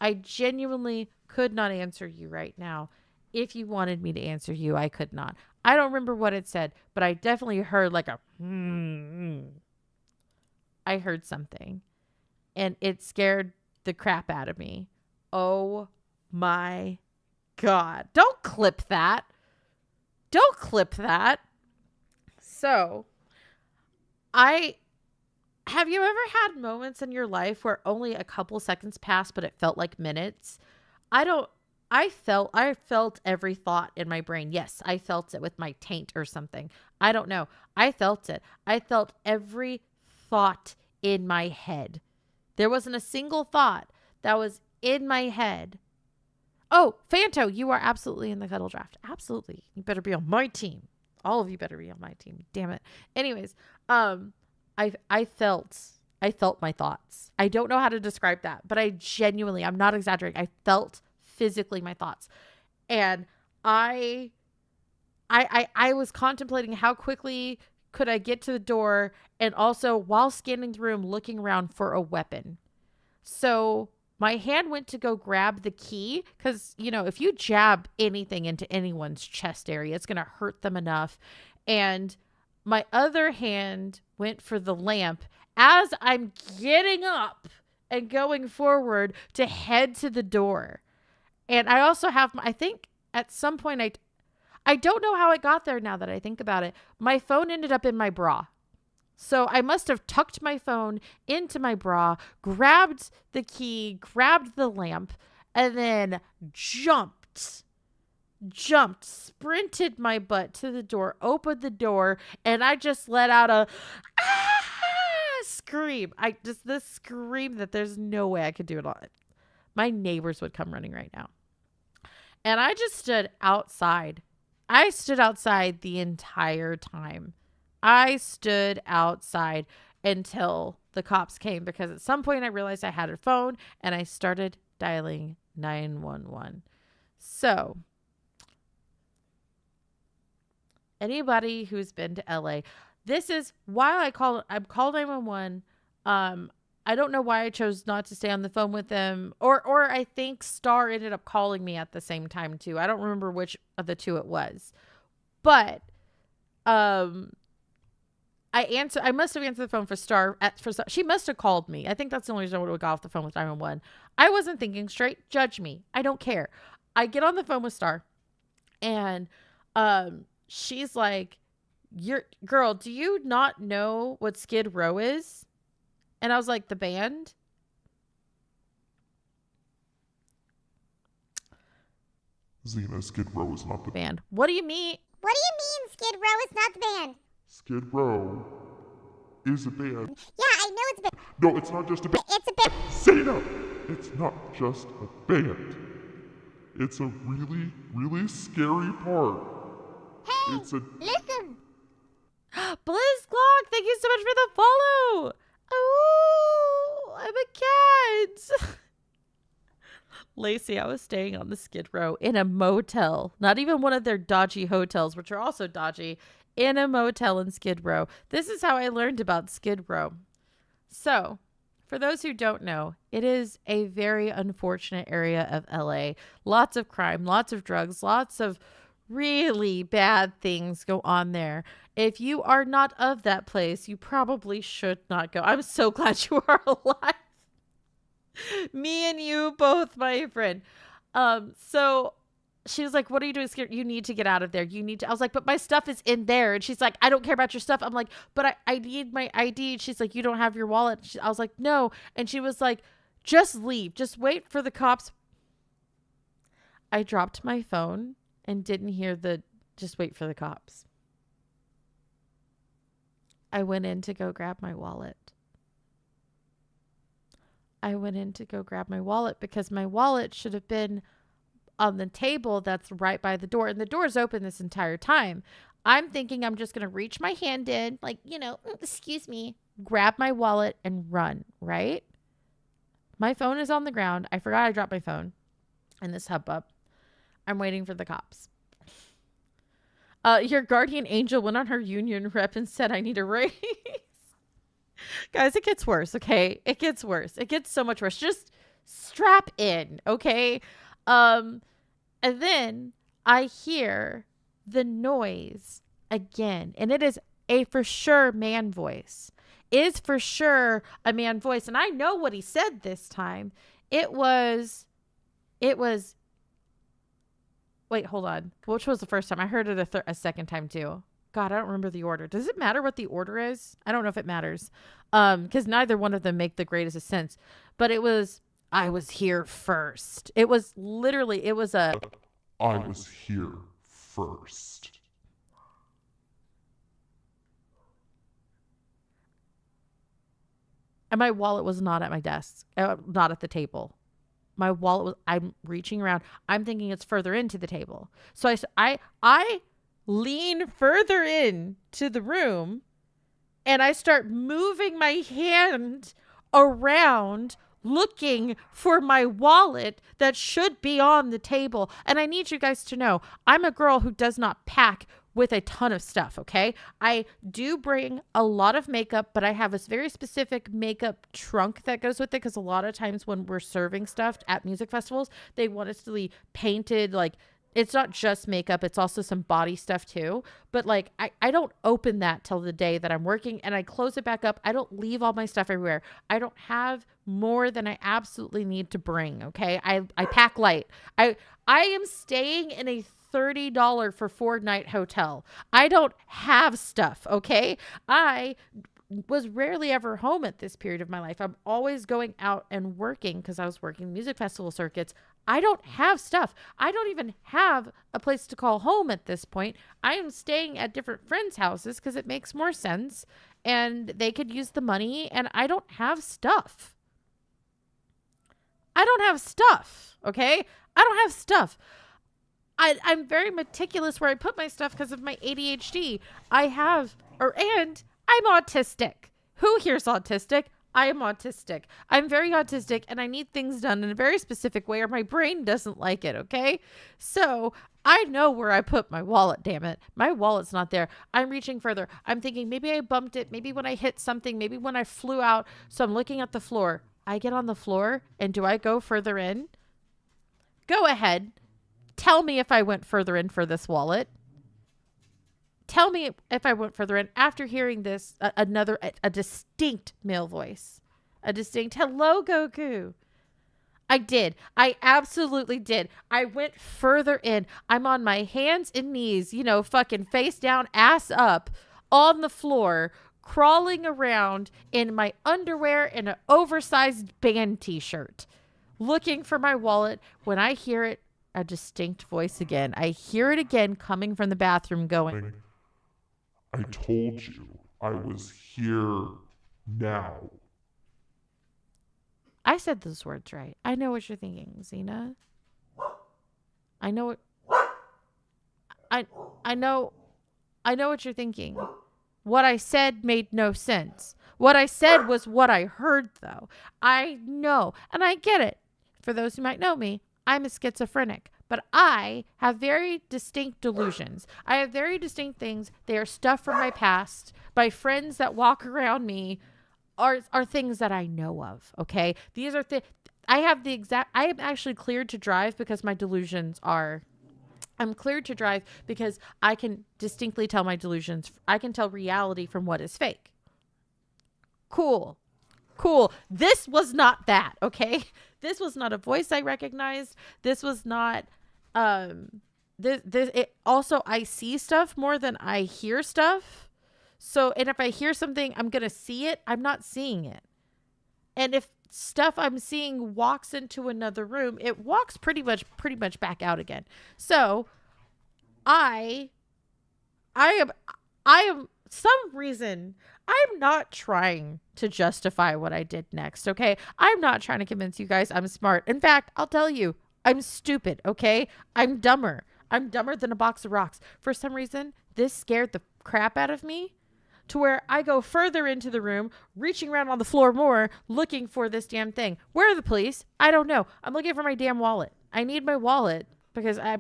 I genuinely could not answer you right now. If you wanted me to answer you, I could not. I don't remember what it said, but I definitely heard like a I heard something, and it scared the crap out of me. Oh my God. Don't clip that. Don't clip that. So, have you ever had moments in your life where only a couple seconds passed, but it felt like minutes? I felt every thought in my brain. Yes, I felt it with my taint or something. I don't know. I felt it. I felt every thought in my head. There wasn't a single thought that was in my head. Oh, Fanto, you are absolutely in the cuddle draft. Absolutely. You better be on my team. All of you better be on my team. Damn it. Anyways, I felt my thoughts. I don't know how to describe that, but I'm not exaggerating. I felt physically my thoughts. And I was contemplating how quickly could I get to the door, and also while scanning the room, looking around for a weapon. So my hand went to go grab the key because, if you jab anything into anyone's chest area, it's going to hurt them enough. And my other hand went for the lamp as I'm getting up and going forward to head to the door. And I also have, I think at some point, I don't know how it got there now that I think about it. My phone ended up in my bra. So I must have tucked my phone into my bra, grabbed the key, grabbed the lamp, and then jumped, sprinted my butt to the door, opened the door, and I just let out a scream. This scream that there's no way I could do it on it. My neighbors would come running right now. And I just stood outside. I stood outside the entire time. I stood outside until the cops came, because at some point I realized I had a phone and I started dialing 911. So, anybody who's been to LA, this is why I called 911. I don't know why I chose not to stay on the phone with them, or I think Star ended up calling me at the same time too. I don't remember which of the two it was, but I must have answered the phone for Star. She must have called me. I think that's the only reason I would have got off the phone with 911. I wasn't thinking straight. Judge me. I don't care. I get on the phone with Star, and she's like, "Girl, do you not know what Skid Row is?" And I was like, "The band?" Xena, Skid Row is not the Band. What do you mean? What do you mean Skid Row is not the band? Skid Row is a band. Yeah, I know it's a band. No, it's not just a band. It's a band. Xena! it's not just a band. It's a really, really scary part. Hey, It's a listen. Bliss Clock, thank you so much for the follow. Oh, I'm a cat. Lacey, I was staying on the Skid Row in a motel, not even one of their dodgy hotels, which are also dodgy, in a motel in Skid Row. This is how I learned about Skid Row. So, for those who don't know, it is a very unfortunate area of LA. Lots of crime, lots of drugs, lots of really bad things go on there. If you are not of that place, you probably should not go. I'm so glad you are alive. Me and you both, my friend. So she was like, what are you doing? You need to get out of there. You need to. I was like, but my stuff is in there. And she's like, I don't care about your stuff. I'm like, but I need my ID. And she's like, you don't have your wallet. I was like, no. And she was like, just leave. Just wait for the cops. I dropped my phone and didn't hear the just wait for the cops. I went in to go grab my wallet. Because my wallet should have been on the table that's right by the door. And the door's open this entire time. I'm thinking I'm just going to reach my hand in, like, excuse me, grab my wallet and run, right? My phone is on the ground. I forgot I dropped my phone in this hubbub. I'm waiting for the cops. Your guardian angel went on her union rep and said, I need a raise. Guys, it gets worse, okay? It gets worse. It gets so much worse. Just strap in, okay? And then I hear the noise again. And it is a for sure man voice. It is for sure a man voice. And I know what he said this time. It was, wait, hold on. Which was the first time? I heard it a second time too. God, I don't remember the order. Does it matter what the order is? I don't know if it matters. Because neither one of them make the greatest of sense. But it was, I was here first. It was literally, it was a... I was here first. And my wallet was not at my desk. Not at the table. My wallet was, I'm reaching around. I'm thinking it's further into the table. So I lean further in to the room and I start moving my hand around looking for my wallet that should be on the table. And I need you guys to know, I'm a girl who does not pack with a ton of stuff, okay? I do bring a lot of makeup, but I have this very specific makeup trunk that goes with it because a lot of times when we're serving stuff at music festivals, they want us to be painted like it's not just makeup, it's also some body stuff too. But like I don't open that till the day that I'm working and I close it back up. I don't leave all my stuff everywhere. I don't have more than I absolutely need to bring, okay? I pack light. I am staying in a $30 for 4-night hotel. I don't have stuff, okay? I was rarely ever home at this period of my life. I'm always going out and working because I was working music festival circuits. I don't have stuff. I don't even have a place to call home at this point. I am staying at different friends' houses because it makes more sense and they could use the money and I don't have stuff. I don't have stuff, okay? I don't have stuff. I'm very meticulous where I put my stuff because of my ADHD. And I'm autistic. Who here's autistic? I am autistic. I'm very autistic and I need things done in a very specific way or my brain doesn't like it, okay? So I know where I put my wallet, damn it. My wallet's not there. I'm reaching further. I'm thinking maybe I bumped it. Maybe when I hit something, maybe when I flew out. So I'm looking at the floor. I get on the floor and do I go further in? Go ahead. Tell me if I went further in for this wallet. Tell me if I went further in after hearing this, a distinct male voice. A distinct, hello, Goku. I did. I absolutely did. I went further in. I'm on my hands and knees, fucking face down, ass up on the floor, crawling around in my underwear and an oversized band t-shirt, looking for my wallet when I hear it. A distinct voice again. I hear it again coming from the bathroom going, I told you I was here now. I said those words right. I know what you're thinking, Xena. I know what I know what you're thinking. What I said made no sense. What I said was what I heard, though. I know, and I get it. For those who might know me, I'm a schizophrenic, but I have very distinct delusions. I have very distinct things. They are stuff from my past. My friends that walk around me are things that I know of, okay? These are I am actually cleared to drive because my delusions are... I'm cleared to drive because I can distinctly tell my delusions. I can tell reality from what is fake. Cool. This was not that, okay? This was not a voice I recognized. This was not, also, I see stuff more than I hear stuff. So, and if I hear something, I'm going to see it. I'm not seeing it. And if stuff I'm seeing walks into another room, it walks pretty much back out again. So I am some reason, I'm not trying to justify what I did next. Okay. I'm not trying to convince you guys I'm smart. In fact, I'll tell you, I'm stupid. Okay. I'm dumber than a box of rocks. For some reason, this scared the crap out of me, to where I go further into the room, reaching around on the floor more, looking for this damn thing. Where are the police? I don't know. I'm looking for my damn wallet. I need my wallet because I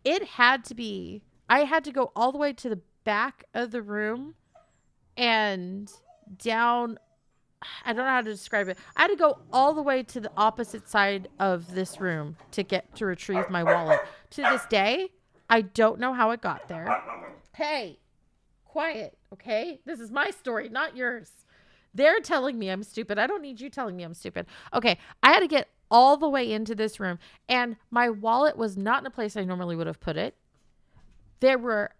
had to go all the way to the back of the room and down. I don't know how to describe it. I had to go all the way to the opposite side of this room to retrieve my wallet. To this day, I don't know how it got there. Hey, quiet, okay? This is my story, not yours. They're telling me I'm stupid. I don't need you telling me I'm stupid. Okay, I had to get all the way into this room, and my wallet was not in a place I normally would have put it. There were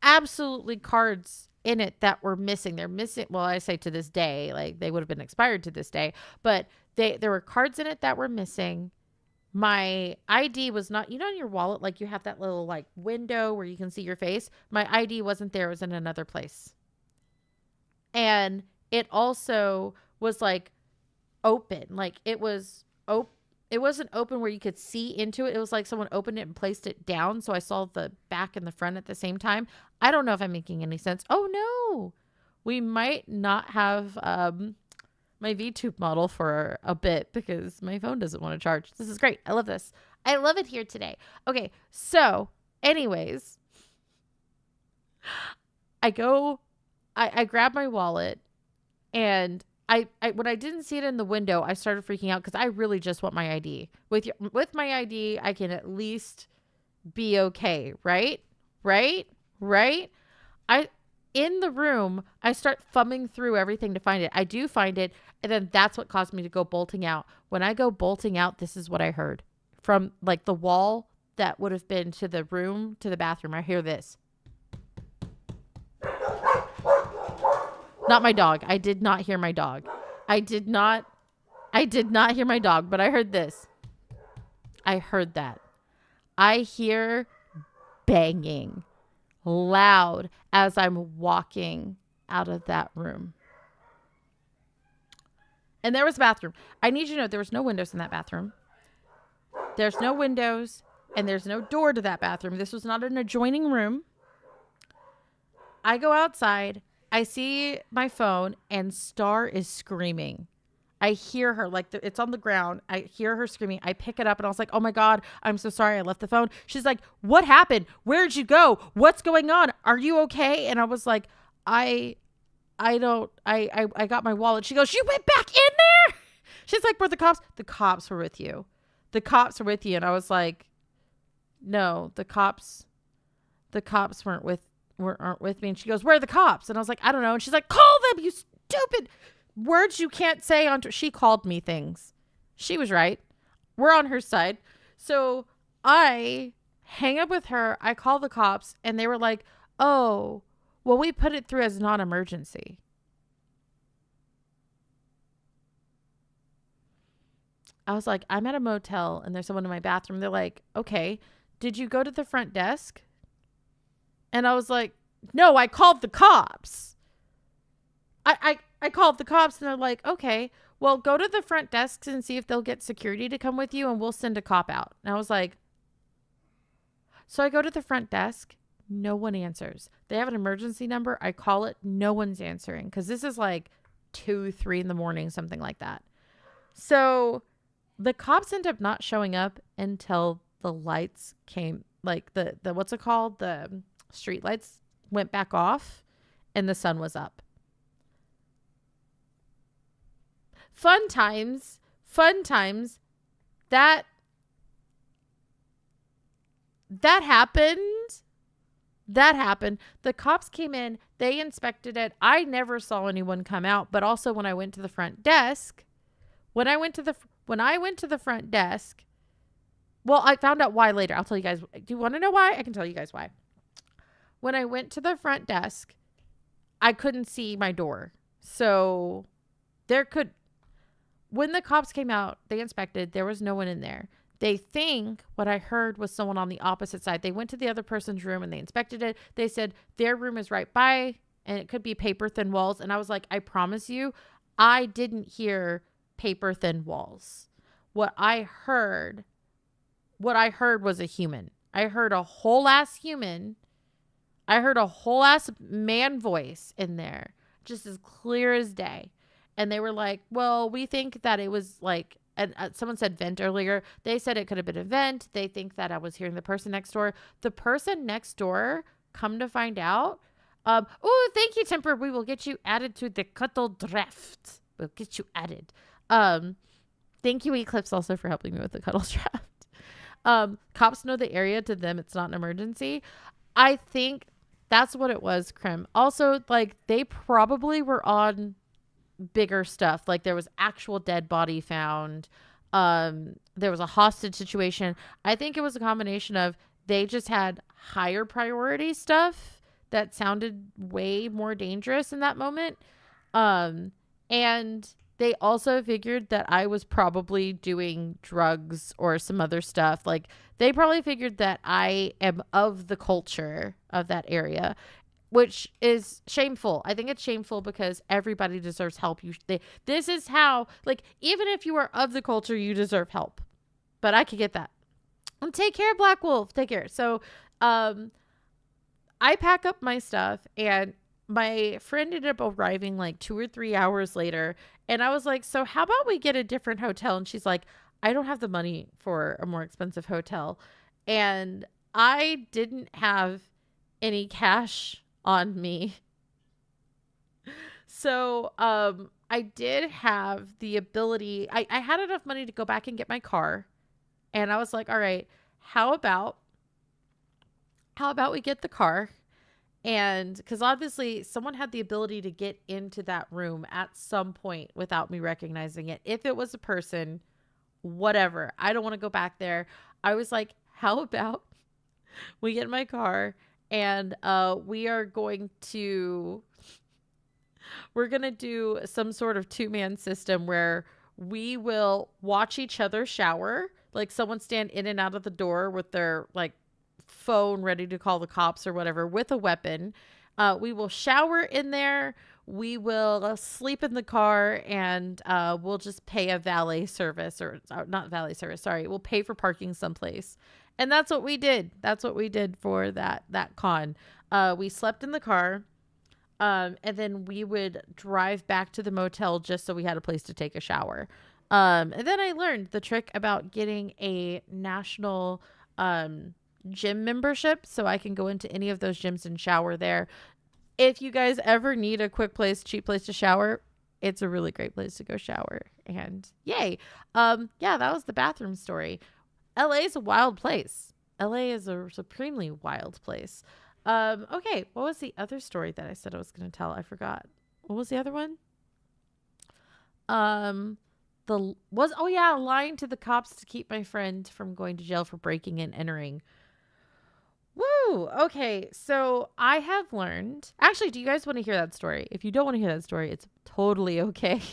absolutely cards in it that were missing. They're missing. Well, I say to this day, like they would have been expired to this day, but there were cards in it that were missing. My ID was not, in your wallet, like you have that little like window where you can see your face. My ID wasn't there. It was in another place. And it also was like open. Like it was it wasn't open where you could see into it. It was like someone opened it and placed it down. So I saw the back and the front at the same time. I don't know if I'm making any sense. Oh no, we might not have, my VTube model for a bit because my phone doesn't want to charge. This is great. I love this. I love it here today. Okay. So anyways, I grab my wallet, and when I didn't see it in the window, I started freaking out because I really just want my ID. With my ID, I can at least be okay. Right? In the room, I start thumbing through everything to find it. I do find it, and then that's what caused me to go bolting out. When I go bolting out, this is what I heard. From like the wall that would have been to the room, to the bathroom, I hear this. Not my dog. I did not hear my dog. I did not hear my dog, but I heard this. I heard that. I hear banging loud as I'm walking out of that room. And there was a bathroom. I need you to know there was no windows in that bathroom. There's no windows, and there's no door to that bathroom. This was not an adjoining room. I go outside. I see my phone, and Star is screaming. I hear her, like it's on the ground. I hear her screaming. I pick it up, and I was like, oh my God, I'm so sorry. I left the phone. She's like, what happened? Where'd you go? What's going on? Are you okay? And I was like, I got my wallet. She goes, you went back in there? She's like, where the cops? The cops were with you. The cops were with you. And I was like, no, the cops aren't with me. And she goes, where are the cops? And I was like, I don't know. And she's like, call them, you stupid. Words you can't say on. She called me things. She was right. We're on her side. So I hang up with her. I call the cops, and they were like, oh, well, we put it through as non-emergency. I was like, I'm at a motel, and there's someone in my bathroom. They're like, okay, did you go to the front desk? And I was like, no, I called the cops. I called the cops and they're like, okay, well, go to the front desks and see if they'll get security to come with you and we'll send a cop out. And I was like, so I go to the front desk. No one answers. They have an emergency number. I call it. No one's answering because this is like 2, 3 in the morning, something like that. So the cops end up not showing up until the lights came, like the what's it called? The street lights went back off and the sun was up. Fun times. That happened. The cops came in, they inspected it. I never saw anyone come out, but also when I went to the front desk, when I went to the front desk, well, I found out why later. I'll tell you guys. Do you want to know why? I can tell you guys why. When I went to the front desk, I couldn't see my door. So when the cops came out, they inspected, there was no one in there. They think what I heard was someone on the opposite side. They went to the other person's room and they inspected it. They said their room is right by and it could be paper thin walls. And I was like, I promise you, I didn't hear paper thin walls. What I heard was a human. I heard a whole ass human. I heard a whole ass man voice in there, just as clear as day. And they were like, well, we think that it was like, and someone said vent earlier. They said it could have been a vent. They think that I was hearing the person next door. The person next door, come to find out. Oh, thank you, Temper. We will get you added to the cuddle draft. We'll get you added. Thank you, Eclipse, also for helping me with the cuddle draft. Cops know the area. To them, it's not an emergency. I think that's what it was, Krim. Also, like, they probably were on bigger stuff. Like, there was actual dead body found. There was a hostage situation. I think it was a combination of they just had higher priority stuff that sounded way more dangerous in that moment. And they also figured that I was probably doing drugs or some other stuff. Like, they probably figured that I am of the culture of that area, which is shameful. I think it's shameful because everybody deserves help. This is how, like, even if you are of the culture, you deserve help. But I could get that. Take care, Black Wolf. Take care. So, I pack up my stuff, and my friend ended up arriving like 2 or 3 hours later. And I was like, so how about we get a different hotel? And she's like, I don't have the money for a more expensive hotel. And I didn't have any cash on me. So I did have the ability. I had enough money to go back and get my car. And I was like, all right, how about we get the car? And because obviously someone had the ability to get into that room at some point without me recognizing it. If it was a person, whatever. I don't want to go back there. I was like, how about we get in my car and we're going to do some sort of 2-man system where we will watch each other shower. Like, someone stand in and out of the door with their like phone ready to call the cops or whatever with a weapon. We will shower in there. We will sleep in the car, and we'll just pay a valet service, or not valet service. Sorry. We'll pay for parking someplace. And that's what we did. That's what we did for that con. We slept in the car. And then we would drive back to the motel just so we had a place to take a shower. And then I learned the trick about getting a national gym membership so I can go into any of those gyms and shower there. If you guys ever need a quick place, cheap place to shower, it's a really great place to go shower. And yay. Yeah, that was the bathroom story. LA is a wild place. LA is a supremely wild place. Okay, what was the other story that I said I was going to tell? I forgot. What was the other one? Lying to the cops to keep my friend from going to jail for breaking and entering. Woo! Okay, so I have learned. Actually, do you guys want to hear that story? If you don't want to hear that story, it's totally okay.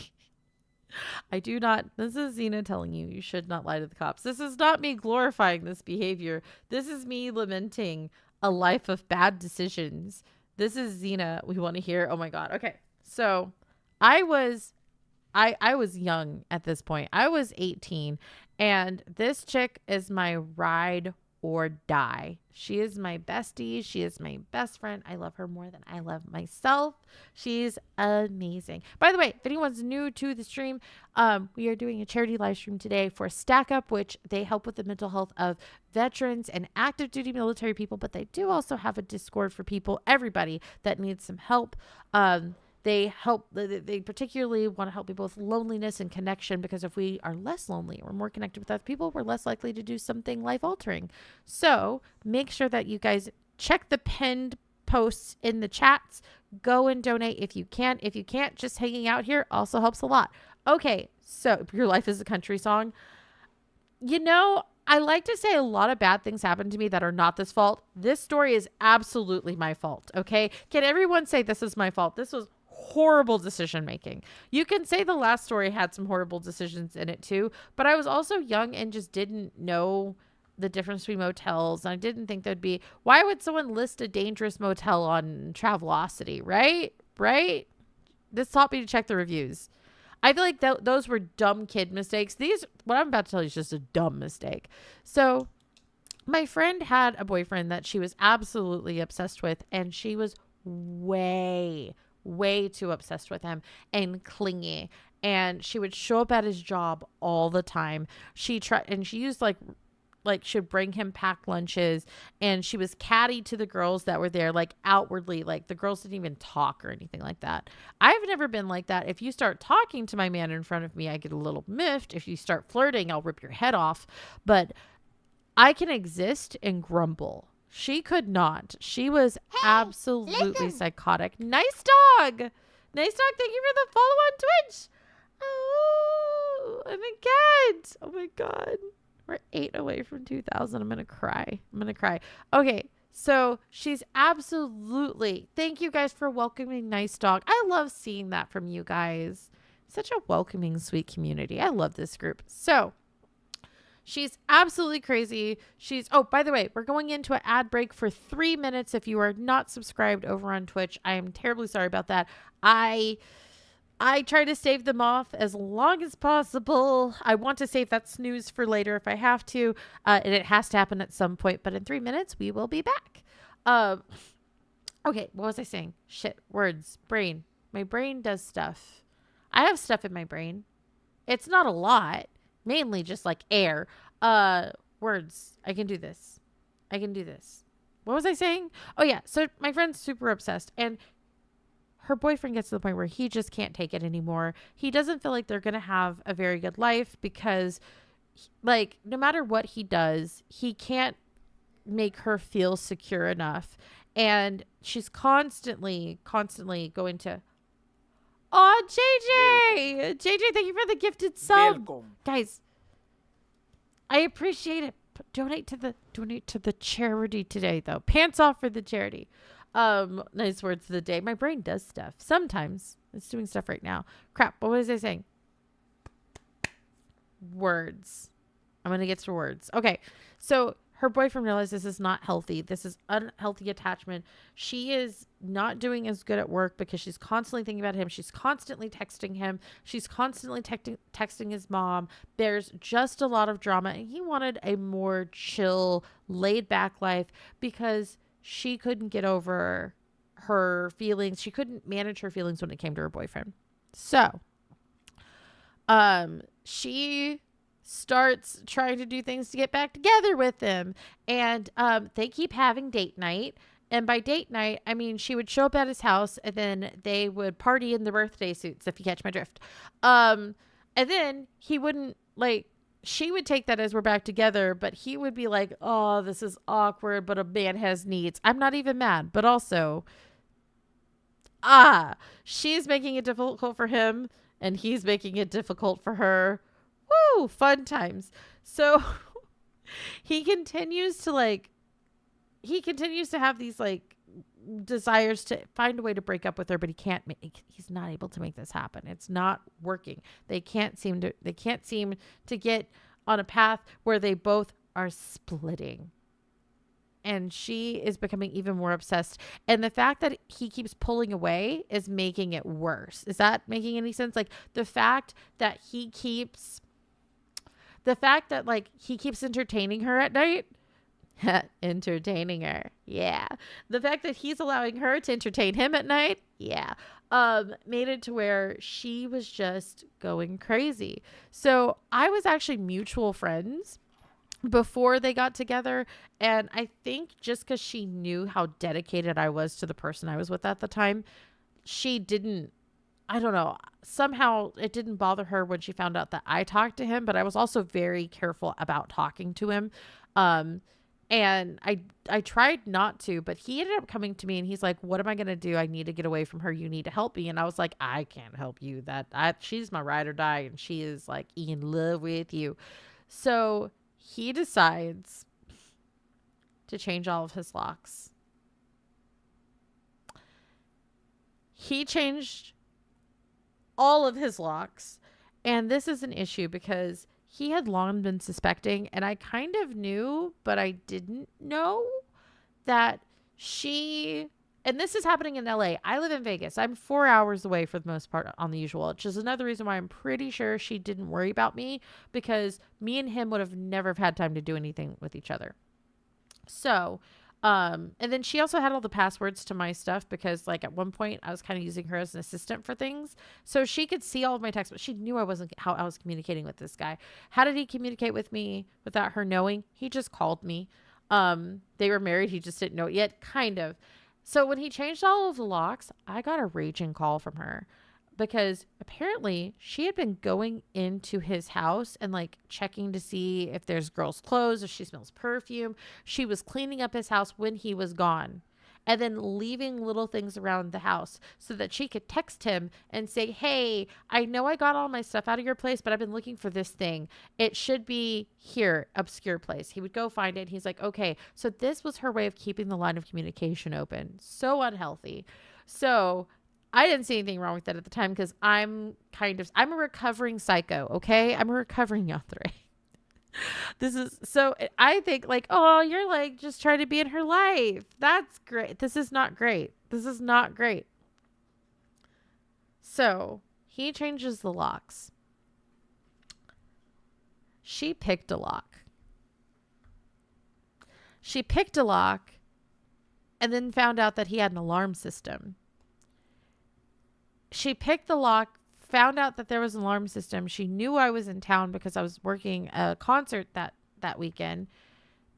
I do not. This is Xena telling you you should not lie to the cops. This is not me glorifying this behavior. This is me lamenting a life of bad decisions. This is Xena. We want to hear. Oh my God. Okay. So I was young at this point. I was 18, and this chick is my ride or die. She is my bestie. She is my best friend. I love her more than I love myself. She's amazing. By the way, if anyone's new to the stream, we are doing a charity live stream today for Stack Up, which they help with the mental health of veterans and active duty military people, but they do also have a Discord for people, everybody that needs some help. They particularly want to help people with loneliness and connection, because if we are less lonely, we're more connected with other people, we're less likely to do something life altering. So make sure that you guys check the pinned posts in the chats. Go and donate if you can. If you can't, just hanging out here also helps a lot. Okay, so Your Life is a Country Song. You know, I like to say a lot of bad things happen to me that are not this fault. This story is absolutely my fault, okay? Can everyone say this is my fault? This was horrible decision making. You can say the last story had some horrible decisions in it too, but I was also young and just didn't know the difference between motels. And I didn't think there'd be, why would someone list a dangerous motel on Travelocity, right? This taught me to check the reviews. I feel like those were dumb kid mistakes. What I'm about to tell you is just a dumb mistake. So my friend had a boyfriend that she was absolutely obsessed with, and she was way too obsessed with him and clingy. And she would show up at his job all the time. She used like she'd bring him packed lunches, and she was catty to the girls that were there, like outwardly, like the girls didn't even talk or anything like that. I've never been like that. If you start talking to my man in front of me, I get a little miffed. If you start flirting, I'll rip your head off. But I can exist and grumble. She could not. She was absolutely psychotic. Nice dog. Thank you for the follow on Twitch. Oh my God. We're 8 away from 2,000. I'm going to cry. Okay. So she's absolutely, thank you guys for welcoming Nice Dog. I love seeing that from you guys. Such a welcoming, sweet community. I love this group. So she's absolutely crazy. By the way, we're going into an ad break for 3 minutes. If you are not subscribed over on Twitch, I am terribly sorry about that. I try to save them off as long as possible. I want to save that snooze for later if I have to, and it has to happen at some point. But in 3 minutes, we will be back. Okay, what was I saying? Shit, words, brain. My brain does stuff. I have stuff in my brain. It's not a lot. Mainly just like air. Words. I can do this. What was I saying? Oh yeah. So my friend's super obsessed, and her boyfriend gets to the point where he just can't take it anymore. He doesn't feel like they're going to have a very good life because, like, no matter what he does, he can't make her feel secure enough. And she's constantly going to, oh, JJ, thank you for the gifted sub. Welcome. Guys, I appreciate it. Donate to the charity today, though. Pants off for the charity. Nice words of the day. My brain does stuff. Sometimes it's doing stuff right now. Crap. What was I saying? Words. I'm going to get to words. Okay. So her boyfriend realized this is not healthy. This is unhealthy attachment. She is not doing as good at work because she's constantly thinking about him. She's constantly texting him. She's constantly texting his mom. There's just a lot of drama. And he wanted a more chill, laid back life because she couldn't get over her feelings. She couldn't manage her feelings when it came to her boyfriend. So, she starts trying to do things to get back together with him. And, they keep having date night. And by date night, I mean, she would show up at his house and then they would party in the birthday suits, if you catch my drift. And then he wouldn't, like, she would take that as we're back together, but he would be like, oh, this is awkward, but a man has needs. I'm not even mad, but also, she's making it difficult for him and he's making it difficult for her. Woo, fun times. So he continues to have these like desires to find a way to break up with her, but he's not able to make this happen. It's not working. They can't seem to get on a path where they both are splitting. and she is becoming even more obsessed. And the fact that he keeps pulling away is making it worse. Is that making any sense? Like the fact that he keeps entertaining her at night. Entertaining her. Yeah. The fact that he's allowing her to entertain him at night. Yeah. Made it to where she was just going crazy. So I was actually mutual friends before they got together. And I think just because she knew how dedicated I was to the person I was with at the time, she didn't, I don't know, somehow it didn't bother her when she found out that I talked to him, but I was also very careful about talking to him. And I tried not to, but he ended up coming to me and he's like, what am I going to do? I need to get away from her. You need to help me. And I was like, I can't help you. She's my ride or die. And she is like in love with you. So he decides to change all of his locks. He changed all of his locks. And this is an issue because he had long been suspecting, and I kind of knew, but I didn't know that and this is happening in LA. I live in Vegas. I'm 4 hours away for the most part on the usual, which is another reason why I'm pretty sure she didn't worry about me, because me and him would have never have had time to do anything with each other. So, and then she also had all the passwords to my stuff because like at one point I was kind of using her as an assistant for things. So she could see all of my texts, but she knew how I was communicating with this guy. How did he communicate with me without her knowing? He just called me. They were married. He just didn't know it yet. Kind of. So when he changed all of the locks, I got a raging call from her because apparently she had been going into his house and like checking to see if there's girls' clothes, if she smells perfume. She was cleaning up his house when he was gone and then leaving little things around the house so that she could text him and say, hey, I know I got all my stuff out of your place, but I've been looking for this thing. It should be here, obscure place. He would go find it. He's like, okay. So this was her way of keeping the line of communication open. So unhealthy. So I didn't see anything wrong with that at the time because I'm a recovering psycho. Okay. I'm a recovering yandere. I think like, oh, you're like just trying to be in her life. That's great. This is not great. This is not great. So he changes the locks. She picked a lock. And then found out that he had an alarm system. She picked the lock, found out that there was an alarm system. She knew I was in town because I was working a concert that weekend.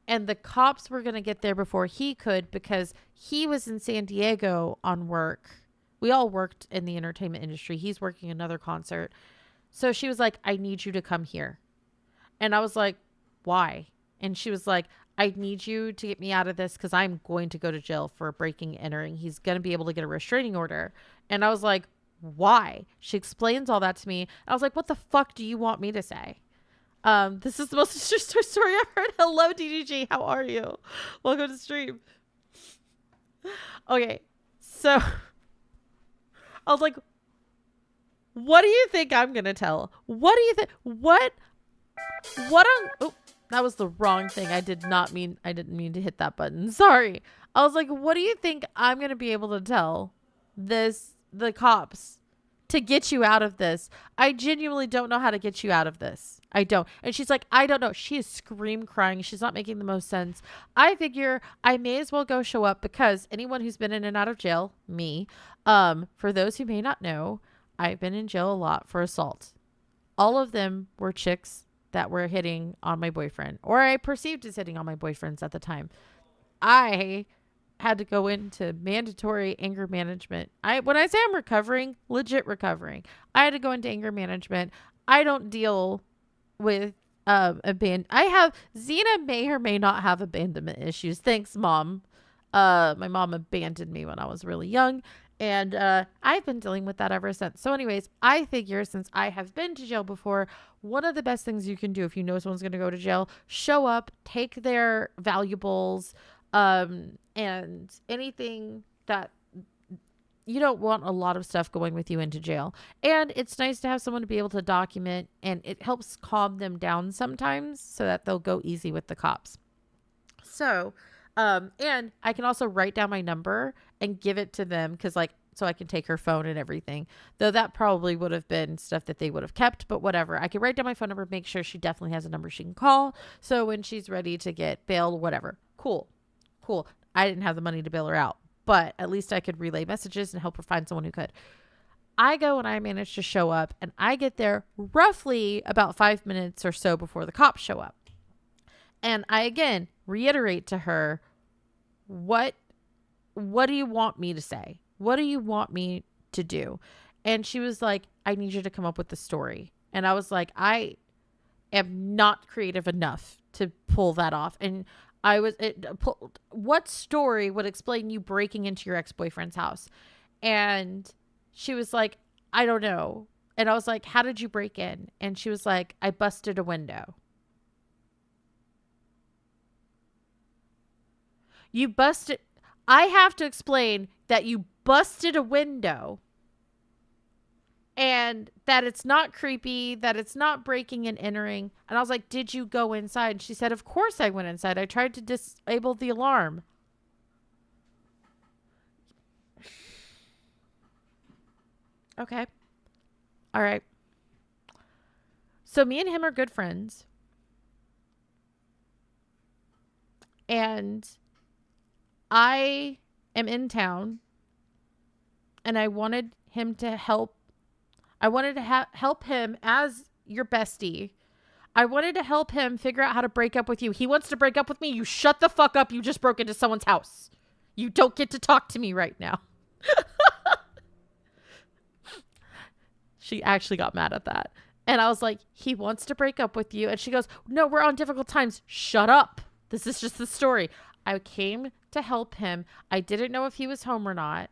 And the cops were going to get there before he could because he was in San Diego on work. We all worked in the entertainment industry. He's working another concert. So she was like, I need you to come here. And I was like, why? And she was like, I need you to get me out of this because I'm going to go to jail for breaking and entering. He's going to be able to get a restraining order. And I was like, why? She explains all that to me. I was like, what the fuck do you want me to say? This is the most interesting story I've heard. Hello, DDG. How are you? Welcome to the stream. Okay. So I was like, what do you think I'm going to tell? What do you think? Oh, that was the wrong thing. I didn't mean to hit that button. Sorry. I was like, what do you think I'm going to be able to tell the cops to get you out of this? I genuinely don't know how to get you out of this. I don't. And she's like, I don't know. She is scream crying. She's not making the most sense. I figure I may as well go show up because anyone who's been in and out of jail, me, for those who may not know, I've been in jail a lot for assault. All of them were chicks that were hitting on my boyfriend, or I perceived as hitting on my boyfriends at the time. I had to go into mandatory anger management. When I say I'm recovering, legit recovering, I had to go into anger management. I don't deal with Xena may or may not have abandonment issues. Thanks, Mom. My mom abandoned me when I was really young, and I've been dealing with that ever since. So anyways, I figure since I have been to jail before, one of the best things you can do if you know someone's going to go to jail, show up, take their valuables, and anything that you don't want a lot of stuff going with you into jail. And it's nice to have someone to be able to document, and it helps calm them down sometimes so that they'll go easy with the cops. So And I can also write down my number and give it to them because, like, so I can take her phone and everything. Though that probably would have been stuff that they would have kept, but whatever. I can write down my phone number, make sure she definitely has a number she can call. So when she's ready to get bailed, whatever. Cool. I didn't have the money to bail her out, but at least I could relay messages and help her find someone who could. I go and I manage to show up, and I get there roughly about 5 minutes or so before the cops show up. And I again reiterate to her, what do you want me to say? What do you want me to do? And she was like, I need you to come up with the story. And I was like, I am not creative enough to pull that off. And what story would explain you breaking into your ex-boyfriend's house? And she was like, I don't know. And I was like, how did you break in? And she was like, I busted a window. You busted. I have to explain that you busted a window and that it's not creepy, that it's not breaking and entering. And I was like, did you go inside? And she said, of course I went inside. I tried to disable the alarm. Okay. All right. So me and him are good friends. And I am in town and I wanted him to help. I wanted to help him as your bestie. I wanted to help him figure out how to break up with you. He wants to break up with me. You shut the fuck up. You just broke into someone's house. You don't get to talk to me right now. She actually got mad at that. And I was like, he wants to break up with you. And she goes, no, we're on difficult times. Shut up. This is just the story. I came to help him. I didn't know if he was home or not.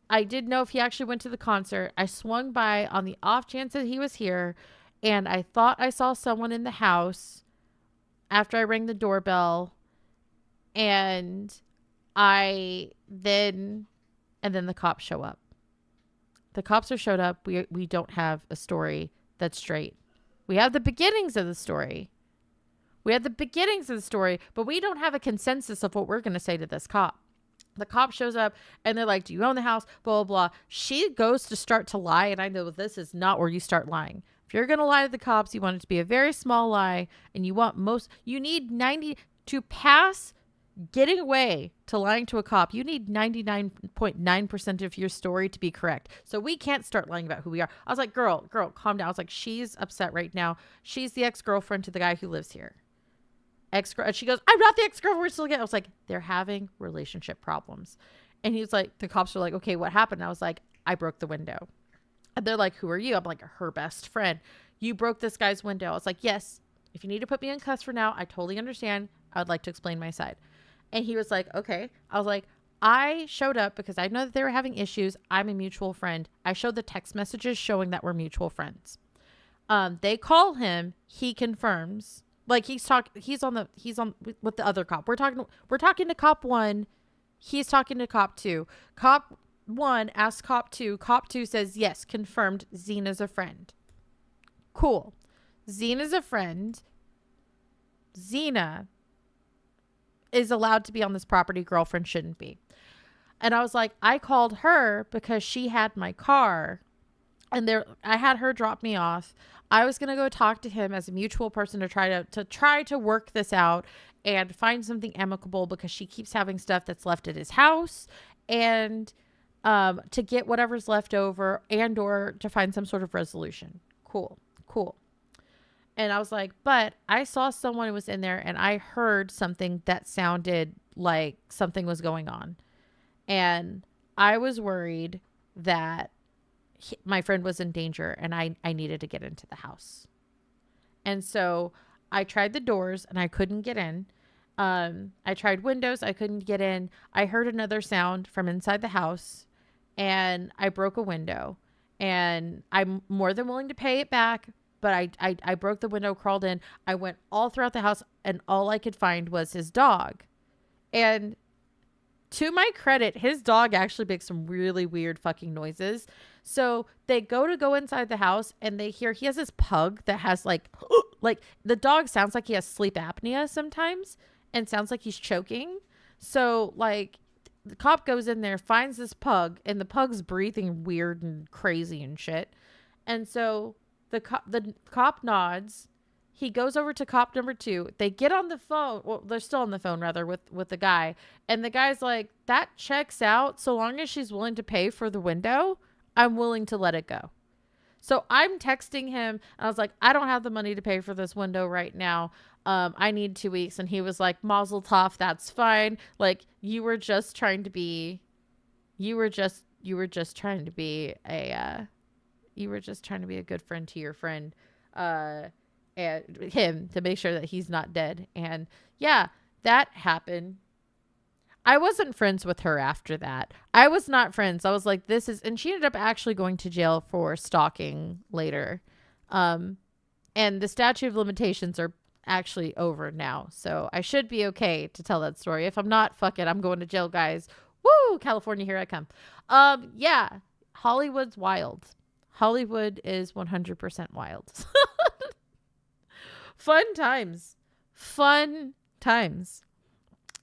I did know if he actually went to the concert. I swung by on the off chance that he was here, and I thought I saw someone in the house after I rang the doorbell, and then the cops show up. The cops are showed up. We don't have a story that's straight. We have the beginnings of the story. But we don't have a consensus of what we're going to say to this cop. The cop shows up and they're like, do you own the house? Blah, blah, blah. She goes to start to lie. And I know this is not where you start lying. If you're going to lie to the cops, you want it to be a very small lie. And you need 90 to pass getting away to lying to a cop. You need 99.9% of your story to be correct. So we can't start lying about who we are. I was like, girl, calm down. I was like, she's upset right now. She's the ex-girlfriend to the guy who lives here. And she goes, I'm not the ex-girlfriend. We're still together. I was like, they're having relationship problems. And he was like, the cops were like, okay, what happened? I was like, I broke the window. And they're like, who are you? I'm like, her best friend. You broke this guy's window. I was like, yes. If you need to put me in cuffs for now, I totally understand. I would like to explain my side. And he was like, okay. I was like, I showed up because I know that they were having issues. I'm a mutual friend. I showed the text messages showing that we're mutual friends. They call him. He confirms. Like he's on with the other cop. We're talking to cop 1. He's talking to cop 2. Cop 1 asks cop 2. Cop 2 says, yes, confirmed. Zena's a friend. Cool. Zena's a friend. Zena is allowed to be on this property. Girlfriend shouldn't be. And I was like, I called her because she had my car and I had her drop me off. I was going to go talk to him as a mutual person to try to work this out and find something amicable because she keeps having stuff that's left at his house and to get whatever's left over and or to find some sort of resolution. Cool. And I was like, but I saw someone who was in there and I heard something that sounded like something was going on. And I was worried that my friend was in danger and I needed to get into the house. And so I tried the doors and I couldn't get in. I tried windows. I couldn't get in. I heard another sound from inside the house and I broke a window and I'm more than willing to pay it back. But I broke the window, crawled in. I went all throughout the house and all I could find was his dog. And to my credit, his dog actually makes some really weird fucking noises. So they go inside the house and they hear he has this pug that has like the dog sounds like he has sleep apnea sometimes. and sounds like he's choking. So like the cop goes in there, finds this pug, and the pug's breathing weird and crazy and shit. And so the cop nods. He goes over to cop number 2. They get on the phone. Well, they're still on the phone rather with the guy. And the guy's like, that checks out. So long as she's willing to pay for the window, I'm willing to let it go. So I'm texting him. And I was like, I don't have the money to pay for this window right now. I need 2 weeks. And he was like, Mazel tov, that's fine. Like, you were just trying to be a good friend to your friend. And him to make sure that he's not dead. And yeah, that happened. I wasn't friends with her after that. I was not friends. I was like, and she ended up actually going to jail for stalking later. And the statute of limitations are actually over now. So I should be okay to tell that story. If I'm not, fuck it. I'm going to jail, guys. Woo! California, here I come. Yeah. Hollywood's wild. Hollywood is 100% wild. Fun times.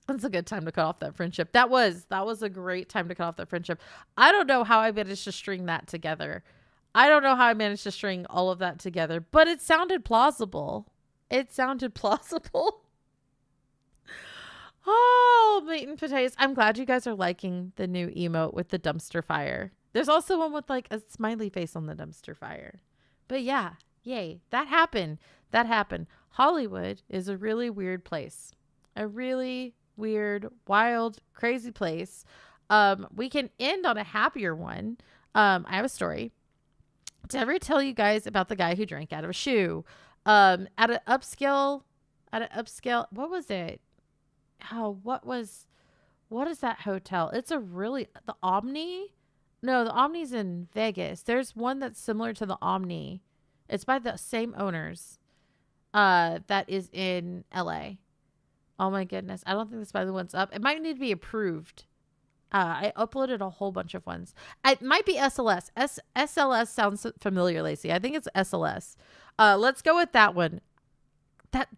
That's a good time to cut off that friendship. That was a great time to cut off that friendship. I don't know how I managed to string that together. I don't know how I managed to string all of that together, but it sounded plausible. Oh, meat and potatoes. I'm glad you guys are liking the new emote with the dumpster fire. There's also one with like a smiley face on the dumpster fire. But yeah, yay. That happened. Hollywood is a really weird place. A really weird, wild, crazy place. We can end on a happier one. I have a story. Did I ever tell you guys about the guy who drank out of a shoe? At an upscale, what was it? Oh, what is that hotel? It's the Omni? No, the Omni's in Vegas. There's one that's similar to the Omni. It's by the same owners. That is in LA. Oh my goodness. I don't think that's by the ones up. It might need to be approved. I uploaded a whole bunch of ones. It might be SLS. SLS sounds familiar, Lacey. I think it's SLS. Let's go with that one.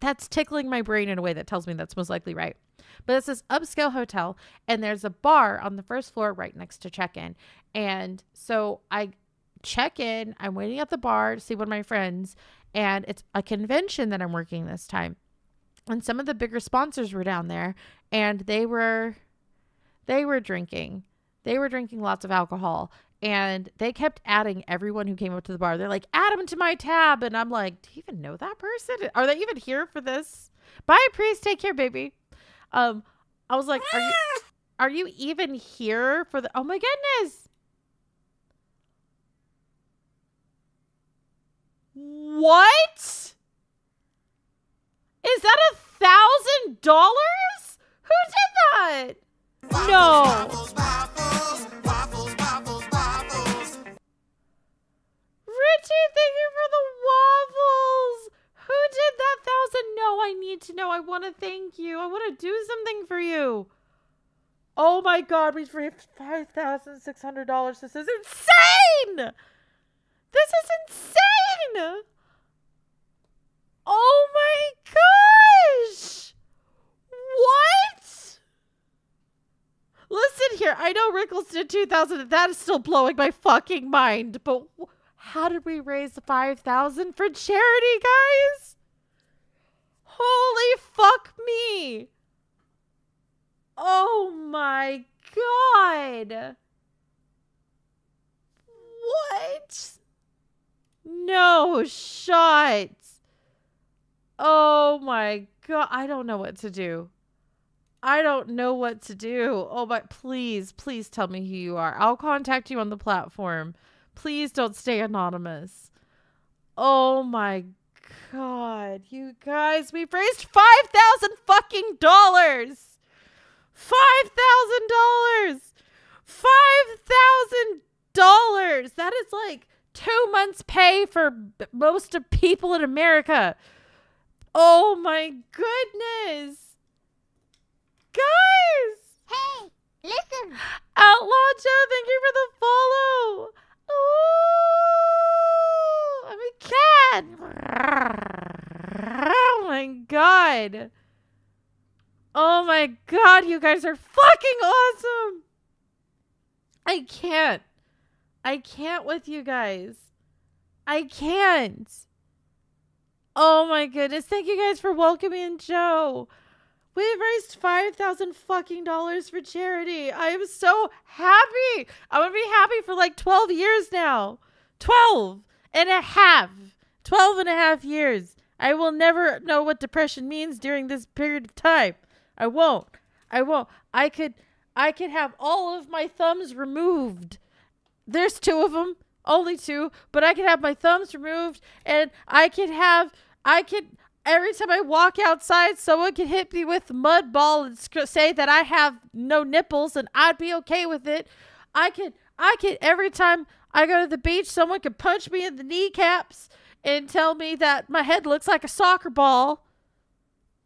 That's tickling my brain in a way that tells me that's most likely right. But it's this upscale hotel, and there's a bar on the first floor right next to check-in. And so I check in. I'm waiting at the bar to see one of my friends, and it's a convention that I'm working this time. And some of the bigger sponsors were down there, and they were drinking. They were drinking lots of alcohol, and they kept adding everyone who came up to the bar. They're like, add them to my tab. And I'm like, do you even know that person? Are they even here for this? Bye, priest. Take care, baby. I was like, are you even here for the, oh my goodness. What? Is that $1,000? Who did that? No. Richie, thank you for the waffles. Who did that 1,000? No, I need to know. I want to thank you. I want to do something for you. Oh my God, we've raised $5,600. This is insane. This is insane. Oh my gosh. What? Listen here. I know Rickles did 2,000. That is still blowing my fucking mind. But how did we raise 5,000 for charity, guys? Holy fuck me. Oh my God. What? No shot. Oh my God. I don't know what to do. Oh, but please tell me who you are. I'll contact you on the platform. Please don't stay anonymous. Oh my God. You guys, we've raised $5,000 fucking dollars. $5,000. $5,000. That is like 2 months' pay for most of people in America. Oh my goodness. Guys. Hey, listen. Outlaw Joe, thank you for the follow. Ooh, I'm a cat. Oh my God. Oh my God, you guys are fucking awesome. I can't. I can't with you guys. I can't. Oh my goodness. Thank you guys for welcoming Joe. We've raised $5,000 fucking dollars for charity. I am so happy. I'm going to be happy for like 12 years now. 12 and a half. 12 and a half years. I will never know what depression means during this period of time. I won't. I could have all of my thumbs removed. There's 2 of them, only 2, but I could have my thumbs removed, and I could every time I walk outside, someone could hit me with a mud ball and say that I have no nipples, and I'd be okay with it. I could every time I go to the beach, someone could punch me in the kneecaps and tell me that my head looks like a soccer ball,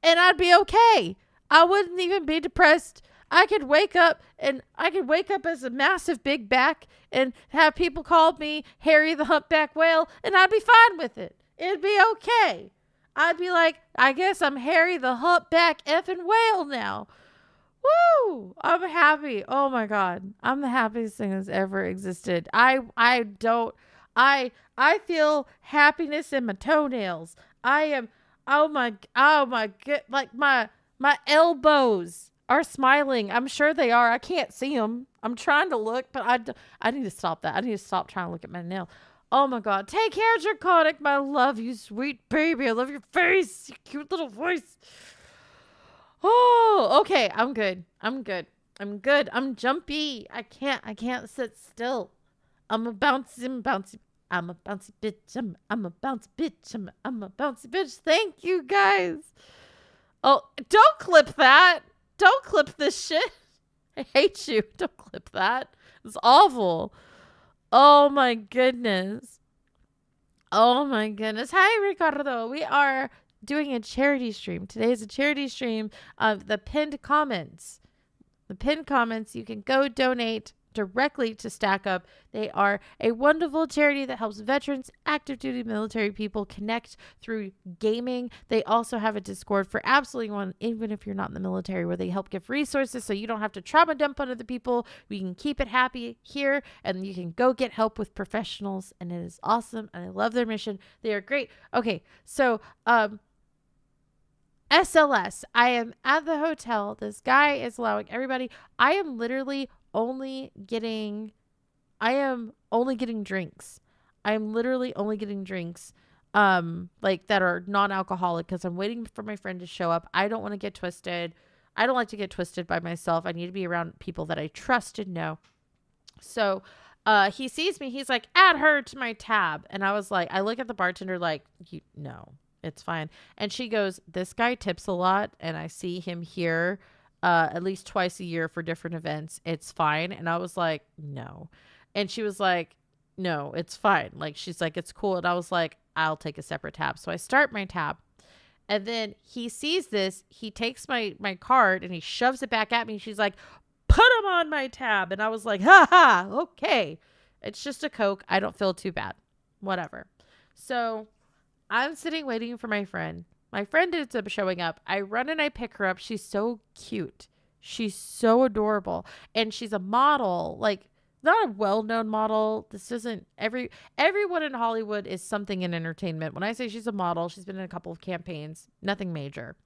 and I'd be okay. I wouldn't even be depressed. I could wake up as a massive big back and have people call me Harry the Humpback Whale, and I'd be fine with it. It'd be okay. I'd be like, I guess I'm Harry the Humpback effing whale now. Woo! I'm happy. Oh my God. I'm the happiest thing that's ever existed. I feel happiness in my toenails. I am, oh my God, like my elbows are smiling. I'm sure they are. I can't see them. I'm trying to look, but I need to stop that. I need to stop trying to look at my nail. Oh my God. Take care, Draconic. I love you, sweet baby. I love your face. Your cute little voice. Oh, okay. I'm good. I'm jumpy. I can't sit still. I'm a bouncy bitch. I'm a bouncy bitch. I'm a bouncy bitch. Thank you guys. Oh, don't clip that. Don't clip this shit. I hate you. Don't clip that. It's awful. Oh my goodness. Hi, Ricardo. We are doing a charity stream. Today is a charity stream of the pinned comments. The pinned comments, you can go donate directly to Stack Up. They are a wonderful charity that helps veterans, active duty military people connect through gaming. They also have a Discord for absolutely anyone, even if you're not in the military, where they help give resources so you don't have to trauma dump on other people. We can keep it happy here, and you can go get help with professionals, and it is awesome, and I love their mission. They are great. Okay, so SLS, I am at the hotel. This guy is allowing everybody. I am only getting drinks. I'm literally only getting drinks like that are non-alcoholic, because I'm waiting for my friend to show up. I don't want to get twisted. I don't like to get twisted by myself. I need to be around people that I trust and know. So he sees me. He's like, add her to my tab. And I was like, I look at the bartender like, no, it's fine. And she goes, this guy tips a lot, and I see him here at least twice a year for different events. It's fine. And I was like, no. And she was like, no, it's fine. Like, she's like, it's cool. And I was like, I'll take a separate tab. So I start my tab, and then he sees this. He takes my card and he shoves it back at me. She's like, put him on my tab. And I was like, ha ha, okay. It's just a Coke. I don't feel too bad. Whatever. So I'm sitting waiting for my friend. My friend ends up showing up. I run and I pick her up. She's so cute. She's so adorable. And she's a model, like not a well-known model. This isn't everyone in Hollywood is something in entertainment. When I say she's a model, she's been in a couple of campaigns, nothing major.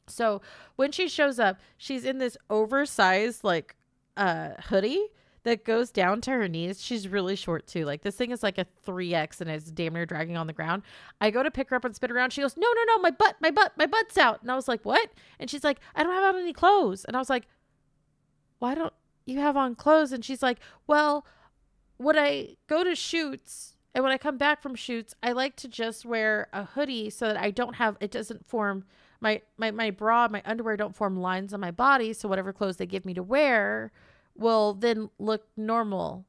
So when she shows up, she's in this oversized like hoodie that goes down to her knees. She's really short too. Like, this thing is like a 3X and it's damn near dragging on the ground. I go to pick her up and spin her around. She goes, no, my butt's out. And I was like, what? And she's like, I don't have on any clothes. And I was like, why don't you have on clothes? And she's like, well, when I go to shoots and when I come back from shoots, I like to just wear a hoodie so that it doesn't form my bra, my underwear don't form lines on my body. So whatever clothes they give me to wear will then look normal,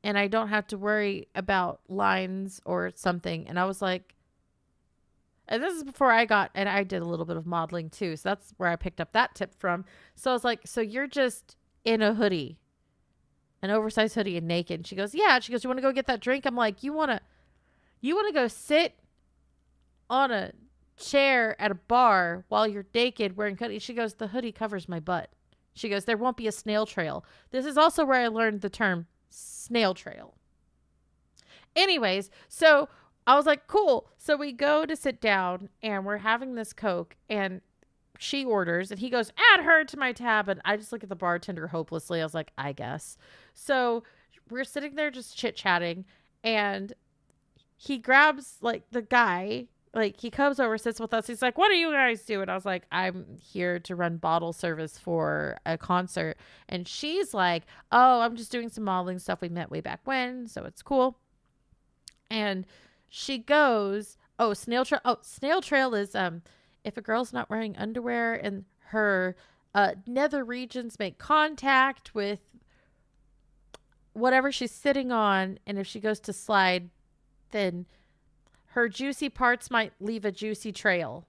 and I don't have to worry about lines or something. And I was like, and this is before I did a little bit of modeling too. So that's where I picked up that tip from. So I was like, so you're just in a hoodie, an oversized hoodie, and naked? And she goes, yeah. She goes, you want to go get that drink? I'm like, you want to go sit on a chair at a bar while you're naked wearing hoodie. She goes, the hoodie covers my butt. She goes, there won't be a snail trail. This is also where I learned the term snail trail. Anyways, so I was like, cool. So we go to sit down and we're having this Coke and she orders and he goes, add her to my tab. And I just look at the bartender hopelessly. I was like, I guess. So we're sitting there just chit chatting and he grabs like the guy, like he comes over, sits with us. He's like, what do you guys do? And I was like, I'm here to run bottle service for a concert. And she's like, oh, I'm just doing some modeling stuff. We met way back when. So it's cool. And she goes, oh, snail trail. Oh, snail trail is if a girl's not wearing underwear and her nether regions make contact with whatever she's sitting on, and if she goes to slide, then her juicy parts might leave a juicy trail.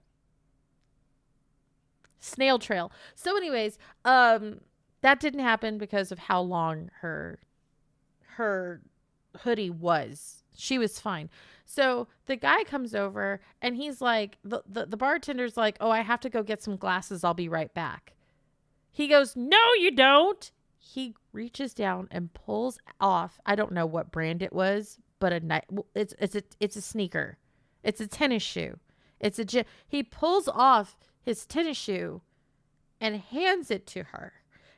Snail trail. So anyways, that didn't happen because of how long her hoodie was. She was fine. So the guy comes over and he's like, the bartender's like, oh, I have to go get some glasses. I'll be right back. He goes, no, you don't. He reaches down and pulls off. I don't know what brand it was, but it's a sneaker. It's a tennis shoe. He pulls off his tennis shoe and hands it to her.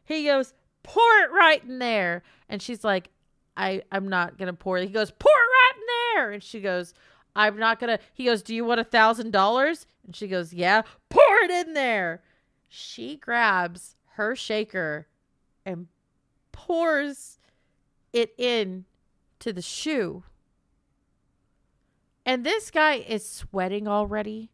He goes, pour it right in there. And she's like, I'm not going to pour it. He goes, pour it right in there. And she goes, I'm not going to. He goes, do you want $1,000? And she goes, yeah, pour it in there. She grabs her shaker and pours it in to the shoe. And this guy is sweating already.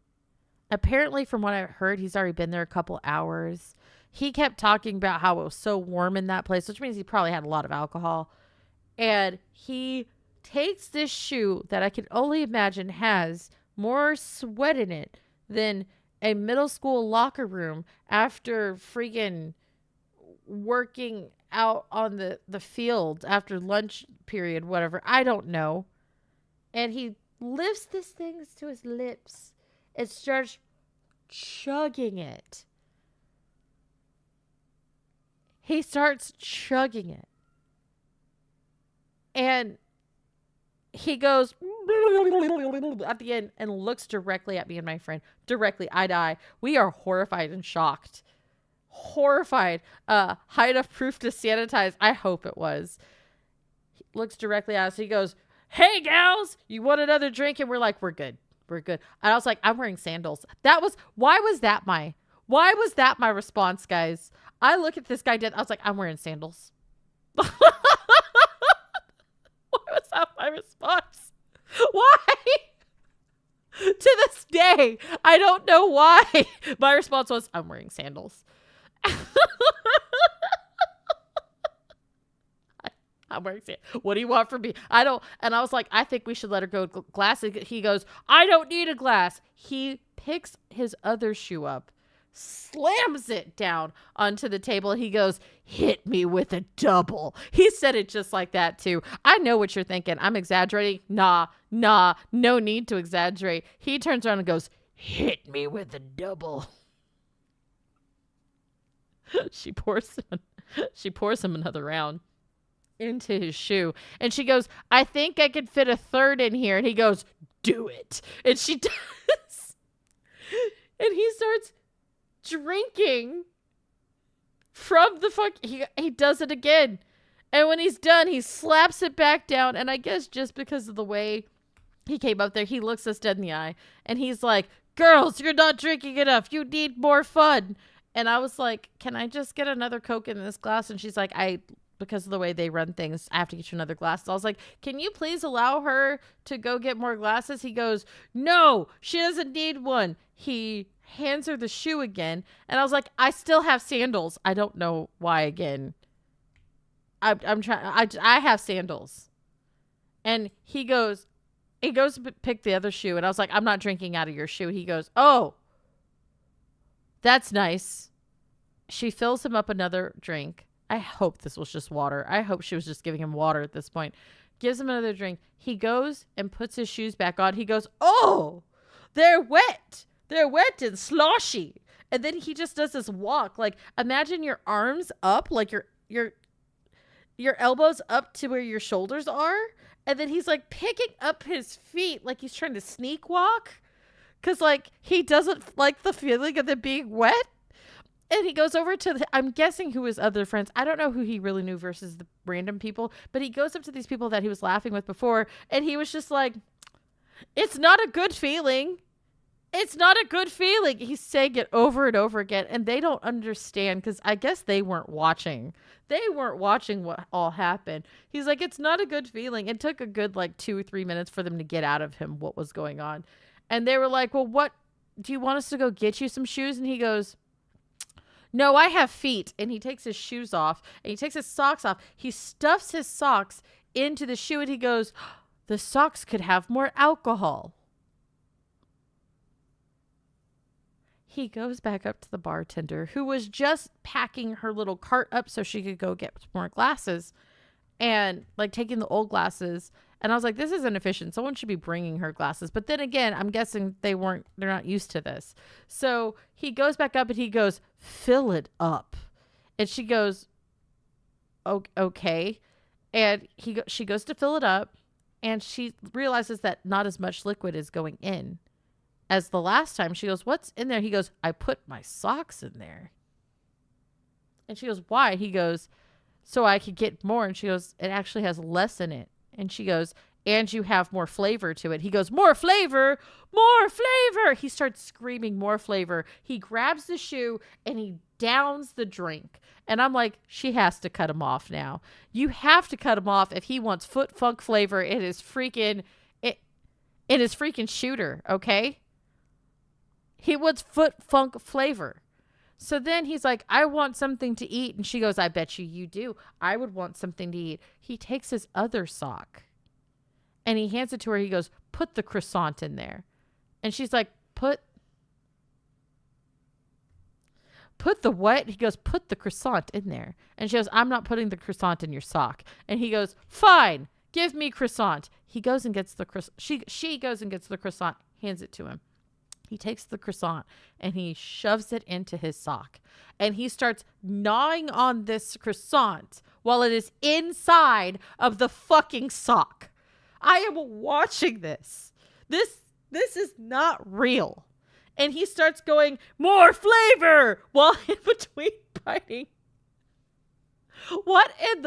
Apparently, from what I heard, he's already been there a couple hours. He kept talking about how it was so warm in that place, which means he probably had a lot of alcohol. And he takes this shoe that I can only imagine has more sweat in it than a middle school locker room after freaking working out on the field after lunch period, whatever. I don't know. And he lifts this thing to his lips and starts chugging it. He starts chugging it. And he goes at the end and looks directly at me and my friend. Directly, eye to eye. We are horrified and shocked. Horrified. High enough proof to sanitize. I hope it was. He looks directly at us. He goes, hey, gals, you want another drink? And we're like, we're good. We're good. And I was like, I'm wearing sandals. Why was that my response, guys? I look at this guy dead. I was like, I'm wearing sandals. Why was that my response? Why? To this day, I don't know why. My response was, I'm wearing sandals. I'm wearing sandals. What do you want from me? I don't. And I was like, I think we should let her go glass. He goes, I don't need a glass. He picks his other shoe up, slams it down onto the table. And he goes, hit me with a double. He said it just like that too. I know what you're thinking. I'm exaggerating. Nah, no need to exaggerate. He turns around and goes, hit me with a double. She pours him another round into his shoe. And she goes, I think I could fit a third in here. And he goes, do it. And she does. And he starts drinking from the fuck. He does it again. And when he's done, he slaps it back down. And I guess just because of the way he came up there, he looks us dead in the eye. And he's like, girls, you're not drinking enough. You need more fun. And I was like, can I just get another Coke in this glass? And she's like, because of the way they run things, I have to get you another glass. So I was like, can you please allow her to go get more glasses? He goes, no, she doesn't need one. He hands her the shoe again. And I was like, I still have sandals. I don't know why again. I'm trying. I have sandals. And he goes to pick the other shoe. And I was like, I'm not drinking out of your shoe. He goes, oh, that's nice. She fills him up another drink. I hope this was just water. I hope she was just giving him water at this point. Gives him another drink. He goes and puts his shoes back on. He goes, oh, they're wet. They're wet and sloshy. And then he just does this walk. Like, imagine your arms up, like your elbows up to where your shoulders are. And then he's like picking up his feet like he's trying to sneak walk. Because, like, he doesn't like the feeling of them being wet. And he goes over to, I'm guessing who his other friends. I don't know who he really knew versus the random people. But he goes up to these people that he was laughing with before. And he was just like, it's not a good feeling. It's not a good feeling. He's saying it over and over again. And they don't understand because I guess they weren't watching. They weren't watching what all happened. He's like, it's not a good feeling. It took a good like 2 or 3 minutes for them to get out of him what was going on. And they were like, well, what? Do you want us to go get you some shoes? And he goes, no, I have feet. And he takes his shoes off and he takes his socks off. He stuffs his socks into the shoe and he goes, the socks could have more alcohol. He goes back up to the bartender who was just packing her little cart up so she could go get more glasses and like taking the old glasses. And I was like, this is inefficient. Someone should be bringing her glasses. But then again, I'm guessing they're not used to this. So he goes back up and he goes, fill it up. And she goes, okay. And she goes to fill it up and she realizes that not as much liquid is going in as the last time. She goes, what's in there? He goes, I put my socks in there. And she goes, why? He goes, so I could get more. And she goes, it actually has less in it. And she goes, and you have more flavor to it. He goes, more flavor, more flavor. He starts screaming more flavor. He grabs the shoe and he downs the drink. And I'm like, she has to cut him off now. You have to cut him off if he wants foot funk flavor in his freaking shooter, okay? He wants foot funk flavor. So then he's like, I want something to eat. And she goes, I bet you do. I would want something to eat. He takes his other sock and he hands it to her. He goes, put the croissant in there. And she's like, put the what? He goes, put the croissant in there. And she goes, I'm not putting the croissant in your sock. And he goes, fine, give me croissant. He goes and gets the croissant. She goes and gets the croissant, hands it to him. He takes the croissant and he shoves it into his sock. And he starts gnawing on this croissant while it is inside of the fucking sock. I am watching this. This is not real. And he starts going, more flavor, while in between biting. What in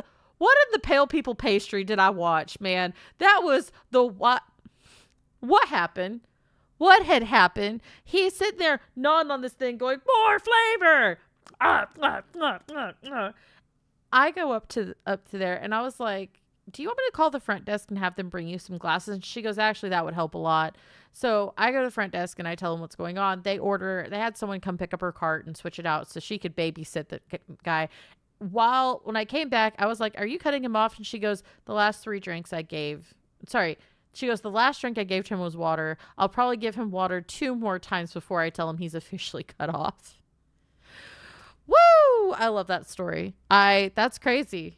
the Pale People pastry did I watch, man? That was the what? What happened? What had happened? He's sitting there gnawing on this thing going, more flavor. I go up to there and I was like, do you want me to call the front desk and have them bring you some glasses? And she goes, actually, that would help a lot. So I go to the front desk and I tell them what's going on. They had someone come pick up her cart and switch it out so she could babysit the guy. When I came back, I was like, are you cutting him off? And she goes, the last 3 drinks I gave. Sorry. She goes, the last drink I gave to him was water. I'll probably give him water 2 more times before I tell him he's officially cut off. Woo! I love that story. That's crazy.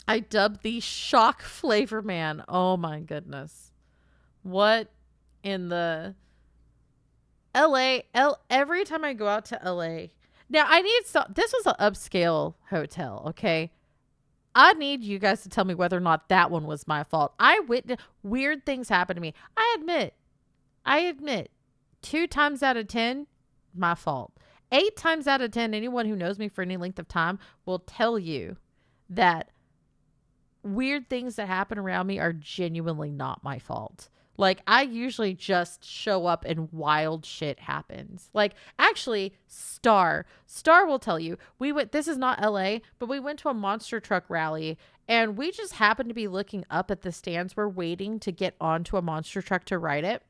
I dubbed the shock flavor man. Oh my goodness. What in the every time I go out to LA. Now this was an upscale hotel, okay? I need you guys to tell me whether or not that one was my fault. I witnessed weird things happen to me. I admit 2 times out of 10, my fault. 8 times out of 10, anyone who knows me for any length of time will tell you that weird things that happen around me are genuinely not my fault. Like, I usually just show up and wild shit happens. Like, actually, Star will tell you, this is not LA, but we went to a monster truck rally and we just happened to be looking up at the stands. We're waiting to get onto a monster truck to ride it.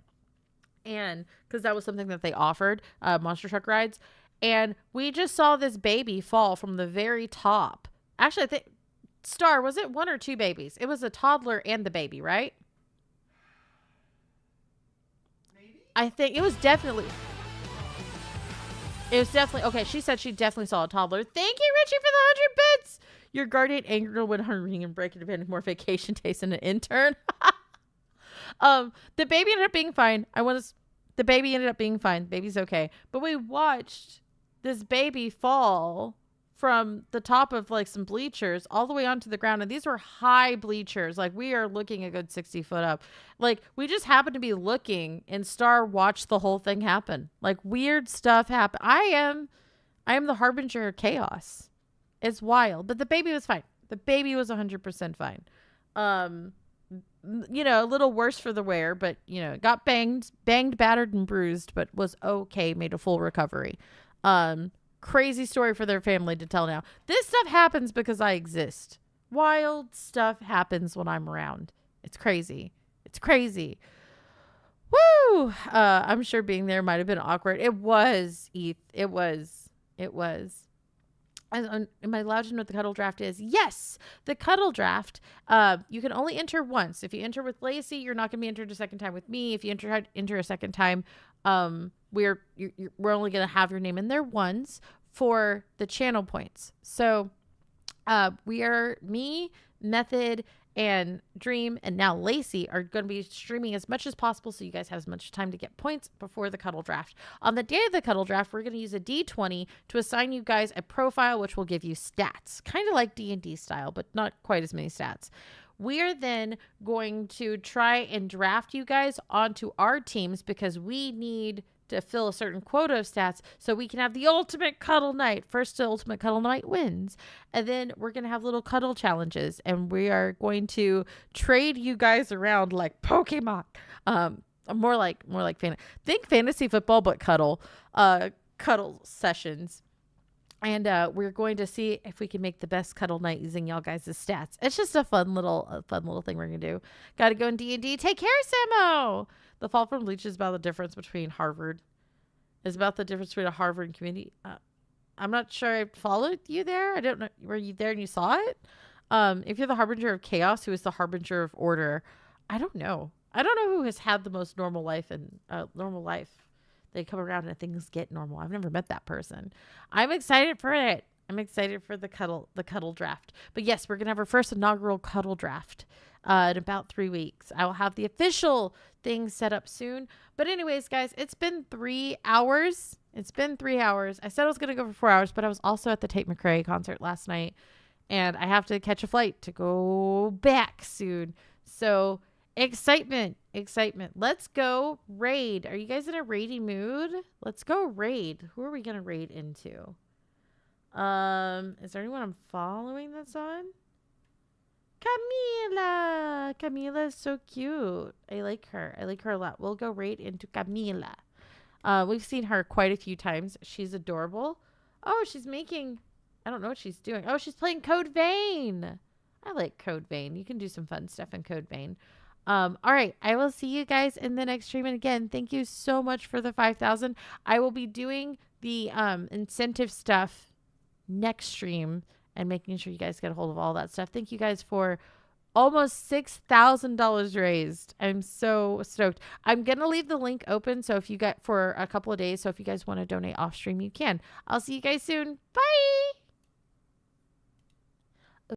And because that was something that they offered, monster truck rides. And we just saw this baby fall from the very top. Actually, I think, Star, was it 1 or 2 babies? It was a toddler and the baby, right? I think it was definitely, okay. She said she definitely saw a toddler. Thank you, Richie, for the 100 bits. Your guardian anger when hungry and break it more vacation days than an intern. The baby ended up being fine. I want to The baby ended up being fine. Baby's okay. But we watched this baby fall from the top of like some bleachers all the way onto the ground. And these were high bleachers. Like we are looking a good 60 foot up. Like we just happened to be looking and Star watched the whole thing happen. Like weird stuff happened. I am the harbinger of chaos. It's wild. But the baby was fine. The baby was 100% fine. You know, a little worse for the wear, but you know, got banged, battered and bruised, but was okay, made a full recovery. Crazy story for their family to tell now. This stuff happens because I exist. Wild stuff happens when I'm around. It's crazy. It's crazy. Woo! I'm sure being there might have been awkward. It was, Eth. It was. Am I allowed to know what the cuddle draft is? Yes, the cuddle draft. You can only enter once. If you enter with Lacey, you're not going to be entered a second time with me. If you enter a second time, we're only going to have your name in there once for the channel points. So we are me, Method, and Dream, and now Lacey are going to be streaming as much as possible so you guys have as much time to get points before the cuddle draft. On the day of the cuddle draft, we're going to use a D20 to assign you guys a profile, which will give you stats, kind of like D&D style, but not quite as many stats. We are then going to try and draft you guys onto our teams because we need to fill a certain quota of stats so we can have the ultimate cuddle night. First, the ultimate cuddle night wins. And then we're going to have little cuddle challenges and we are going to trade you guys around like Pokemon. More like think fantasy football, but cuddle sessions. And we're going to see if we can make the best cuddle night using y'all guys' stats. It's just a fun little thing we're going to do. Got to go in D&D. Take care, Samo. The Fall from Bleach is about the difference between Harvard. It's about the difference between a Harvard and community. I'm not sure I followed you there. I don't know. Were you there and you saw it? If you're the Harbinger of Chaos, who is the Harbinger of Order, I don't know. I don't know who has had the most normal life and normal life. They come around and things get normal. I've never met that person. I'm excited for it. I'm excited for the cuddle draft. But yes, we're going to have our first inaugural cuddle draft in about 3 weeks. I will have the official thing set up soon. But anyways, guys, it's been 3 hours. I said I was going to go for 4 hours, but I was also at the Tate McRae concert last night. And I have to catch a flight to go back soon. So excitement. Let's go raid. Are you guys in a raiding mood? Let's go raid. Who are we going to raid into? Is there anyone I'm following that's on? Camila is so cute. I like her a lot. We'll go raid into Camila. We've seen her quite a few times. She's adorable. Oh, I don't know what she's doing. Oh, she's playing Code Vein. I like Code Vein. You can do some fun stuff in Code Vein. All right. I will see you guys in the next stream. And again, thank you so much for the 5,000. I will be doing the incentive stuff next stream and making sure you guys get a hold of all that stuff. Thank you guys for almost $6,000 raised. I'm so stoked. I'm going to leave the link open. So if you got for a couple of days. So if you guys want to donate off stream, you can. I'll see you guys soon. Bye.